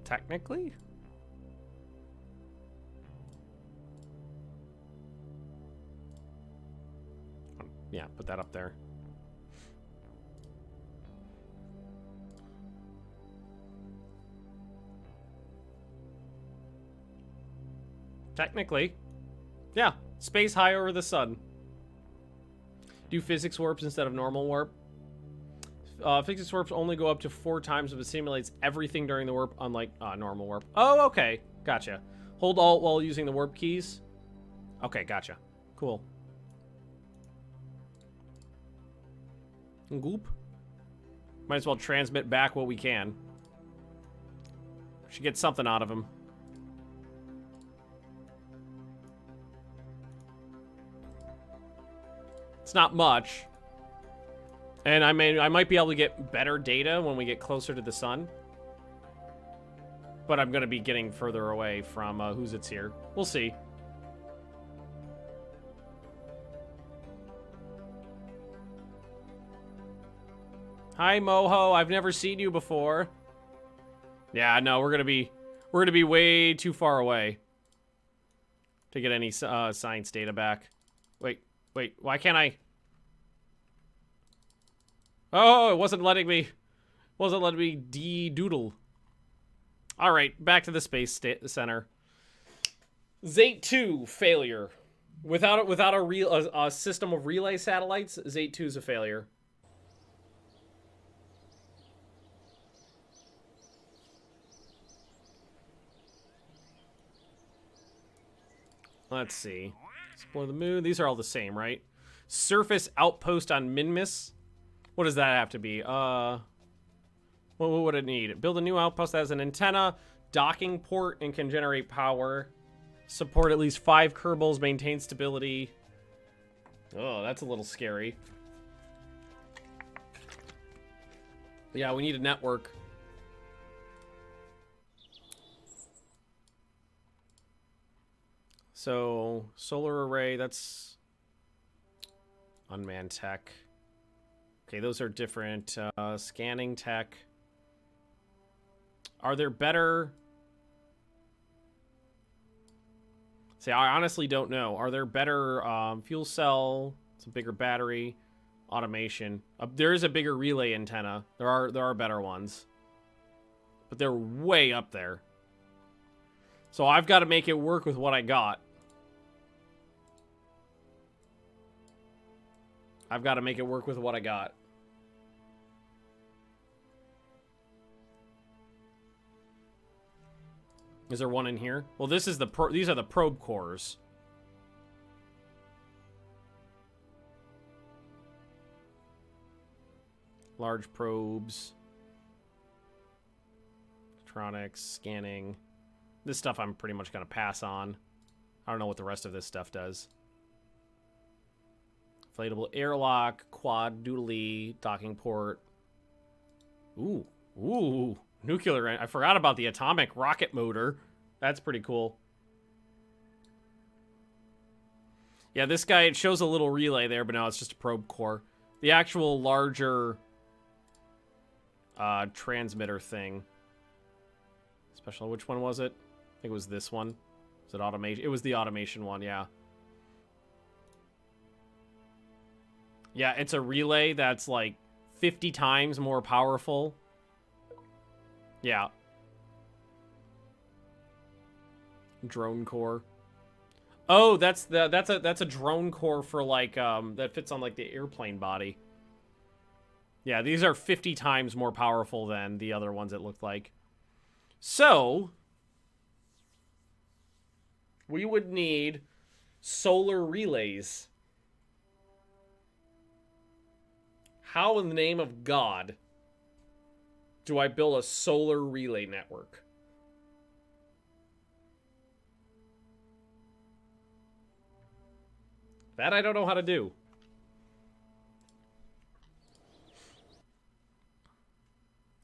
Technically. Yeah, put that up there. Technically. Yeah, space high over the sun. Do physics warps instead of normal warp. Physics warps only go up to 4 times, but simulates everything during the warp, unlike normal warp. Oh, okay. Gotcha. Hold Alt while using the warp keys. Okay, gotcha. Cool. Goop. Might as well transmit back what we can. Should get something out of him. It's not much. And I might be able to get better data when we get closer to the sun. But I'm going to be getting further away from who's it's here. We'll see. Hi, Moho. I've never seen you before. Yeah, no, we're gonna be way too far away to get any science data back. Wait, why can't I? Oh, it wasn't letting me de-doodle. All right, back to the space center. Zate 2 failure. Without a system of relay satellites, Zate 2 is a failure. Let's see. Explore the moon. These are all the same, right? Surface outpost on Magnus. What does that have to be? What would it need? Build a new outpost that has an antenna, docking port, and can generate power. Support at least 5 Kerbals, maintain stability. Oh, that's a little scary. Yeah, we need a network. So, solar array, that's unmanned tech. Okay, those are different. Scanning tech. Are there better... See, I honestly don't know. Are there better fuel cell? It's a bigger battery. Automation. There is a bigger relay antenna. There are better ones. But they're way up there. So I've got to make it work with what I got. I've got to make it work with what I got. Is there one in here? Well, this is these are the probe cores. Large probes. Electronics, scanning. This stuff I'm pretty much going to pass on. I don't know what the rest of this stuff does. Inflatable airlock, quad doodly, docking port. Ooh. Nuclear. I forgot about the atomic rocket motor. That's pretty cool. Yeah, this guy, it shows a little relay there, but no, it's just a probe core. The actual larger transmitter thing. Special, which one was it? I think it was this one. Was it automation? It was the automation one, yeah. Yeah, it's a relay that's like 50 times more powerful. Yeah. Drone core. Oh, that's a drone core for like that fits on like the airplane body. Yeah, these are 50 times more powerful than the other ones it looked like. So, we would need solar relays. How in the name of God do I build a solar relay network? That I don't know how to do.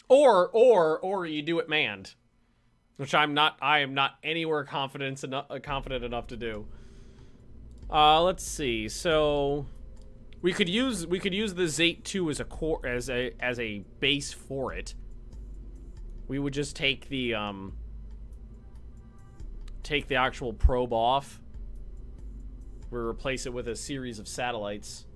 Or you do it manned, which I am not anywhere confident enough to do. Let's see. So we could use the Zate 2 as a core as a base for it. We would just take the actual probe off. We replace it with a series of satellites.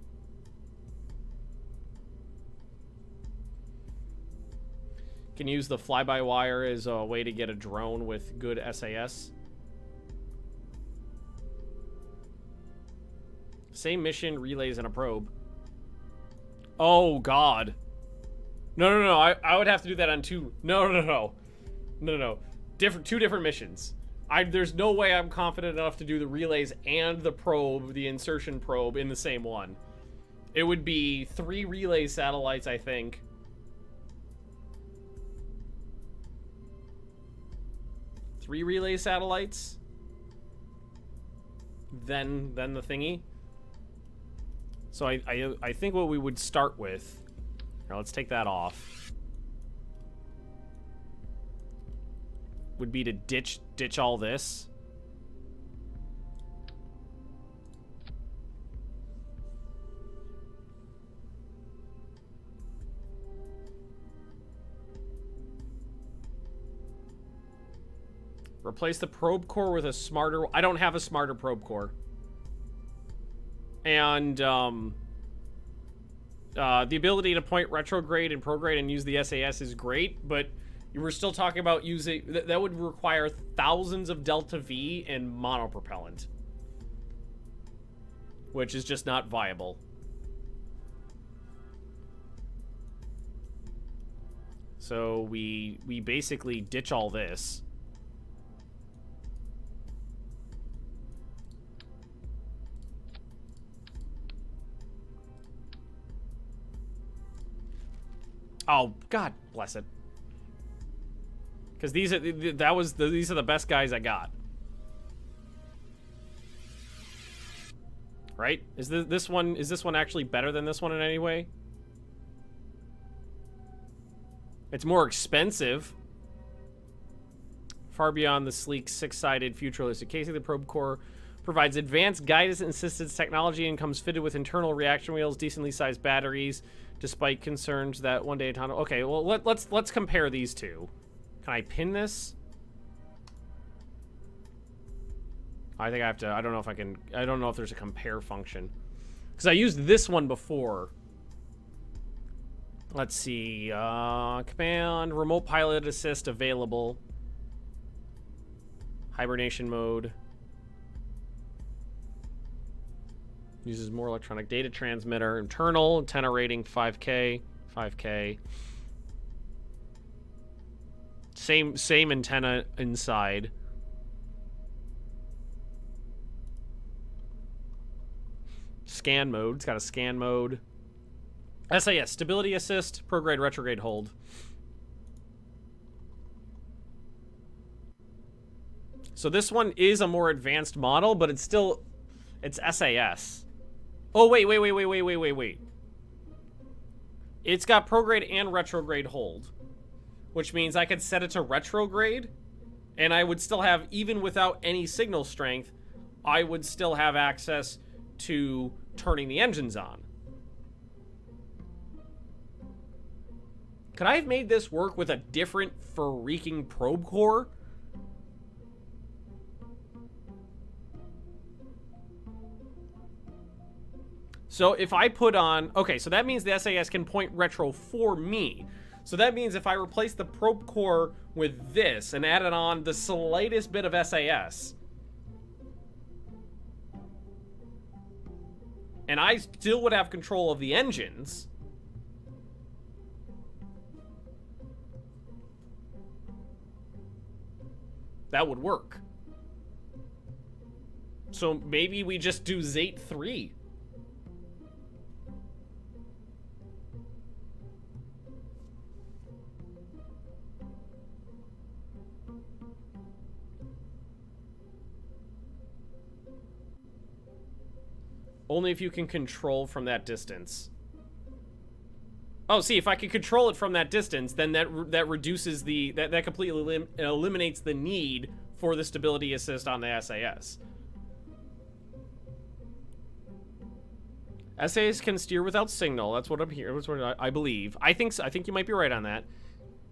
Can use the fly-by-wire as a way to get a drone with good SAS. Same mission, relays, and a probe. Oh, God. No. I would have to do that on two. No. Two different missions. There's no way I'm confident enough to do the relays and the probe, the insertion probe, in the same one. It would be 3 relay satellites, I think. Three relay satellites. Then the thingy. So I think what we would start with. Now let's take that off. Would be to ditch all this. Replace the probe core with a smarter... I don't have a smarter probe core. And, the ability to point retrograde and prograde and use the SAS is great, but you were still talking about using... That would require thousands of Delta V and monopropellant. Which is just not viable. So we basically ditch all this. Oh, God bless it. Because these are these are the best guys I got. Right? Is this one actually better than this one in any way? It's more expensive. Far beyond the sleek, six-sided, futuristic casing, the probe core provides advanced guidance and assistance technology and comes fitted with internal reaction wheels, decently sized batteries, despite concerns that one day autonomous... Okay, well, let's compare these two. Can I pin this? I think I have to... I don't know if I can... I don't know if there's a compare function. Because I used this one before. Let's see. Command, remote pilot assist available. Hibernation mode. Uses more electronic data transmitter. Internal, antenna rating 5K. 5K. Same antenna inside. Scan mode. It's got a scan mode. SAS, stability assist, prograde, retrograde, hold. So this one is a more advanced model, but it's still... It's SAS. Oh, wait. It's got prograde and retrograde hold. Which means I could set it to retrograde, and I would still have, even without any signal strength, I would still have access to turning the engines on. Could I have made this work with a different freaking probe core? So if I put on... Okay, so that means the SAS can point retro for me. So that means if I replace the probe core with this and added on the slightest bit of SAS, and I still would have control of the engines, that would work. So maybe we just do Zate 3. Only if you can control from that distance. Oh, see, if I can control it from that distance, then that reduces the... That completely eliminates the need for the stability assist on the SAS. SAS can steer without signal. That's what I'm here. That's what I believe. I think so. I think you might be right on that.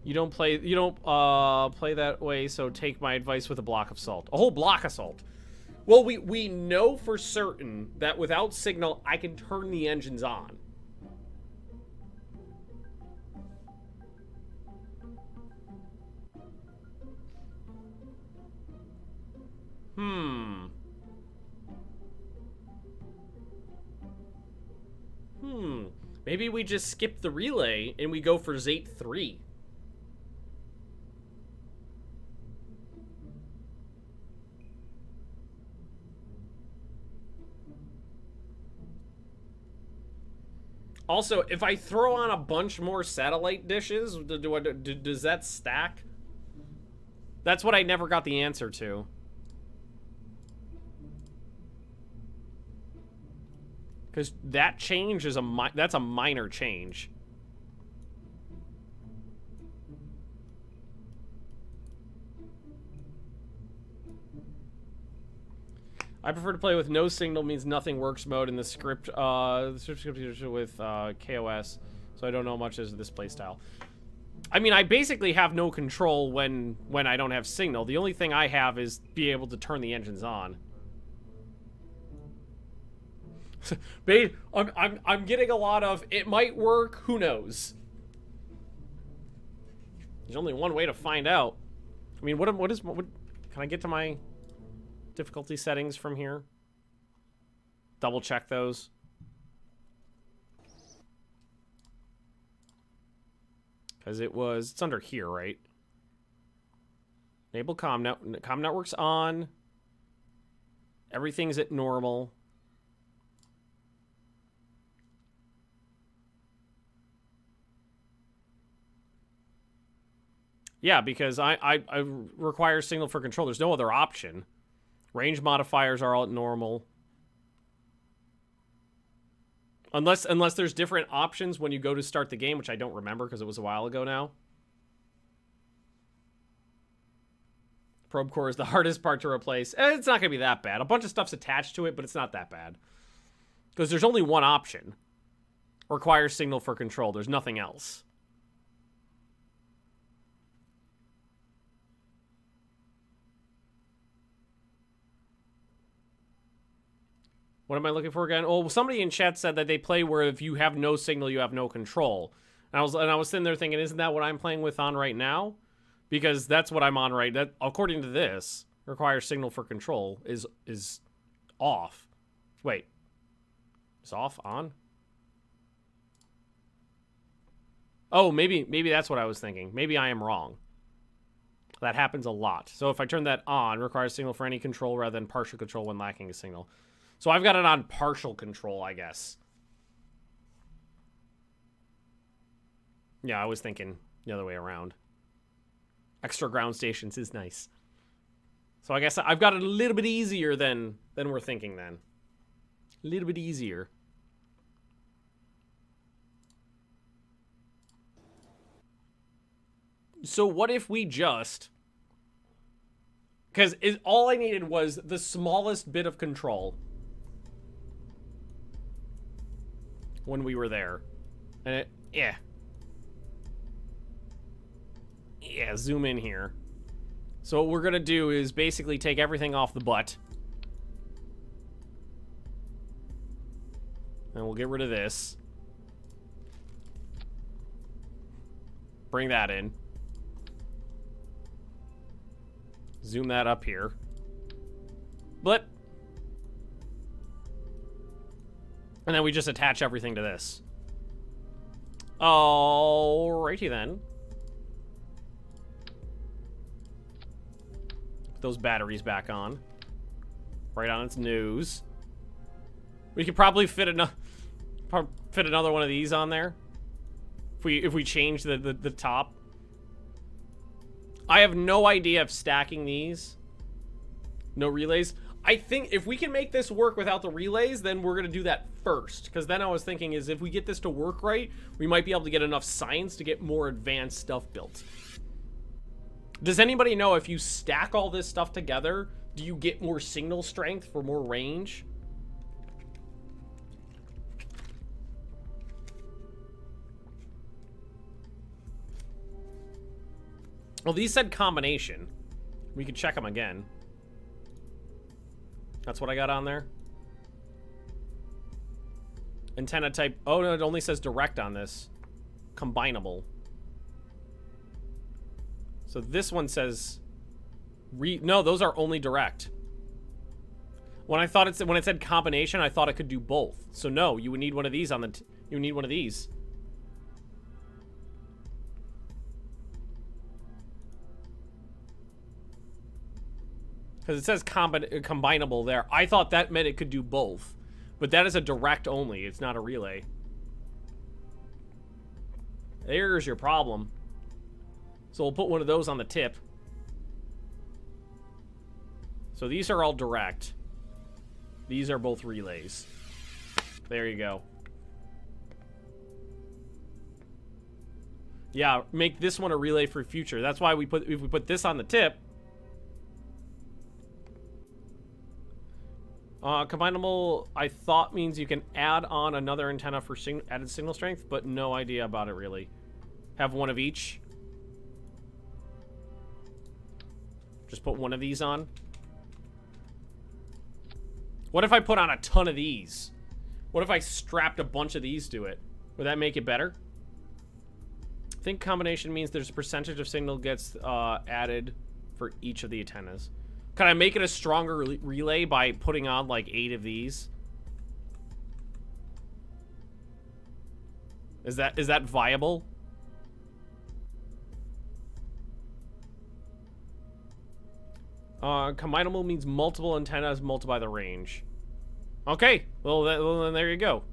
You don't play that way, so take my advice with a block of salt. A whole block of salt. Well, we know for certain that without signal, I can turn the engines on. Maybe we just skip the relay and we go for Zate 3. Also, if I throw on a bunch more satellite dishes, does that stack? That's what I never got the answer to. Because that change is that's a minor change. I prefer to play with no signal means nothing works mode in the script with KOS, so I don't know much as this playstyle. I mean, I basically have no control when I don't have signal. The only thing I have is be able to turn the engines on. I'm getting a lot of it might work, who knows. There's only one way to find out. I mean, what can I get to my difficulty settings from here? Double check those. Because it's under here, right? Enable comm networks on. Everything's at normal. Yeah, because I require signal for control. There's no other option. Range modifiers are all at normal. Unless there's different options when you go to start the game, which I don't remember because it was a while ago now. Probe core is the hardest part to replace. It's not going to be that bad. A bunch of stuff's attached to it, but it's not that bad. Because there's only one option. Require signal for control. There's nothing else. What am I looking for again? Oh, somebody in chat said that they play where if you have no signal, you have no control. And I was sitting there thinking, isn't that what I'm playing with on right now? Because that's what I'm on right. That according to this, requires signal for control is off. Wait, it's off on. Oh, maybe that's what I was thinking. Maybe I am wrong. That happens a lot. So if I turn that on, requires signal for any control rather than partial control when lacking a signal. So I've got it on partial control, I guess. Yeah, I was thinking the other way around. Extra ground stations is nice. So I guess I've got it a little bit easier than we're thinking then. A little bit easier. So what if we just... Because all I needed was the smallest bit of control. When we were there. And yeah, zoom in here. So what we're gonna do is basically take everything off the butt. And we'll get rid of this. Bring that in. Zoom that up here. Blip. And then we just attach everything to this. Alrighty then. Put those batteries back on. Right on its nose. We could probably fit another one of these on there. If we change the top. I have no idea if stacking these. No relays. I think if we can make this work without the relays, then we're going to do that first. Because then I was thinking is if we get this to work right, we might be able to get enough science to get more advanced stuff built. Does anybody know if you stack all this stuff together, do you get more signal strength for more range? Well, these said combination. We could check them again. That's what I got on there. Antenna type. Oh, no, it only says direct on this. Combinable. So this one says... No, those are only direct. When I thought when it said combination, I thought it could do both. So no, you would need one of these on the... You need one of these. Because it says combinable there. I thought that meant it could do both. But that is a direct only. It's not a relay. There's your problem. So we'll put one of those on the tip. So these are all direct. These are both relays. There you go. Yeah, make this one a relay for future. That's why if we put this on the tip. Combinable, I thought, means you can add on another antenna for added signal strength, but no idea about it really. Have one of each. Just put one of these on. What if I put on a ton of these? What if I strapped a bunch of these to it? Would that make it better? I think combination means there's a percentage of signal gets added for each of the antennas. Can I make it a stronger relay by putting on like 8 of these? Is that viable? Combinable means multiple antennas multiply the range. Okay, well then there you go.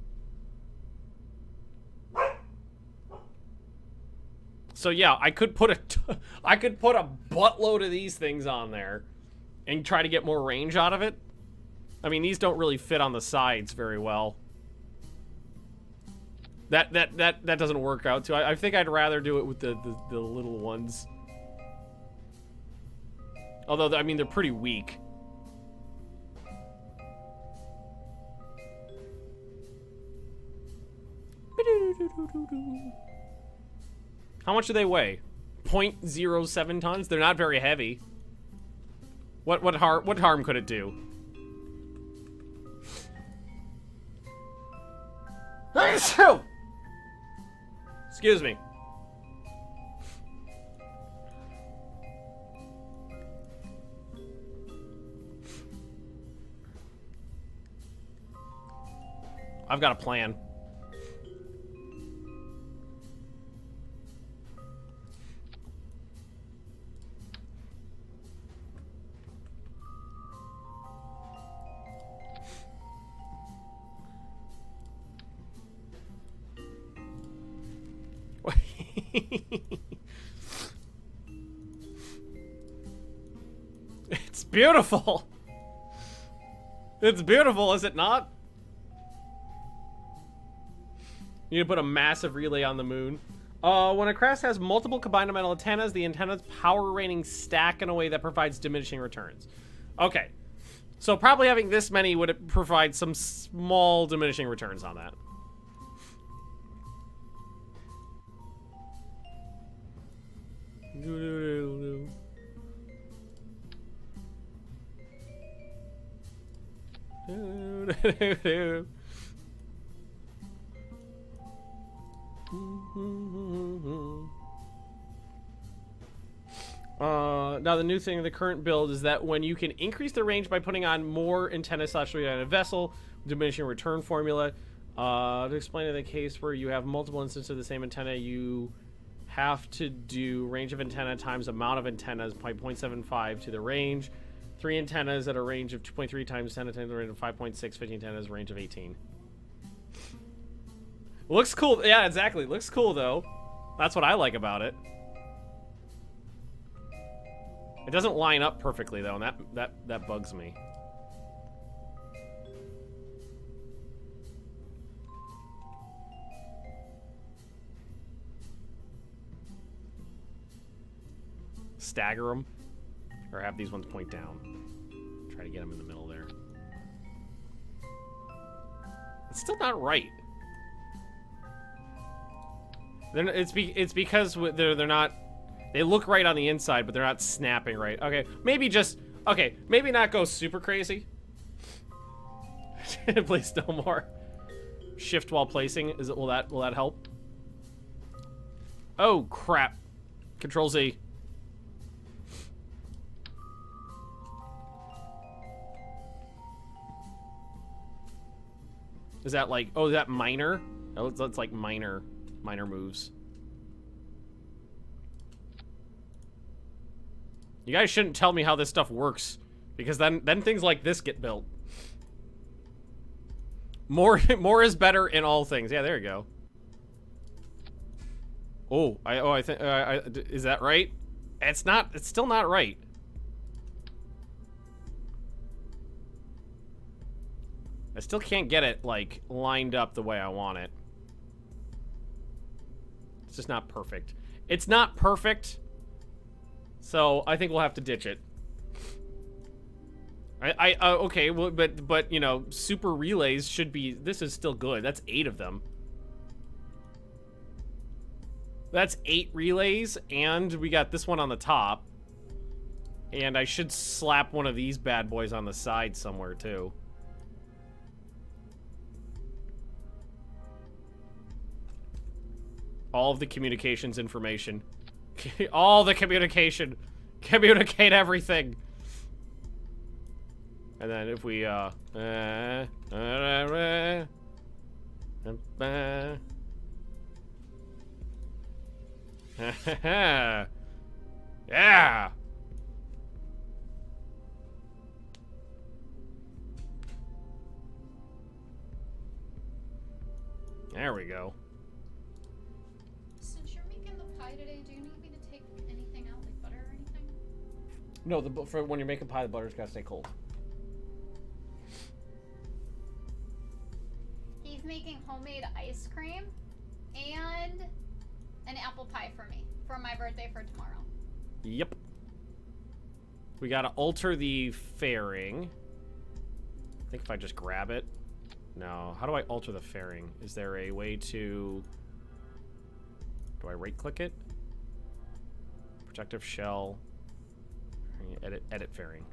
So yeah, I could put a buttload of these things on there and try to get more range out of it. I mean, these don't really fit on the sides very well. That doesn't work out too. I think I'd rather do it with the little ones. Although, I mean, they're pretty weak. How much do they weigh? 0.07 tons? They're not very heavy. What harm could it do? Excuse me. I've got a plan. It's beautiful. It's beautiful, is it not? You need to put a massive relay on the moon. When a craft has multiple combinable antennas, the antenna's power ratings stack in a way that provides diminishing returns. Okay. So probably having this many would provide some small diminishing returns on that. Now the new thing in the current build is that when you can increase the range by putting on more antenna / relay on a vessel, diminishing return formula. To explain in the case where you have multiple instances of the same antenna, you have to do range of antenna times amount of antennas by 0.75 to the range. 3 antennas at a range of 2.3 times 10 antennas, range of 5.6, 15 antennas, range of 18. Looks cool. Yeah, exactly. Looks cool though. That's what I like about it. It doesn't line up perfectly though, and that bugs me. Stagger them, or have these ones point down. Try to get them in the middle there. It's still not right. It's because they're not. They look right on the inside, but they're not snapping right. Okay, maybe just maybe not go super crazy. Place no more. Shift while placing. Will that help? Oh crap! Control Z. Is that like, oh, is that minor? Oh, that's like minor moves. You guys shouldn't tell me how this stuff works, because then things like this get built. More is better in all things. Yeah, there you go. Oh, I think, is that right? It's not, it's still not right. I still can't get it, like, lined up the way I want it. It's just not perfect. It's not perfect, so I think we'll have to ditch it. Okay, well, but, you know, super relays should be, this is still good. That's 8 of them. That's 8 relays, and we got this one on the top. And I should slap one of these bad boys on the side somewhere, too. All of the communications information. All the communication. Communicate everything. And then if we, yeah! There we go. Since you're making the pie today, do you need me to take anything out, like butter or anything? No, for when you're making pie, the butter's gotta stay cold. He's making homemade ice cream and an apple pie for me for my birthday for tomorrow. Yep. We gotta alter the fairing. I think if I just grab it. No, how do I alter the fairing? Is there a way to... Do I right-click it? Protective shell. Edit fairing.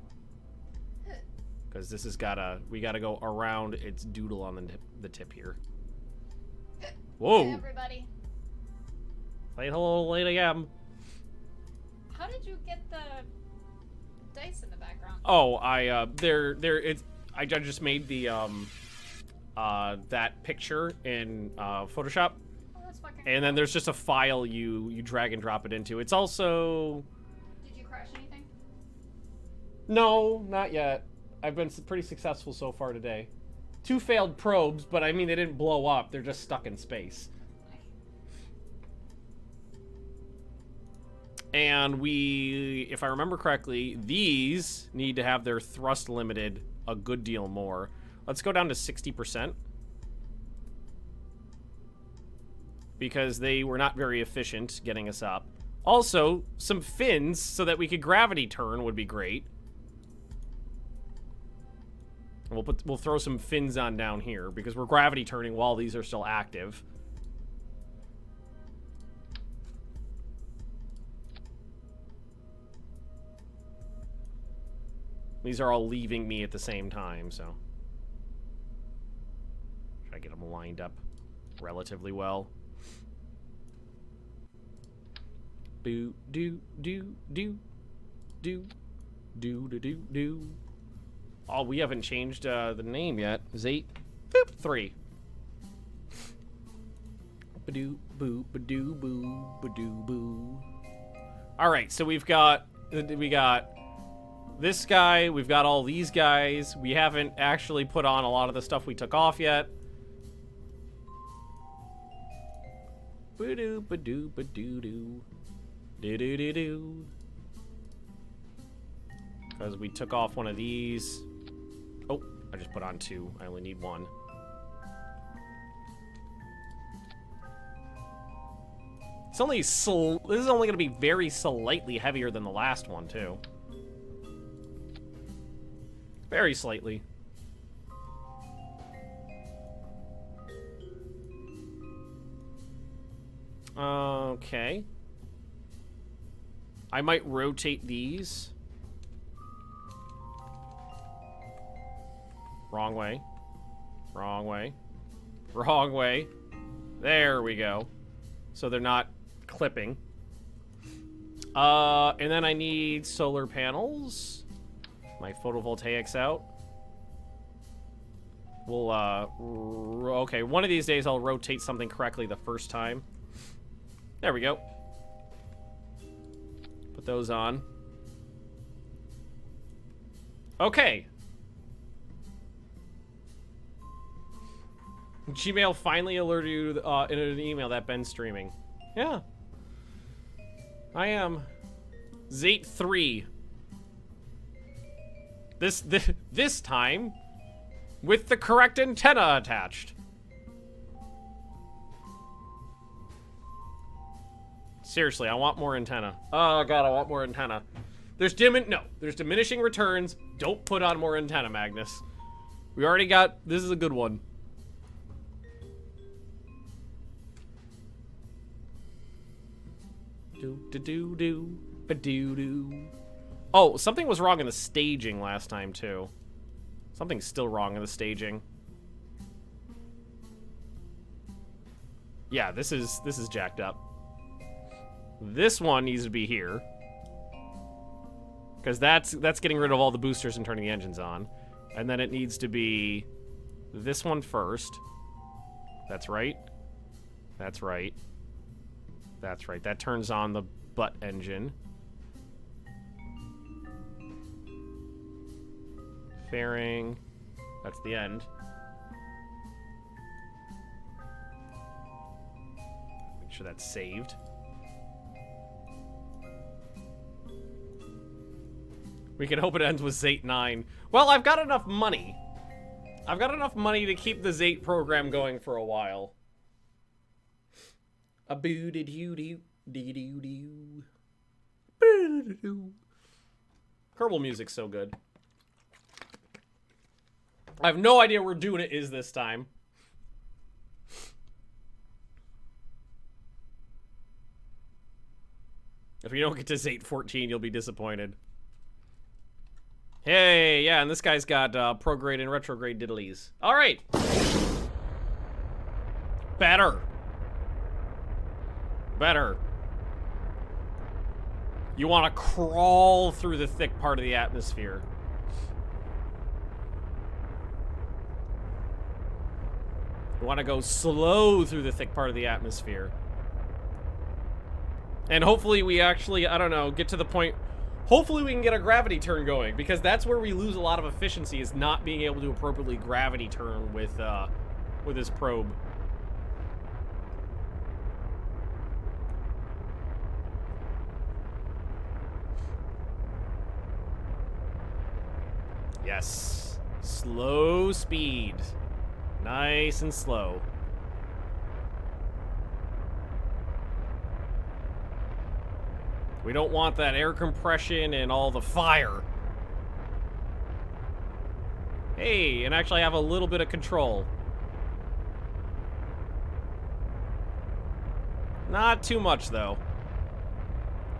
Because this has gotta... We gotta go around its doodle on the tip here. Whoa! Hey, everybody. Say hello, Lady M. How did you get the dice in the background? Oh, I just made the, that picture in, Photoshop. Oh, that's fucking And then there's just a file you drag and drop it into. It's also... Did you crash anything? No, not yet. I've been pretty successful so far today. 2 failed probes, but I mean, they didn't blow up. They're just stuck in space. And we, if I remember correctly, these need to have their thrust limited a good deal more. Let's go down to 60%. Because they were not very efficient getting us up. Also, some fins so that we could gravity turn would be great. And we'll throw some fins on down here because we're gravity turning while these are still active. These are all leaving me at the same time, so. Try to get them lined up relatively well. Boo, do, do, do, do, do, do, do, do. Oh, we haven't changed the name yet. Zate, boop, 3. Ba-doo, boo, ba-doo, boo, ba-doo, boo. All right, so we got this guy, we've got all these guys. We haven't actually put on a lot of the stuff we took off yet. Ba-doo, ba-doo, ba-doo, doo. Do-do-do-do. Because we took off one of these. Oh, I just put on 2. I only need 1. It's only this is only going to be very slightly heavier than the last one, too. Very slightly. Okay. I might rotate these. Wrong way. Wrong way. Wrong way. There we go. So they're not clipping. And then I need solar panels. My photovoltaics out. We'll, okay, one of these days I'll rotate something correctly the first time. There we go. Put those on. Okay. Gmail finally alerted you in an email that Ben's streaming. Yeah. I am. Zate 3. This time, with the correct antenna attached. Seriously, I want more antenna. Oh god, I want more antenna. There's diminishing returns. Don't put on more antenna, Magnus. We already got, this is a good one. Ba-doo-doo, oh, something was wrong in the staging last time, too. Something's still wrong in the staging. Yeah, this is jacked up. This one needs to be here. Because that's getting rid of all the boosters and turning the engines on. And then it needs to be this one first. That's right. That's right. That's right. That turns on the butt engine. Fairing. That's the end. Make sure that's saved. We can hope it ends with Zate 9. Well, I've got enough money. I've got enough money to keep the Zate program going for a while. A boo doo doo doo doo doo. Kerbal music's so good. I have no idea where Duna is this time. If you don't get to Zate 14, you'll be disappointed. Hey, yeah, and this guy's got prograde and retrograde diddlies. All right. Better. Better. You want to crawl through the thick part of the atmosphere. You want to go slow through the thick part of the atmosphere. And hopefully we actually, I don't know, get to the point... Hopefully we can get a gravity turn going, because that's where we lose a lot of efficiency, is not being able to appropriately gravity turn with this probe. Yes. Slow speed. Nice and slow. We don't want that air compression and all the fire. Hey, and actually have a little bit of control. Not too much, though.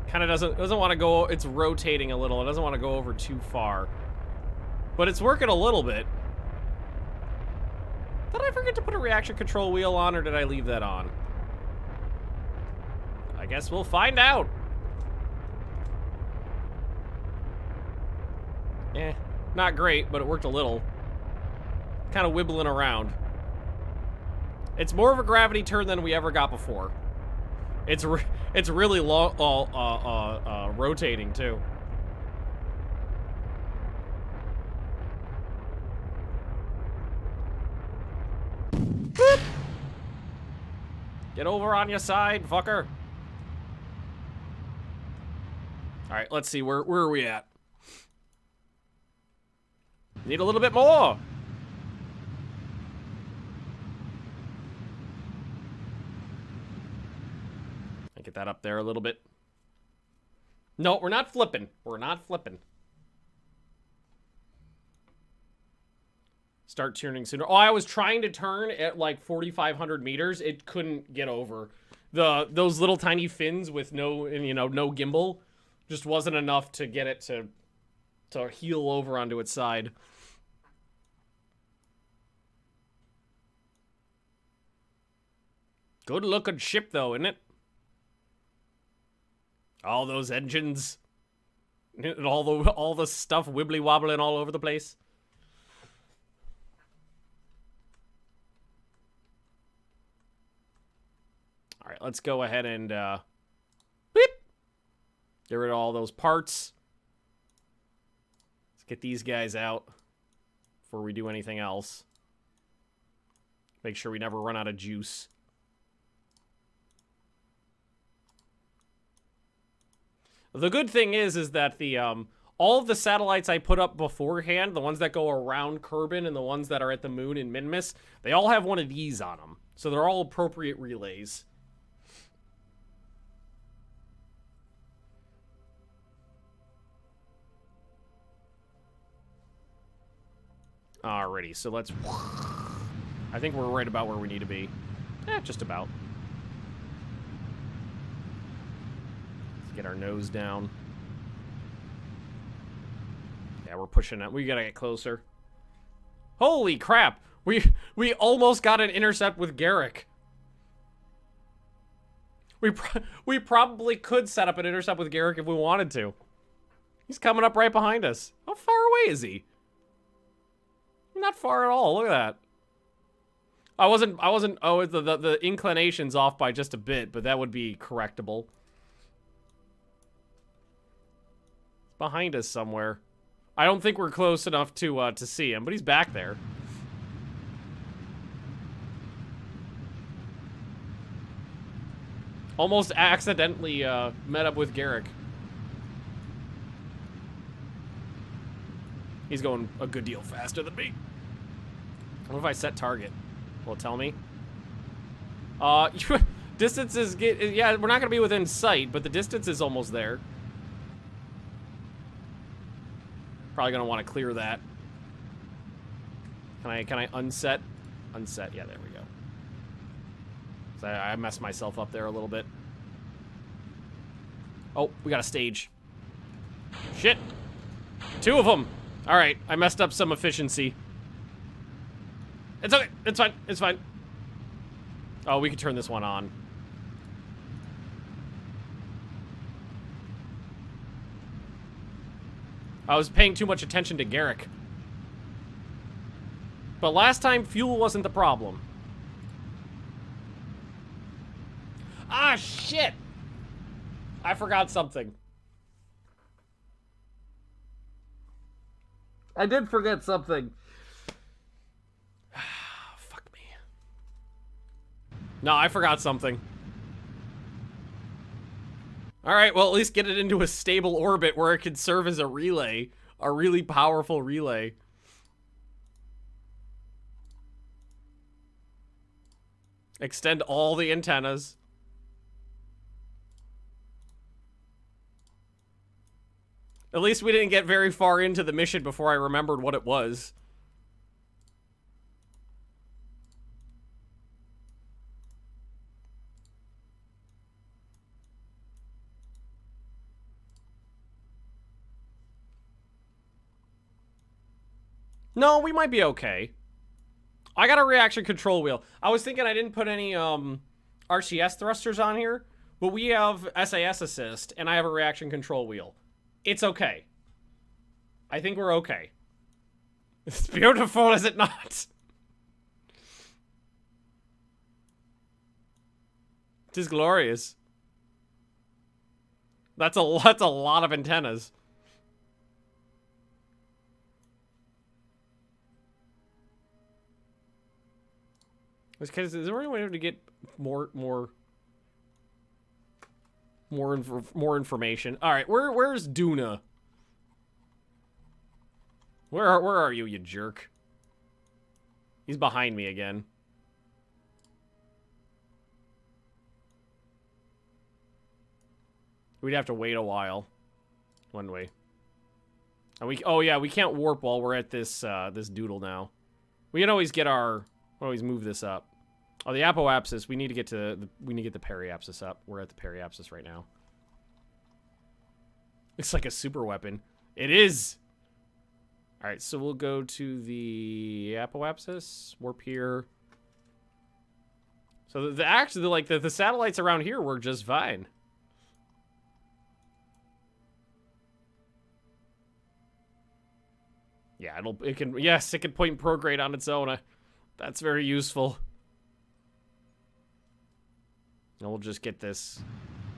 Kind of doesn't want to go, it's rotating a little. It doesn't want to go over too far. But it's working a little bit. Did I forget to put a reaction control wheel on, or did I leave that on? I guess we'll find out. Eh, not great, but it worked a little. Kind of wibbling around. It's more of a gravity turn than we ever got before. It's really rotating too. Boop. Get over on your side, fucker. All right, let's see, where are we at? Need a little bit more. Get that up there a little bit. No, we're not flipping. We're not flipping. Start turning sooner. Oh, I was trying to turn at like 4,500 meters. It couldn't get over. Those little tiny fins with no gimbal just wasn't enough to get it to heel over onto its side. Good looking ship though, isn't it? All those engines and all the stuff wibbly wobbling all over the place. All right, let's go ahead and beep. Get rid of all those parts. Let's get these guys out before we do anything else. Make sure we never run out of juice. The good thing is that the all of the satellites I put up beforehand, the ones that go around Kerbin and the ones that are at the moon in Minmus, they all have one of these on them. So they're all appropriate relays. Alrighty, so let's... I think we're right about where we need to be. Just about. Let's get our nose down. Yeah, we're pushing it. We gotta get closer. Holy crap! We almost got an intercept with Garrick. We probably could set up an intercept with Garrick if we wanted to. He's coming up right behind us. How far away is he? Not far at all. Look at that. I wasn't, oh, the inclination's off by just a bit, but that would be correctable. It's behind us somewhere. I don't think we're close enough to see him, but he's back there. Almost accidentally met up with Garrick. He's going a good deal faster than me. What if I set target? Will it tell me? Distances get... Yeah, we're not going to be within sight, but the distance is almost there. Probably going to want to clear that. Can I unset? Unset. Yeah, there we go. So I messed myself up there a little bit. Oh, we got a stage. Shit. 2 of them. All right, I messed up some efficiency. It's okay. It's fine. It's fine. Oh, we can turn this one on. I was paying too much attention to Garrick. But last time, fuel wasn't the problem. Ah, shit! I forgot something. I did forget something. Fuck me. No, I forgot something. Alright, well, at least get it into a stable orbit where it can serve as a relay. A really powerful relay. Extend all the antennas. At least we didn't get very far into the mission before I remembered what it was. No, we might be okay. I got a reaction control wheel. I was thinking I didn't put any RCS thrusters on here, but we have SAS assist, and I have a reaction control wheel. It's okay. I think we're okay. It's beautiful, is it not? It is glorious. That's a lot of antennas. Is there any way to get more information? All right, where's Duna? Where are you, you jerk? He's behind me again. We'd have to wait a while, wouldn't we? And oh yeah, we can't warp while we're at this this doodle now. We can always get always move this up. Oh, the apoapsis. We need to get the periapsis up. We're at the periapsis right now. It's like a super weapon. It is. All right, so we'll go to the apoapsis. Warp here. So the satellites around here work just fine. Yeah, it can point prograde on its own. That's very useful. And we'll just get this,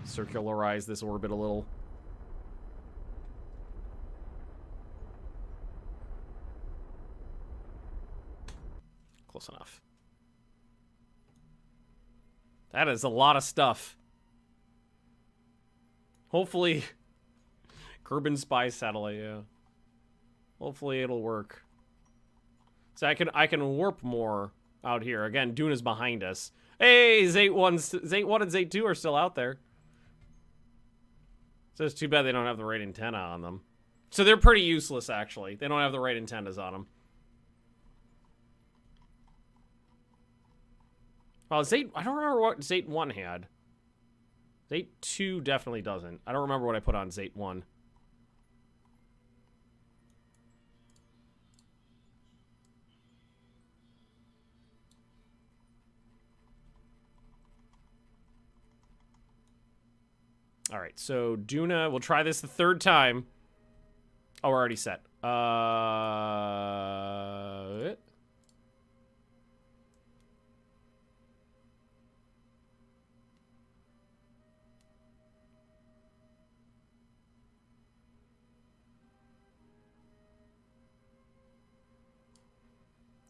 circularize this orbit a little. Close enough. That is a lot of stuff. Hopefully Kerbal Space Satellite, yeah. Hopefully it'll work. So I can warp more out here. Again, Duna's behind us. Hey, Zate 1 and Zate 2 are still out there. So it's too bad they don't have the right antenna on them. So they're pretty useless, actually. They don't have the right antennas on them. Well, Zate, I don't remember what Zate 1 had. Zate 2 definitely doesn't. I don't remember what I put on Zate 1. All right, so Duna, we'll try this the third time. Oh, we're already set.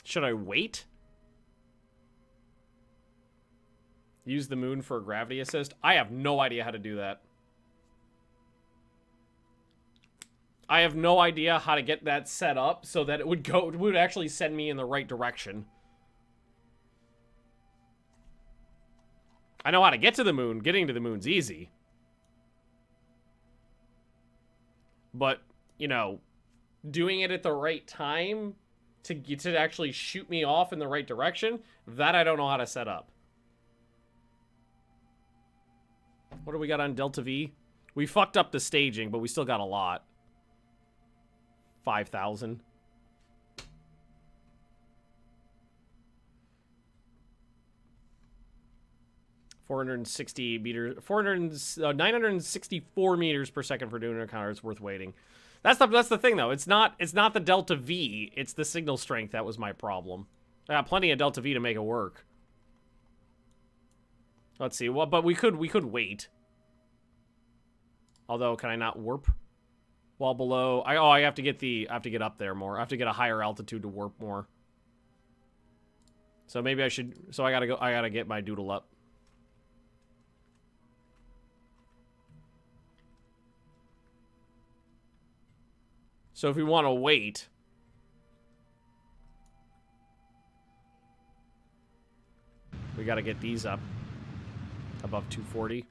Should I wait? Use the moon for a gravity assist? I have no idea how to do that. I have no idea how to get that set up so that it would actually send me in the right direction. I know how to get to the moon. Getting to the moon's easy. But, you know, doing it at the right time to actually shoot me off in the right direction, that I don't know how to set up. What do we got on Delta V? We fucked up the staging, but we still got a lot. 5,000. meters, 964 meters per second for doing an encounter. It's worth waiting. That's the thing though. It's not the Delta V. It's the signal strength that was my problem. I got plenty of Delta V to make it work. Let's see. Well, but we could wait. Although, can I not warp? While below, I have to get up there more. I have to get a higher altitude to warp more. So maybe I should. So I gotta get my doodle up. So if we want to wait, we gotta get these up above 240.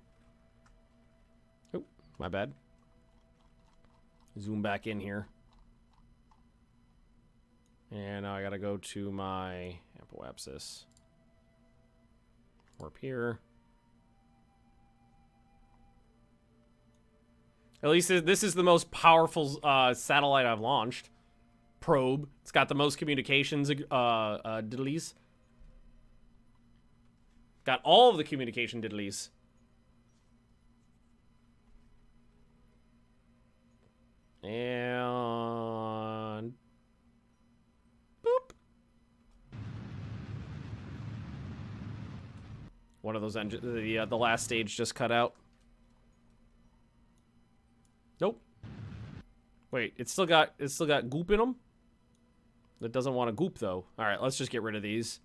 Oh, my bad. Zoom back in here. And now I gotta go to my apoapsis. Warp here. At least this is the most powerful satellite I've launched. Probe. It's got the most communications diddlies. Got all of the communication diddlies. And boop. One of those engines, the last stage just cut out. Nope. Wait, it's still got goop in them. It doesn't want to goop though. All right, let's just get rid of these.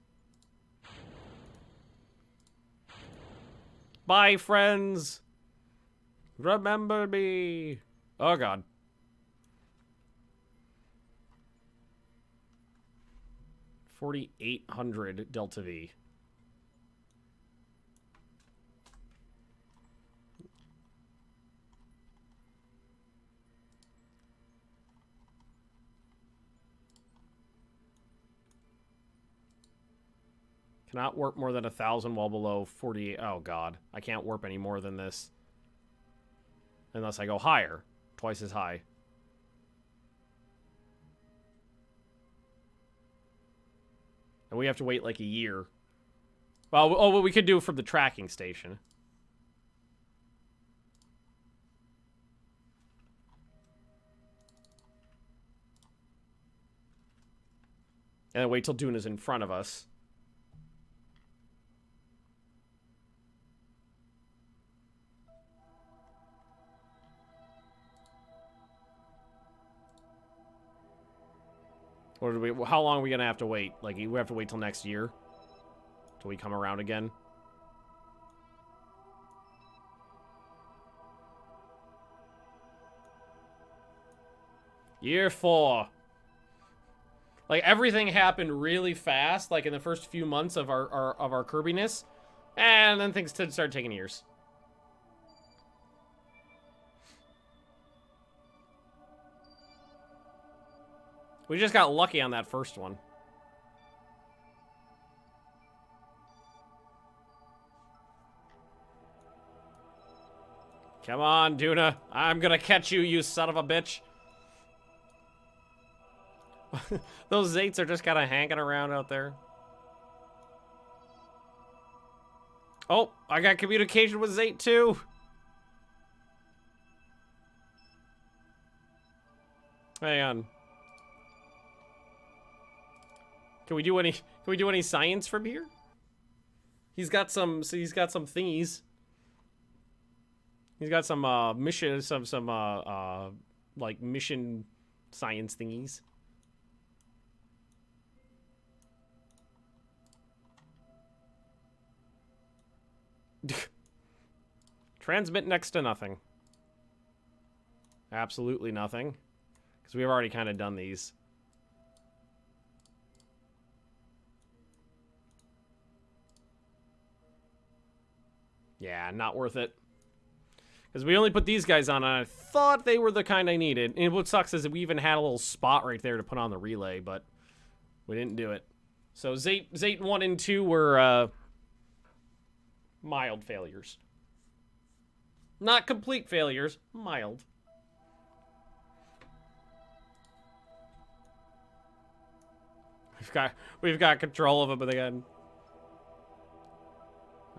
Bye, friends. Remember me. Oh God. 4,800 Delta V. Cannot warp more than 1,000 while below 48. Oh God, I can't warp any more than this. Unless I go higher, twice as high. And we have to wait like a year. Well, what we could do from the tracking station. And then wait till Duna's in front of us. Or do we, how long are we going to have to wait? Like, we have to wait till next year? Till we come around again? Year 4. Like, everything happened really fast, like in the first few months of our Kirbiness, and then things started taking years. We just got lucky on that first one. Come on, Duna. I'm gonna catch you, you son of a bitch. Those Zates are just kind of hanging around out there. Oh, I got communication with Zate too. Hang on. Can we do any science from here? He's got some thingies. He's got some mission like mission science thingies. Transmit next to nothing. Absolutely nothing. Because we've already kind of done these. Yeah, not worth it. Because we only put these guys on, and I thought they were the kind I needed. And what sucks is that we even had a little spot right there to put on the relay, but we didn't do it. So Zate 1 and 2 were mild failures. Not complete failures, mild. We've got control of it again.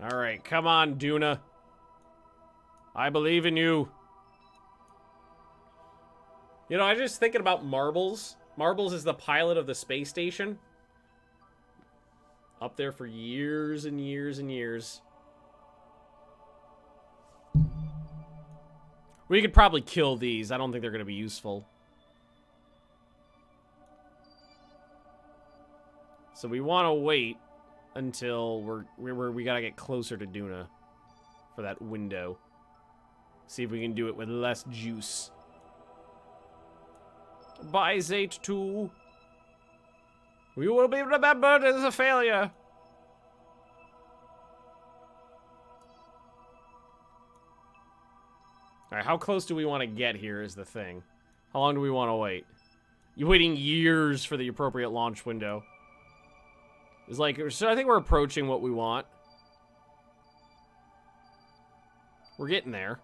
All right, come on, Duna. I believe in you. You know, I was just thinking about Marbles. Marbles is the pilot of the space station. Up there for years and years and years. We could probably kill these. I don't think they're going to be useful. So we want to wait until we got to get closer to Duna for that window. See if we can do it with less juice. Bye, Zate 2. We will be remembered as a failure. Alright, how close do we want to get here is the thing. How long do we want to wait? You're waiting years for the appropriate launch window. It's like, so I think we're approaching what we want. We're getting there.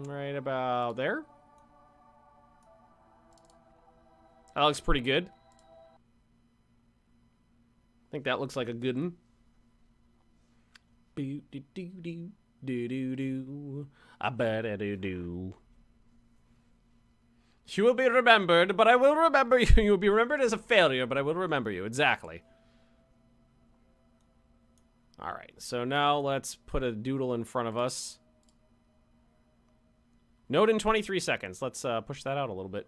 Right about there. That looks pretty good. I think that looks like a good one. Boo doo doo doo doo doo doo. I bet I do do. You will be remembered, but I will remember you. You will be remembered as a failure, but I will remember you. Exactly. All right, so now let's put a doodle in front of us. Note in 23 seconds. Let's push that out a little bit.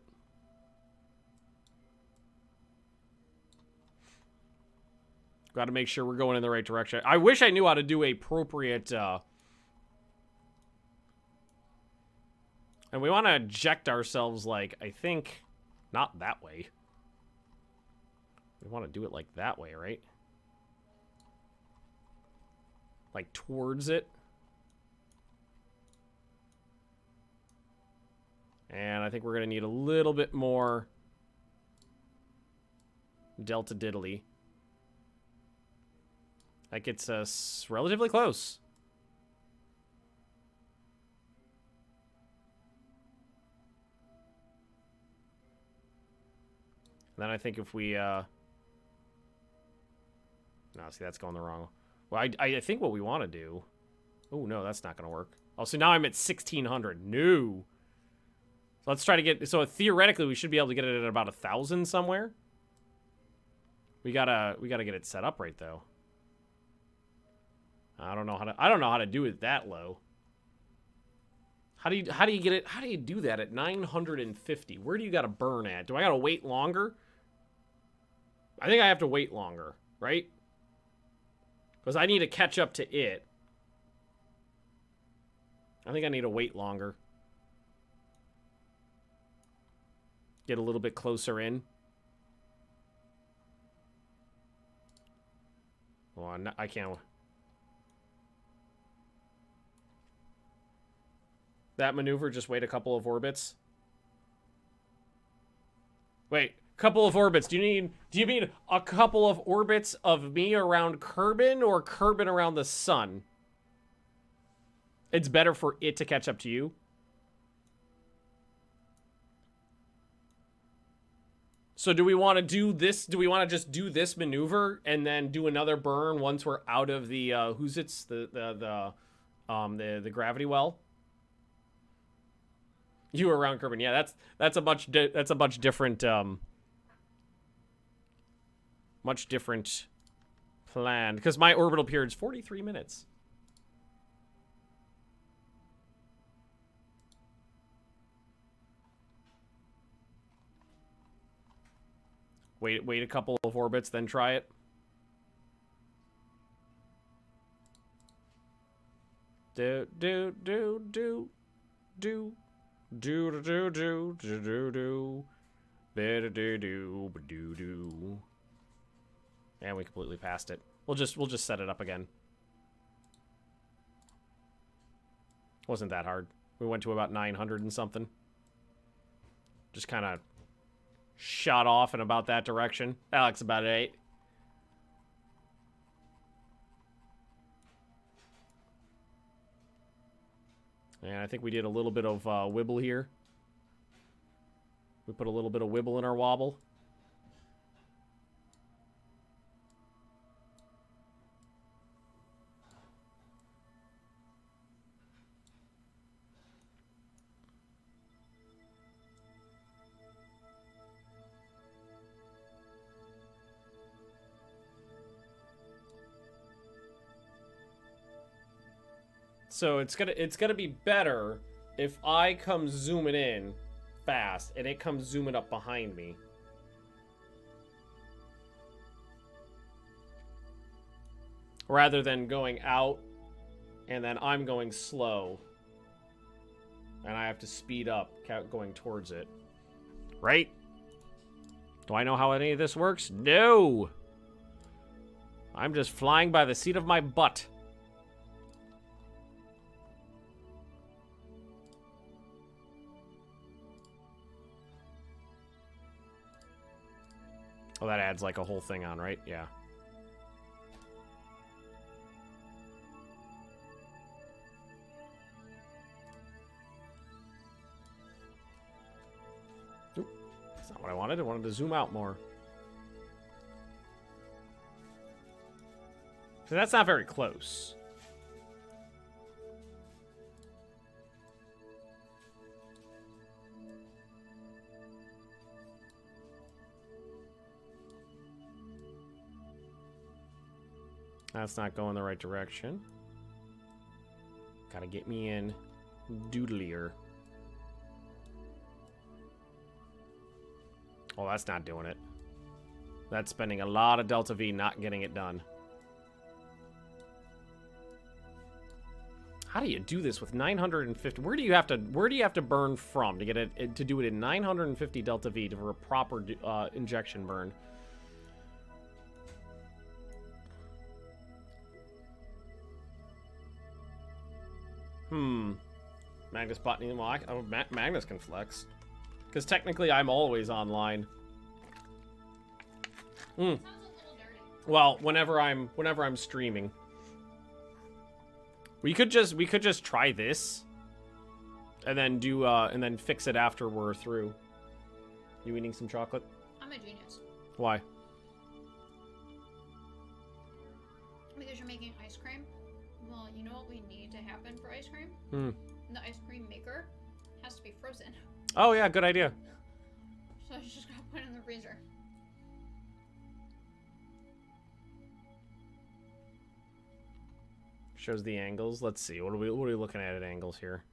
Got to make sure we're going in the right direction. I wish I knew how to do appropriate... And we want to eject ourselves, like, I think... Not that way. We want to do it, like, that way, right? Like, towards it. And I think we're going to need a little bit more... Delta diddly. That gets us relatively close. And then I think if we, no, see, that's going the wrong way. Well, I think what we want to do... Oh, no, that's not going to work. Oh, so now I'm at 1,600. No. So let's try to get... So theoretically, we should be able to get it at about 1,000 somewhere. We gotta get it set up right, though. I don't know how to do it that low. How do you get it? How do you do that at 950? Where do you got to burn at? Do I got to wait longer? I think I have to wait longer, right? Because I need to catch up to it. I think I need to wait longer. Get a little bit closer in. Well, I can't. That maneuver, just wait a couple of orbits. Wait, couple of orbits. Do you mean a couple of orbits of me around Kerbin or Kerbin around the sun? It's better for it to catch up to you. So do we want to do this? Do we want to just do this maneuver and then do another burn once we're out of the the gravity well? You were around Kerbin. Yeah, that's a much different much different plan because my orbital period is 43 minutes. Wait a couple of orbits, then try it. Do do do do do do do do do do do do do do do. And we completely passed it. We'll just set it up again. Wasn't that hard. We went to about 900 and something. Just kind of shot off in about that direction. That looks about 8. And I think we did a little bit of wibble here. We put a little bit of wibble in our wobble. So it's gonna be better if I come zooming in fast and it comes zooming up behind me. Rather than going out and then I'm going slow and I have to speed up going towards it. Right? Do I know how any of this works? No! I'm just flying by the seat of my butt. Oh, that adds like a whole thing on, right? Yeah. Oop. That's not what I wanted. I wanted to zoom out more. So that's not very close. That's not going the right direction. Gotta get me in doodlier. Oh, that's not doing it. That's spending a lot of delta V not getting it done. How do you do this with 950? Where do you have to burn from to get it to do it in 950 delta V for a proper injection burn? Magnus button. Well, Magnus can flex. Because technically I'm always online. Well, whenever I'm streaming. We could just try this. And then do and then fix it after we're through. You eating some chocolate? I'm a genius. Why? Because you're making ice cream. Well, you know what we need to happen for ice cream? The ice cream maker has to be frozen. Oh yeah, good idea. So I just gotta put it in the freezer. Shows the angles. Let's see. What are we looking at angles here?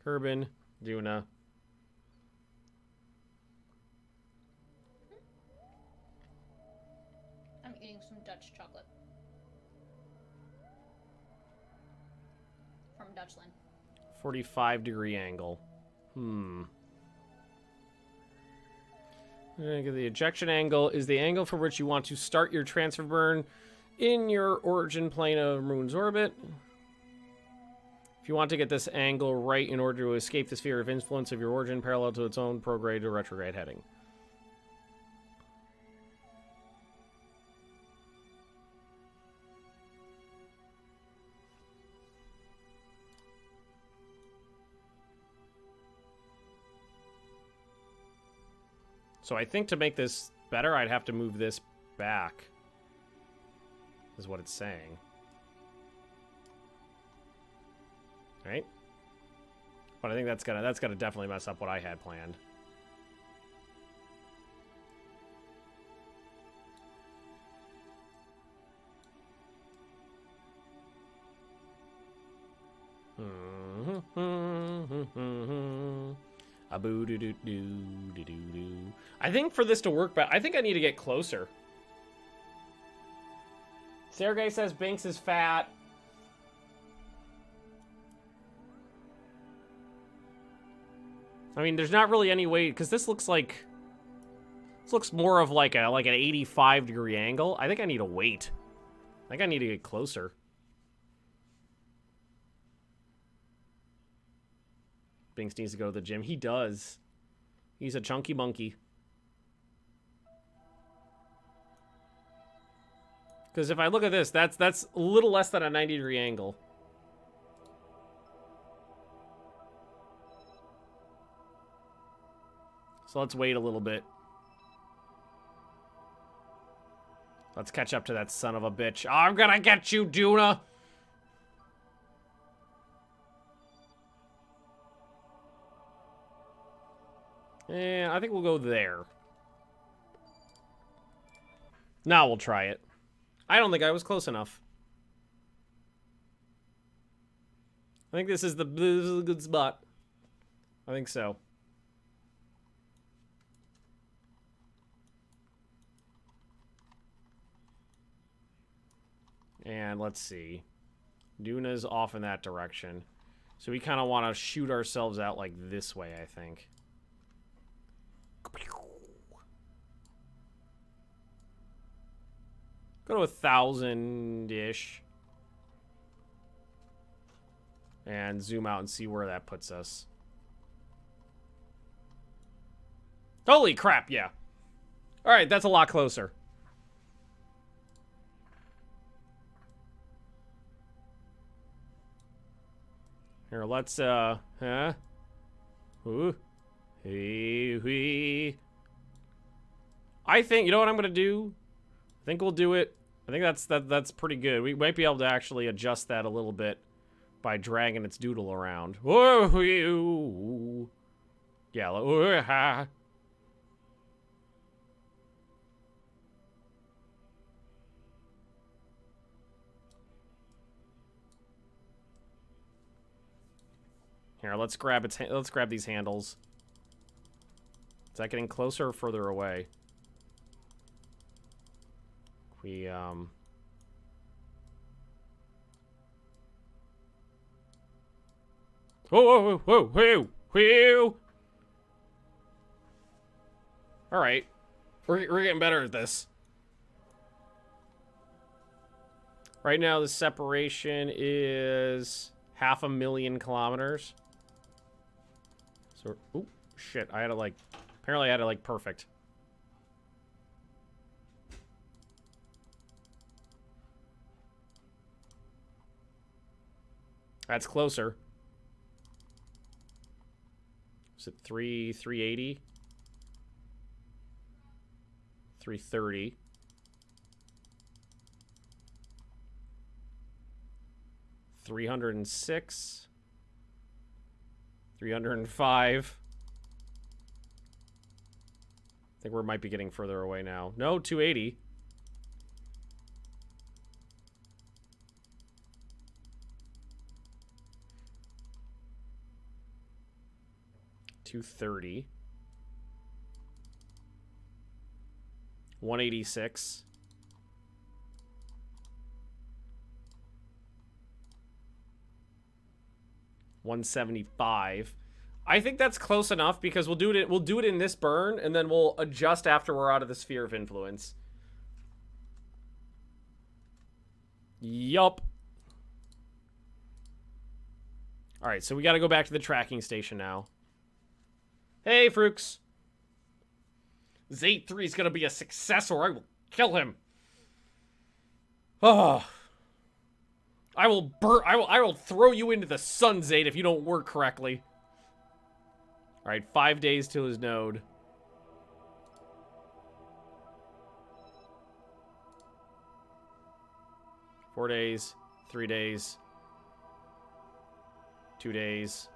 Kerbin, Duna. I'm eating some Dutch chocolate. from Dutchland. 45-degree angle. The ejection angle is the angle from which you want to start your transfer burn in your origin plane of Moon's orbit. If you want to get this angle right in order to escape the sphere of influence of your origin parallel to its own prograde or retrograde heading. So I think to make this better, I'd have to move this back, is what it's saying. Right? But I think that's gonna definitely mess up what I had planned. I think for this to work, but I think I need to get closer. Sergey says Binks is fat. I mean, there's not really any way, because this looks more of like an 85-degree angle. I think I need to wait. I think I need to get closer. Binks needs to go to the gym. He does. He's a chunky monkey. Because if I look at this, that's a little less than a 90-degree angle. So let's wait a little bit. Let's catch up to that son of a bitch. I'm gonna get you, Duna! Yeah, I think we'll go there. Now we'll try it. I don't think I was close enough. I think this is a good spot. I think so. And let's see. Duna's off in that direction. So we kind of want to shoot ourselves out like this way, I think. Go to 1,000-ish. And zoom out and see where that puts us. Holy crap, yeah. Alright, that's a lot closer. Here, let's, Ooh. Hey. I think, you know what I'm gonna do? I think we'll do it. I think that's pretty good. We might be able to actually adjust that a little bit by dragging its doodle around. Whoa! Yeah. Here, let's grab these handles. Is that getting closer or further away? We Whoa! All right, we're getting better at this. Right now, the separation is 500,000 kilometers. So, oh shit! I had it like, apparently I had it like perfect. That's closer. Is it 380? 330. 306. 305. I think we might be getting further away now. No, 280. 230. 186. 175. I think that's close enough because we'll do it in this burn, and then we'll adjust after we're out of the sphere of influence. Yup. Alright, so we gotta go back to the tracking station now. Hey, Frooks. Zate 3 is gonna be a success, or I will kill him. Oh. I will throw you into the sun, Zate, if you don't work correctly. Alright, 5 days till his node. Four days, 3 days, 2 days.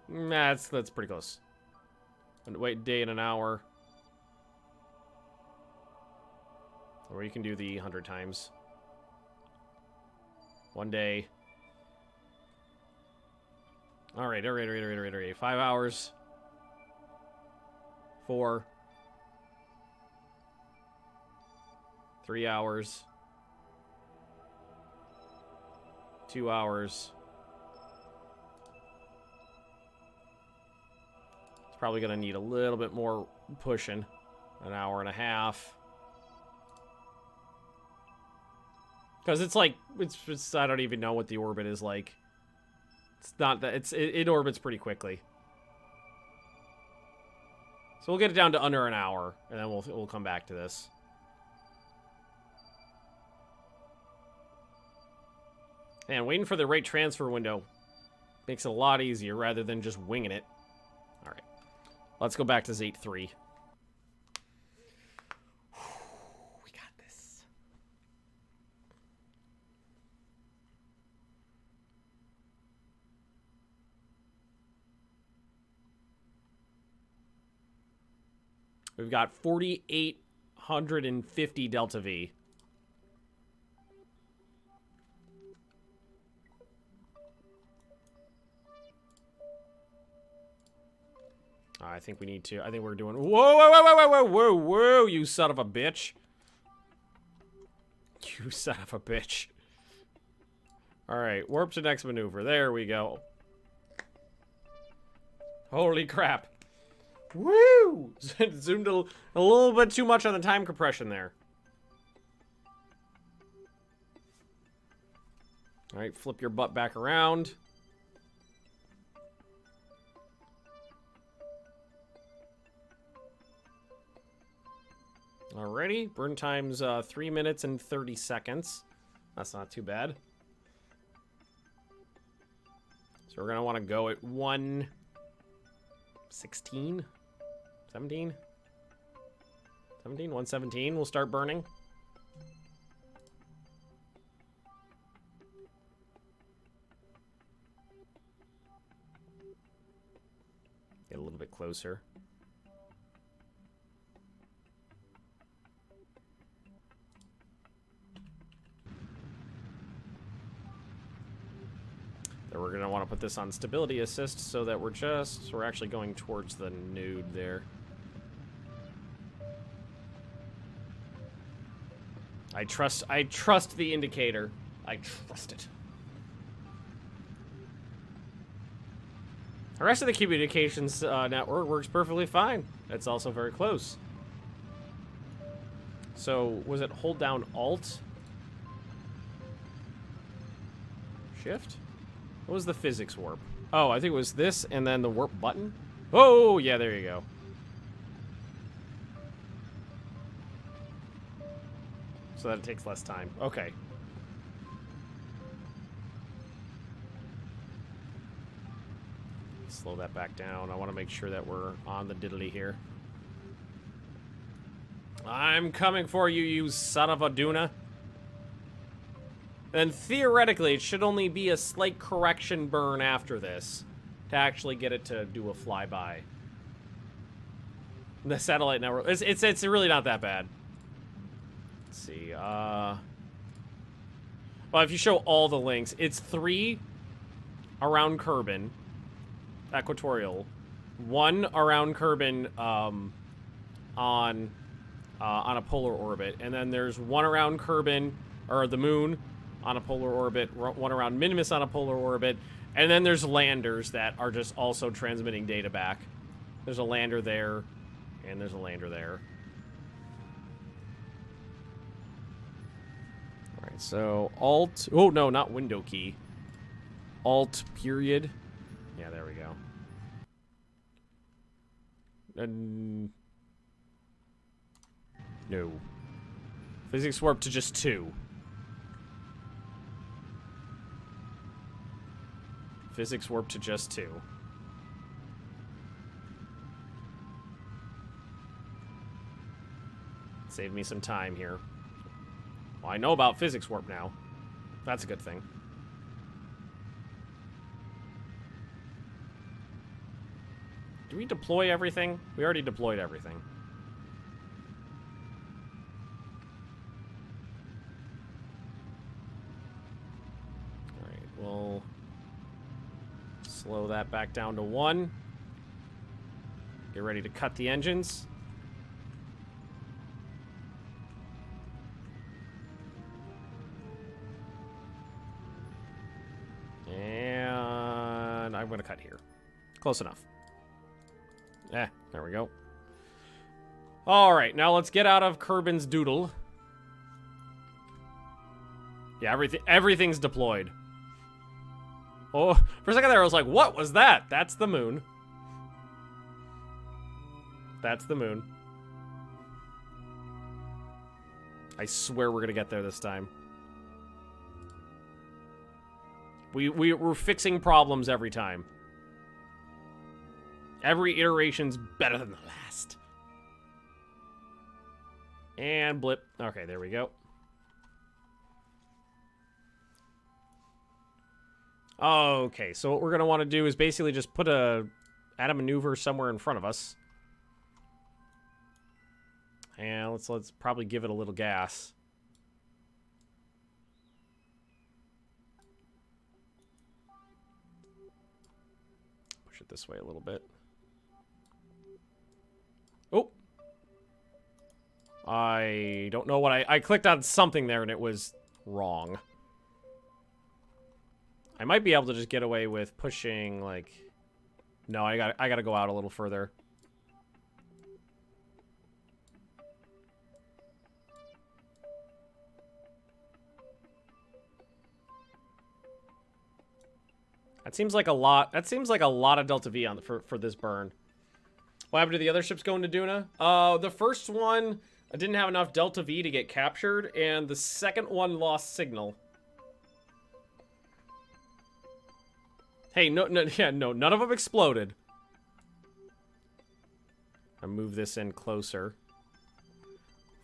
Nah, that's pretty close. Wait a day and an hour. Or you can do the 100 times. 1 day. Alright. 5 hours. 4. 3 hours. 2 hours. It's probably gonna need a little bit more pushing. An hour and a half. Because it's like, it's I don't even know what the orbit is like. It's not that, it orbits pretty quickly. So we'll get it down to under an hour, and then we'll come back to this. And waiting for the right transfer window makes it a lot easier rather than just winging it. Alright. Let's go back to Zate 3. We got this. We've got 4,850 Delta V. I think we need to. I think we're doing. Whoa, you son of a bitch. You son of a bitch. Alright, warp to next maneuver. There we go. Holy crap. Woo! Zoomed a little bit too much on the time compression there. Alright, flip your butt back around. Alrighty, burn time's 3 minutes and 30 seconds. That's not too bad. So we're gonna want to go at 1:16, 17, 1:17. We'll start burning. Get a little bit closer. We're going to want to put this on stability assist so that we're actually going towards the node there. I trust the indicator. I trust it. The rest of the communications network works perfectly fine. It's also very close. So, was it hold down Alt? Shift? What was the physics warp? Oh, I think it was this and then the warp button. Oh, yeah, there you go. So that it takes less time. Okay. Slow that back down. I want to make sure that we're on the diddly here. I'm coming for you, you son of a Duna. And theoretically, it should only be a slight correction burn after this to actually get it to do a flyby. The satellite network, it's really not that bad. Let's see, well, if you show all the links, it's 3 around Kerbin, equatorial, 1 around Kerbin on a polar orbit, and then there's 1 around Kerbin, or the moon, on a polar orbit, 1 around Minimus on a polar orbit, And then there's landers that are just also transmitting data back. There's a lander there, and there's a lander there. Alright, so Alt... Oh, no, not window key. Alt period. Yeah, there we go. And... No. Physics warp to just 2. Physics warp to just 2. Save me some time here. Well, I know about physics warp now. That's a good thing. Do we deploy everything? We already deployed everything. Alright, we'll slow that back down to 1. Get ready to cut the engines. And I'm going to cut here. Close enough. There we go. Alright, now let's get out of Kerbin's doodle. Yeah, everything's deployed. Oh, for a second there I was like, what was that? That's the moon. That's the moon. I swear we're gonna get there this time. We're fixing problems every time. Every iteration's better than the last. And blip. Okay, there we go. Okay, so what we're gonna want to do is basically just add a maneuver somewhere in front of us. And let's probably give it a little gas. Push it this way a little bit. Oh. I don't know what I clicked on something there and it was wrong. I might be able to just get away with pushing, like... No, I gotta go out a little further. That seems like a lot. That seems like a lot of Delta V for this burn. What happened to the other ships going to Duna? The first one didn't have enough Delta V to get captured, and the second one lost signal. Hey, no, none of them exploded. I'll move this in closer.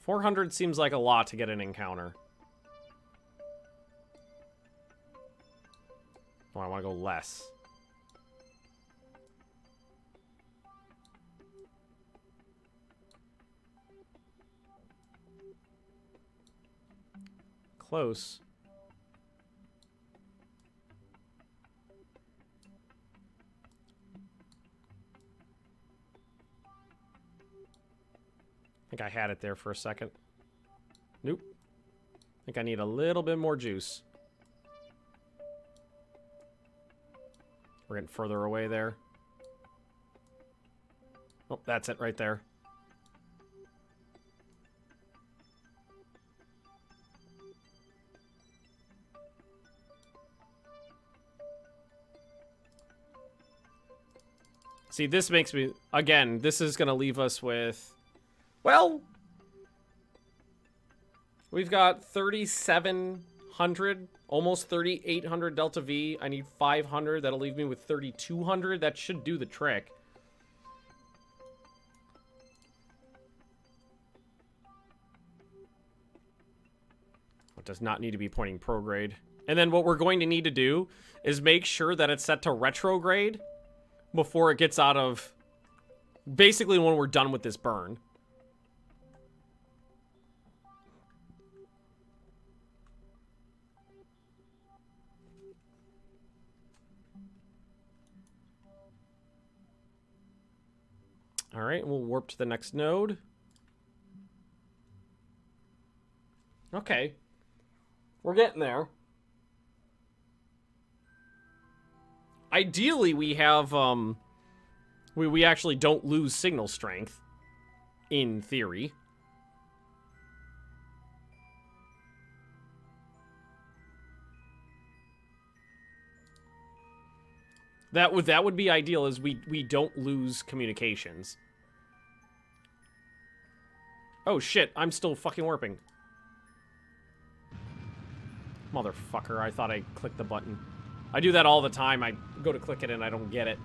400 seems like a lot to get an encounter. Oh, I want to go less. Close. I think I had it there for a second. Nope. I think I need a little bit more juice. We're getting further away there. Oh, that's it right there. See, this makes me... Again, this is going to leave us with... Well... We've got 3,700, almost 3,800 Delta V. I need 500. That'll leave me with 3,200. That should do the trick. It does not need to be pointing prograde. And then what we're going to need to do is make sure that it's set to retrograde before it gets out of... Basically when we're done with this burn. Alright, we'll warp to the next node. Okay. We're getting there. ideally we have, we actually don't lose signal strength, in theory. That would be ideal, is we don't lose communications. Oh shit, I'm still fucking warping. Motherfucker, I thought I clicked the button. I do that all the time. I go to click it and I don't get it.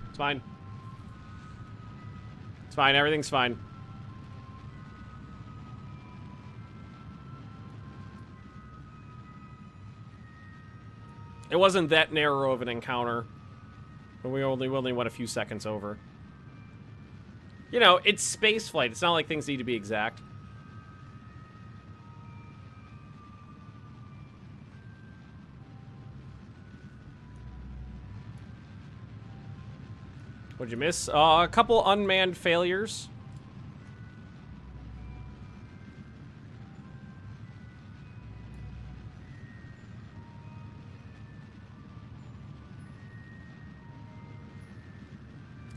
It's fine. It's fine, everything's fine. It wasn't that narrow of an encounter. But we only went a few seconds over. You know, it's space flight. It's not like things need to be exact. What'd you miss? A couple unmanned failures.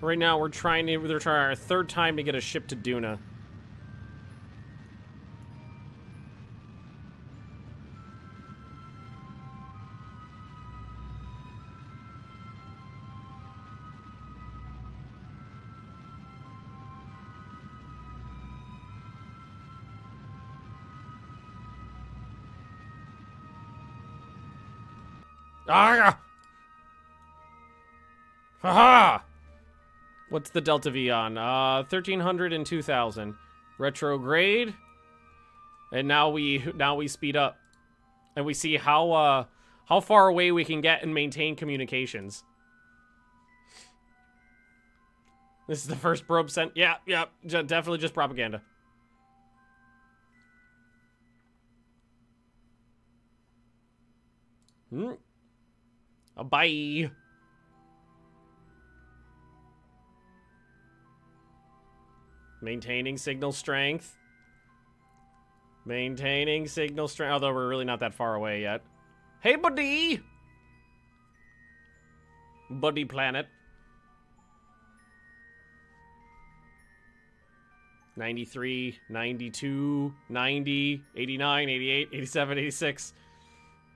Right now, they're trying our third time to get a ship to Duna. Ah! Haha! What's the Delta V on? 1300 and 2000. Retrograde. And now we speed up. And we see how far away we can get and maintain communications. This is the first probe sent. Yeah, definitely just propaganda. Bye. Maintaining signal strength. Maintaining signal strength. Although we're really not that far away yet. Hey, buddy! Buddy planet. 93, 92, 90, 89, 88, 87, 86.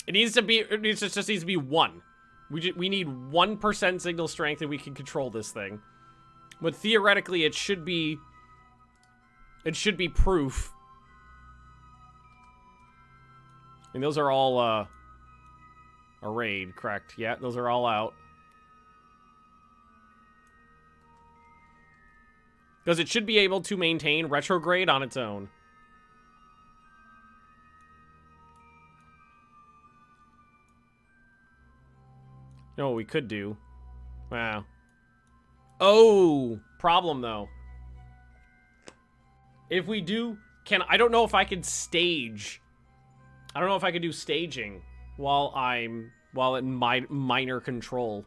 It just needs to be 1. We need 1% signal strength and we can control this thing. But theoretically, it should be proof. And those are all, arrayed, correct? Yeah, those are all out. Because it should be able to maintain retrograde on its own. You know what we could do? Wow. Oh! Problem, though. If we do... I don't know if I could stage... I don't know if I could do staging while in minor control.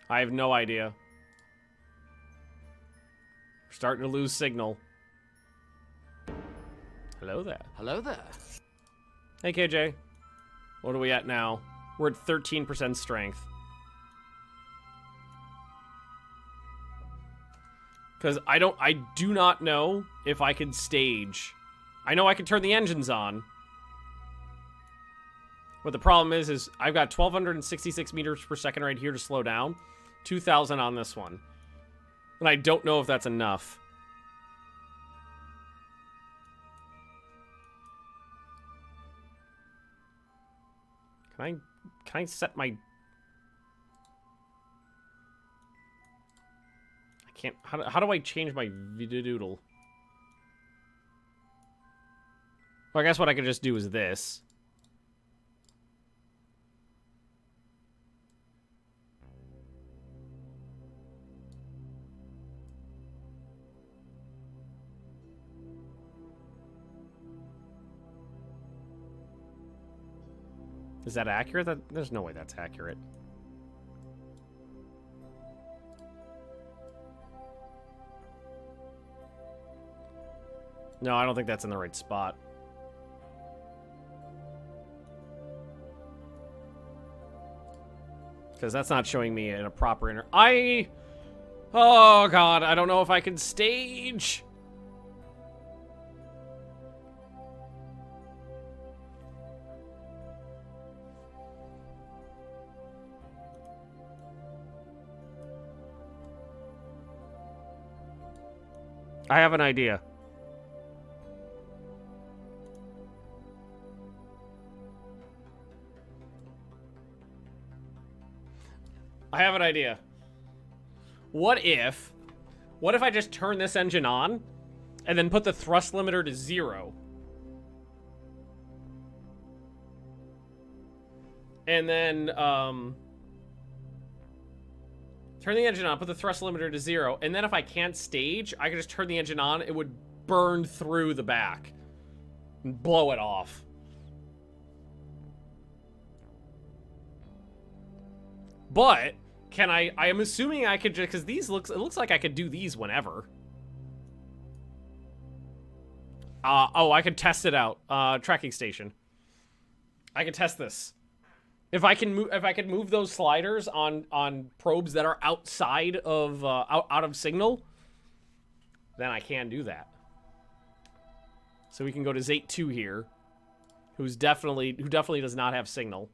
I have no idea. We're starting to lose signal. Hello there. Hello there. Hey, KJ. What are we at now? We're at 13% strength. Because I do not know if I could stage. I know I could turn the engines on. But the problem is I've got 1,266 meters per second right here to slow down. 2,000 on this one. And I don't know if that's enough. Can I set my... I can't... How do I change my doodle? Well, I guess what I could just do is this. Is that accurate? There's no way that's accurate. No, I don't think that's in the right spot. Because that's not showing me in a proper Oh, God. I don't know if I can stage. I have an idea. I have an idea. What if I just turn this engine on and then put the thrust limiter to 0? And then, turn the engine on, put the thrust limiter to 0, and then if I can't stage, I can just turn the engine on. It would burn through the back and blow it off. But can I am assuming I could just, because it looks like I could do these whenever. Oh, I could test it out. Tracking station. I could test this. If I can move those sliders on probes that are outside of out of signal, then I can do that. So we can go to Zate 2 here, who definitely does not have signal.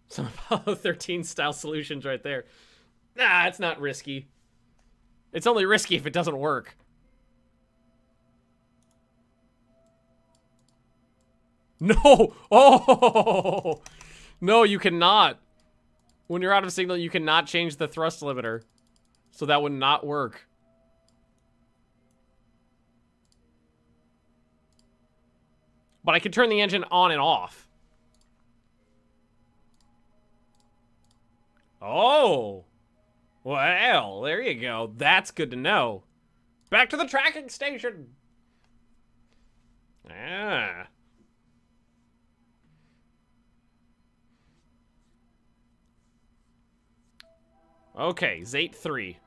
Some Apollo 13 style solutions right there. Nah, it's not risky. It's only risky if it doesn't work. No! Oh! No, you cannot. When you're out of signal, you cannot change the thrust limiter. So that would not work. But I could turn the engine on and off. Oh! Well, there you go. That's good to know. Back to the tracking station! Ah. Okay, Zate 3.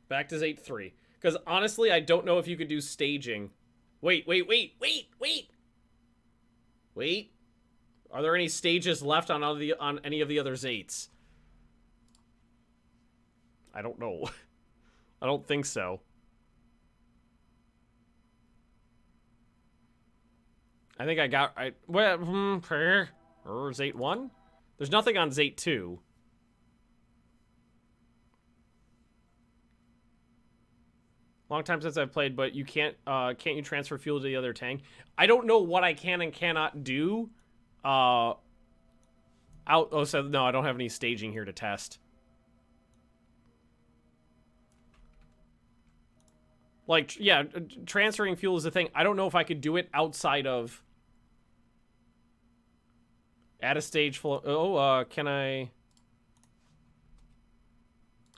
Back to Zate 3. Because honestly, I don't know if you could do staging. Wait. Are there any stages left on any of the other Zates? I don't know. I don't think so. I think I got... Zate 1? There's nothing on Zate 2. Long time since I've played, but you can't you transfer fuel to the other tank? I don't know what I can and cannot do. So no, I don't have any staging here to test. Like, yeah, transferring fuel is the thing. I don't know if I could do it outside of... Add a stage full of... can I...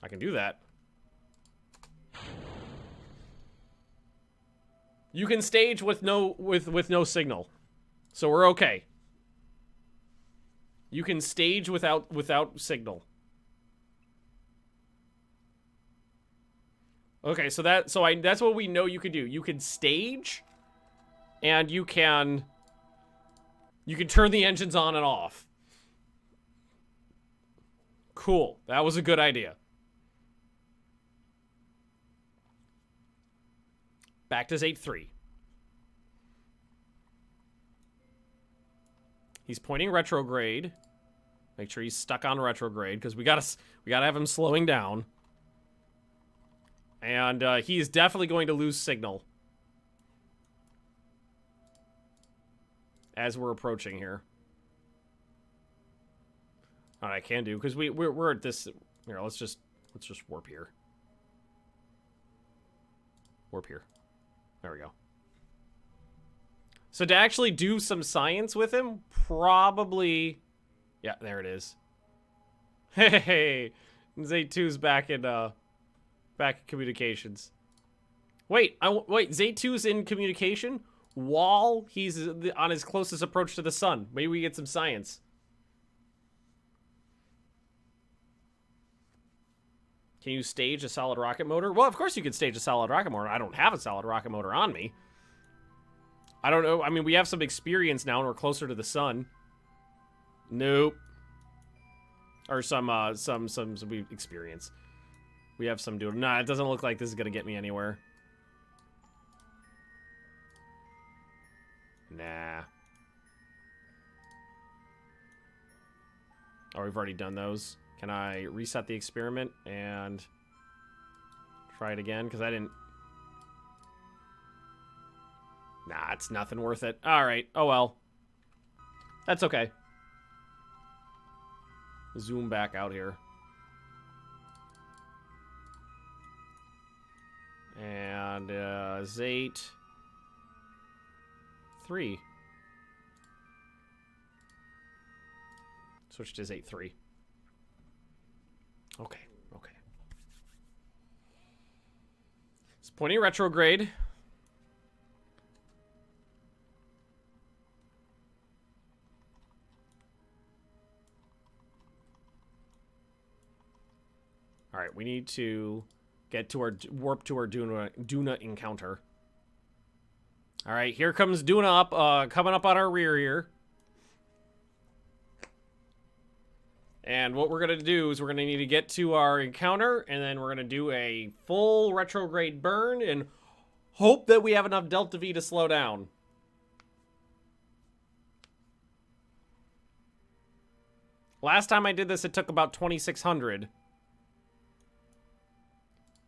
I can do that. You can stage with no signal. So we're okay. You can stage without signal. Okay, so that's what we know you can do. You can stage, and you can turn the engines on and off. Cool. That was a good idea. Back to Zate 3. He's pointing retrograde. Make sure he's stuck on retrograde, because we gotta have him slowing down. And he is definitely going to lose signal as we're approaching here. All right, I can do, because we're at this. Here, let's just warp here. Warp here. There we go. So to actually do some science with him, probably... Yeah, there it is. Hey, Zate 2's back in communications. Wait, Zate 2's in communication while he's on his closest approach to the sun. Maybe we get some science. Can you stage a solid rocket motor? Well, of course you can stage a solid rocket motor. I don't have a solid rocket motor on me. I don't know. I mean, we have some experience now and we're closer to the sun. Nope. Or some experience. We have some Duna. Nah, it doesn't look like this is gonna get me anywhere. Nah. Oh, we've already done those. Can I reset the experiment and try it again? Because I didn't... Nah, it's nothing worth it. Alright. Oh well. That's okay. Zoom back out here. And, Zate... 3. Switch to Zate 3. Okay, okay. It's pointing retrograde. Alright, we need to get to our warp to our Duna encounter. Alright, here comes Duna up, coming up on our rear here. And what we're going to do is we're going to need to get to our encounter, and then we're going to do a full retrograde burn, and hope that we have enough Delta V to slow down. Last time I did this, it took about 2,600.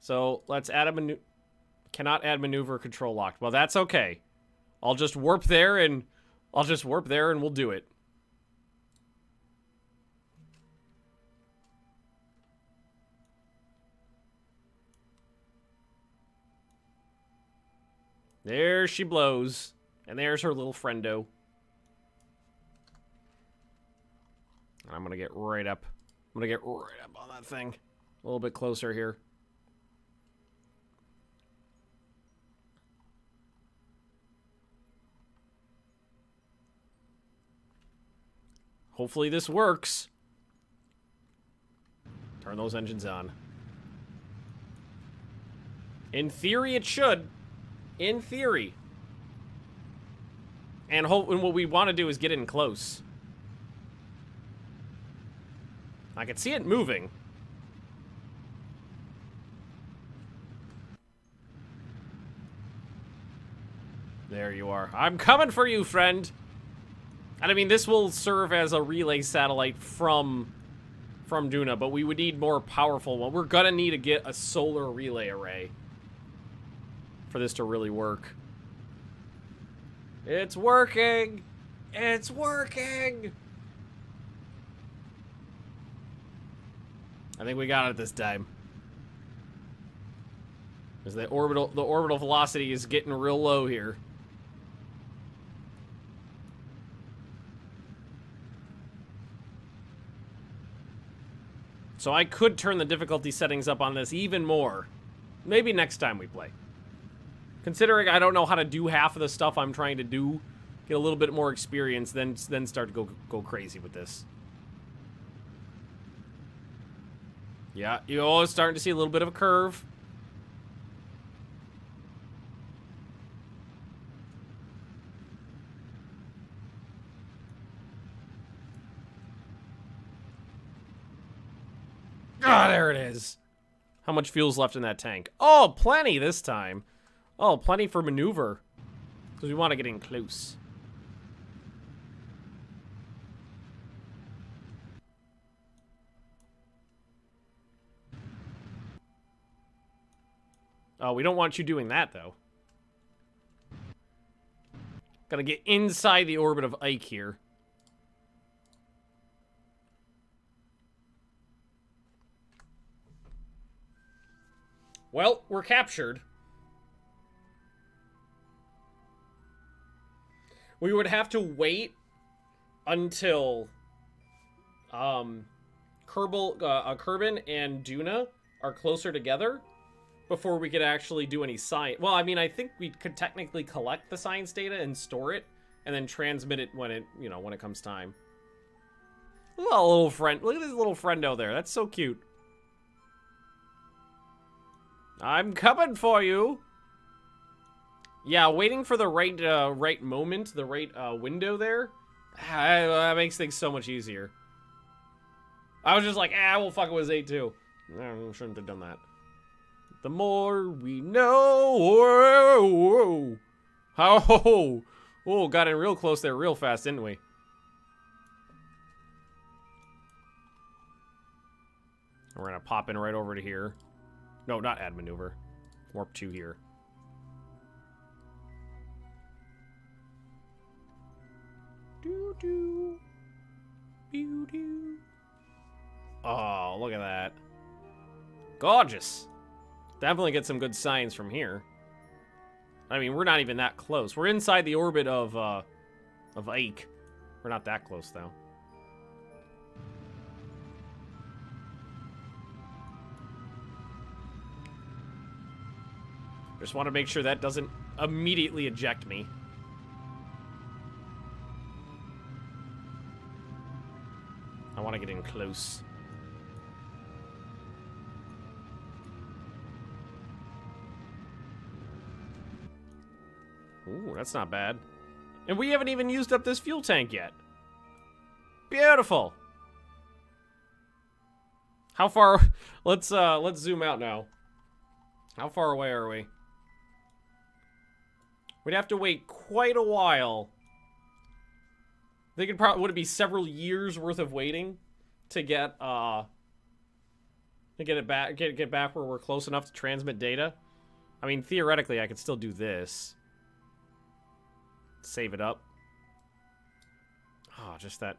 So, let's add a maneuver. Cannot add maneuver control locked. Well, that's okay. I'll just warp there and we'll do it. There she blows. And there's her little friendo. I'm gonna get right up. I'm gonna get right up on that thing. A little bit closer here. Hopefully this works. Turn those engines on. In theory, it should. In theory. And what we want to do is get in close. I can see it moving. There you are. I'm coming for you, friend. And I mean, this will serve as a relay satellite from Duna, but we would need more powerful one. We're gonna need to get a solar relay array for this to really work. It's working! It's working! I think we got it this time. Because the orbital velocity is getting real low here. So I could turn the difficulty settings up on this even more. Maybe next time we play. Considering I don't know how to do half of the stuff I'm trying to do, get a little bit more experience, then start to go crazy with this. Yeah, you're starting to see a little bit of a curve. Ah, there it is. How much fuel's left in that tank? Oh, plenty this time. Oh, plenty for maneuver. Because we want to get in close. Oh, we don't want you doing that, though. Gotta get inside the orbit of Ike here. Well, we're captured. We would have to wait until Kerbal and Duna are closer together before we could actually do any science. Well, I mean, I think we could technically collect the science data and store it, and then transmit it when it, when it comes time. Look at that little friend. Look at this little friendo there. That's so cute. I'm coming for you. Yeah, waiting for the right moment, the right window there, that makes things so much easier. I was just like, well, fuck, it was 8-2. I shouldn't have done that. The more we know. Whoa. Oh, got in real close there real fast, didn't we? We're gonna pop in right over to here. No, not add maneuver. Warp 2 here. Doo-doo. Doo-doo. Oh, look at that. Gorgeous. Definitely get some good science from here. I mean, we're not even that close. We're inside the orbit of Ike. We're not that close, though. Just want to make sure that doesn't immediately eject me. I want to get in close. Ooh, that's not bad. And we haven't even used up this fuel tank yet. Beautiful. How far? Let's zoom out now. How far away are we? We'd have to wait quite a while. They could probably, would it be several years worth of waiting to get it back, get back where we're close enough to transmit data? I mean, theoretically, I could still do this. Save it up. Oh, just that.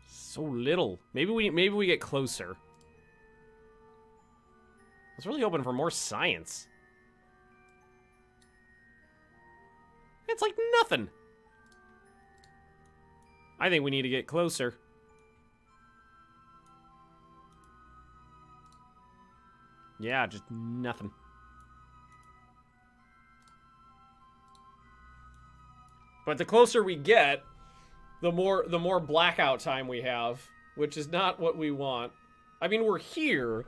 So little. Maybe we get closer. I was really hoping for more science. It's like nothing. I think we need to get closer. Yeah, just nothing. But the closer we get, the more blackout time we have, which is not what we want. I mean, we're here.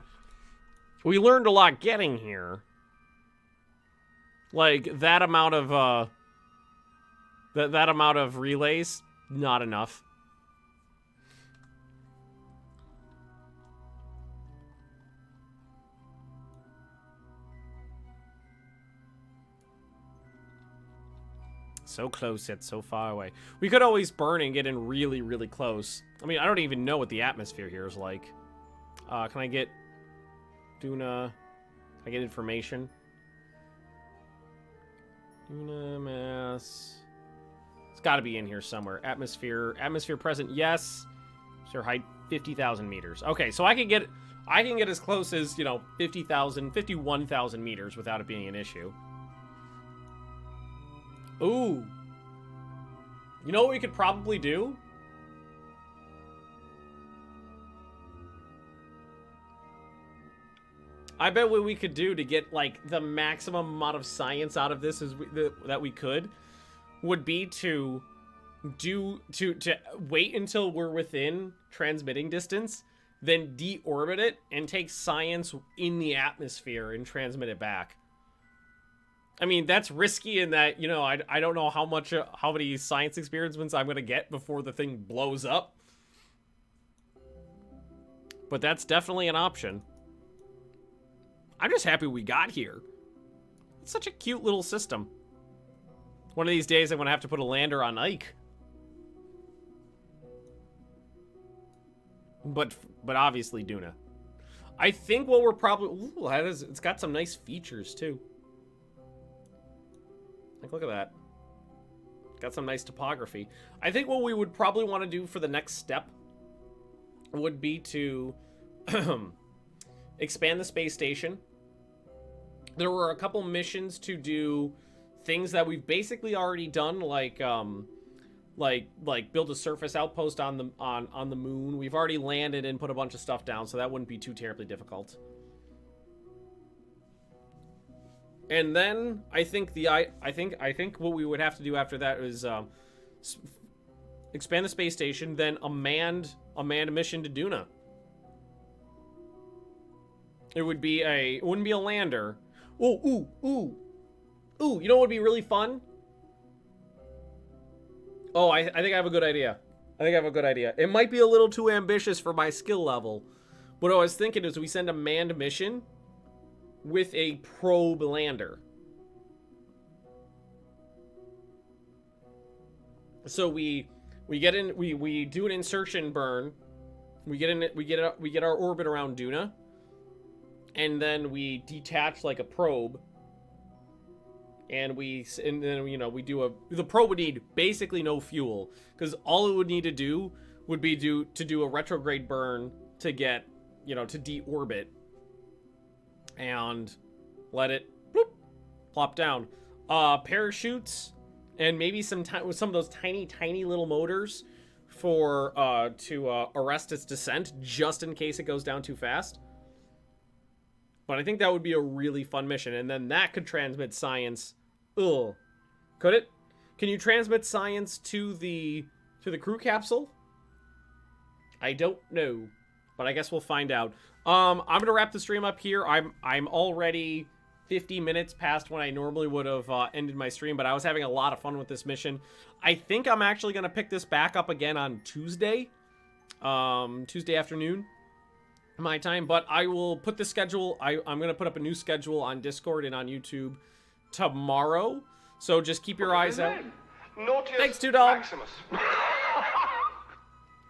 We learned a lot getting here. Like, that amount of that amount of relays, not enough. So close yet so far away. We could always burn and get in really, really close. I mean, I don't even know what the atmosphere here is like. Can I get Duna? Can I get information? Duna mass. It's got to be in here somewhere. Atmosphere present, yes. Atmosphere height 50,000 meters. Okay, so I can get as close as, you know, 51,000 meters without it being an issue. Ooh. You know what we could probably do? I bet what we could do to get, like, the maximum amount of science out of this that we could would be to wait until we're within transmitting distance, then deorbit it and take science in the atmosphere and transmit it back. I mean, that's risky in that, you know, I don't know how many science experiments I'm going to get before the thing blows up. But that's definitely an option. I'm just happy we got here. It's such a cute little system. One of these days I'm going to have to put a lander on Ike. But obviously Duna. I think what we're probably... Ooh, it's got some nice features, too. Like, look at that. Got some nice topography. I think what we would probably want to do for the next step would be to expand the space station. There were a couple missions to do things that we've basically already done, like build a surface outpost on the moon. We've already landed and put a bunch of stuff down, so that wouldn't be too terribly difficult. And then I think what we would have to do after that is expand the space station, then a manned mission to Duna. It wouldn't be a lander. Ooh. You know what would be really fun? Oh, I think I have a good idea. It might be a little too ambitious for my skill level. What I was thinking is we send a manned mission with a probe lander. So we get in, we do an insertion burn. We get our orbit around Duna, and then we detach like a probe. And then we do the probe would need basically no fuel, because all it would need to do would be to do a retrograde burn to get, to deorbit and let it bloop, plop down. Parachutes and maybe some of those tiny little motors for to arrest its descent just in case it goes down too fast. But I think that would be a really fun mission, and then that could transmit science. Ugh. Could it? Can you transmit science to the crew capsule? I don't know, but I guess we'll find out. I'm gonna wrap the stream up here. I'm already 50 minutes past when I normally would have ended my stream, but I was having a lot of fun with this mission. I think I'm actually gonna pick this back up again on Tuesday, Tuesday afternoon, my time. But I will put the schedule. I'm gonna put up a new schedule on Discord and on YouTube tomorrow, so just keep your eyes out. Thanks, 2Dog.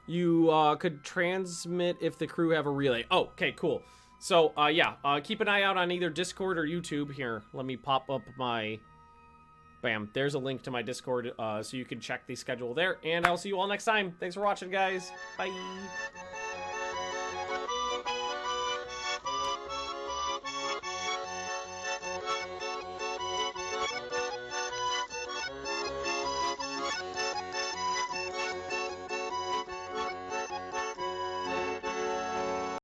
You could transmit if the crew have a relay. Oh, okay, cool. So yeah, keep an eye out on either Discord or YouTube. Here, let me pop up my bam, there's a link to my Discord, so you can check the schedule there, and I'll see you all next time. Thanks for watching, guys. Bye.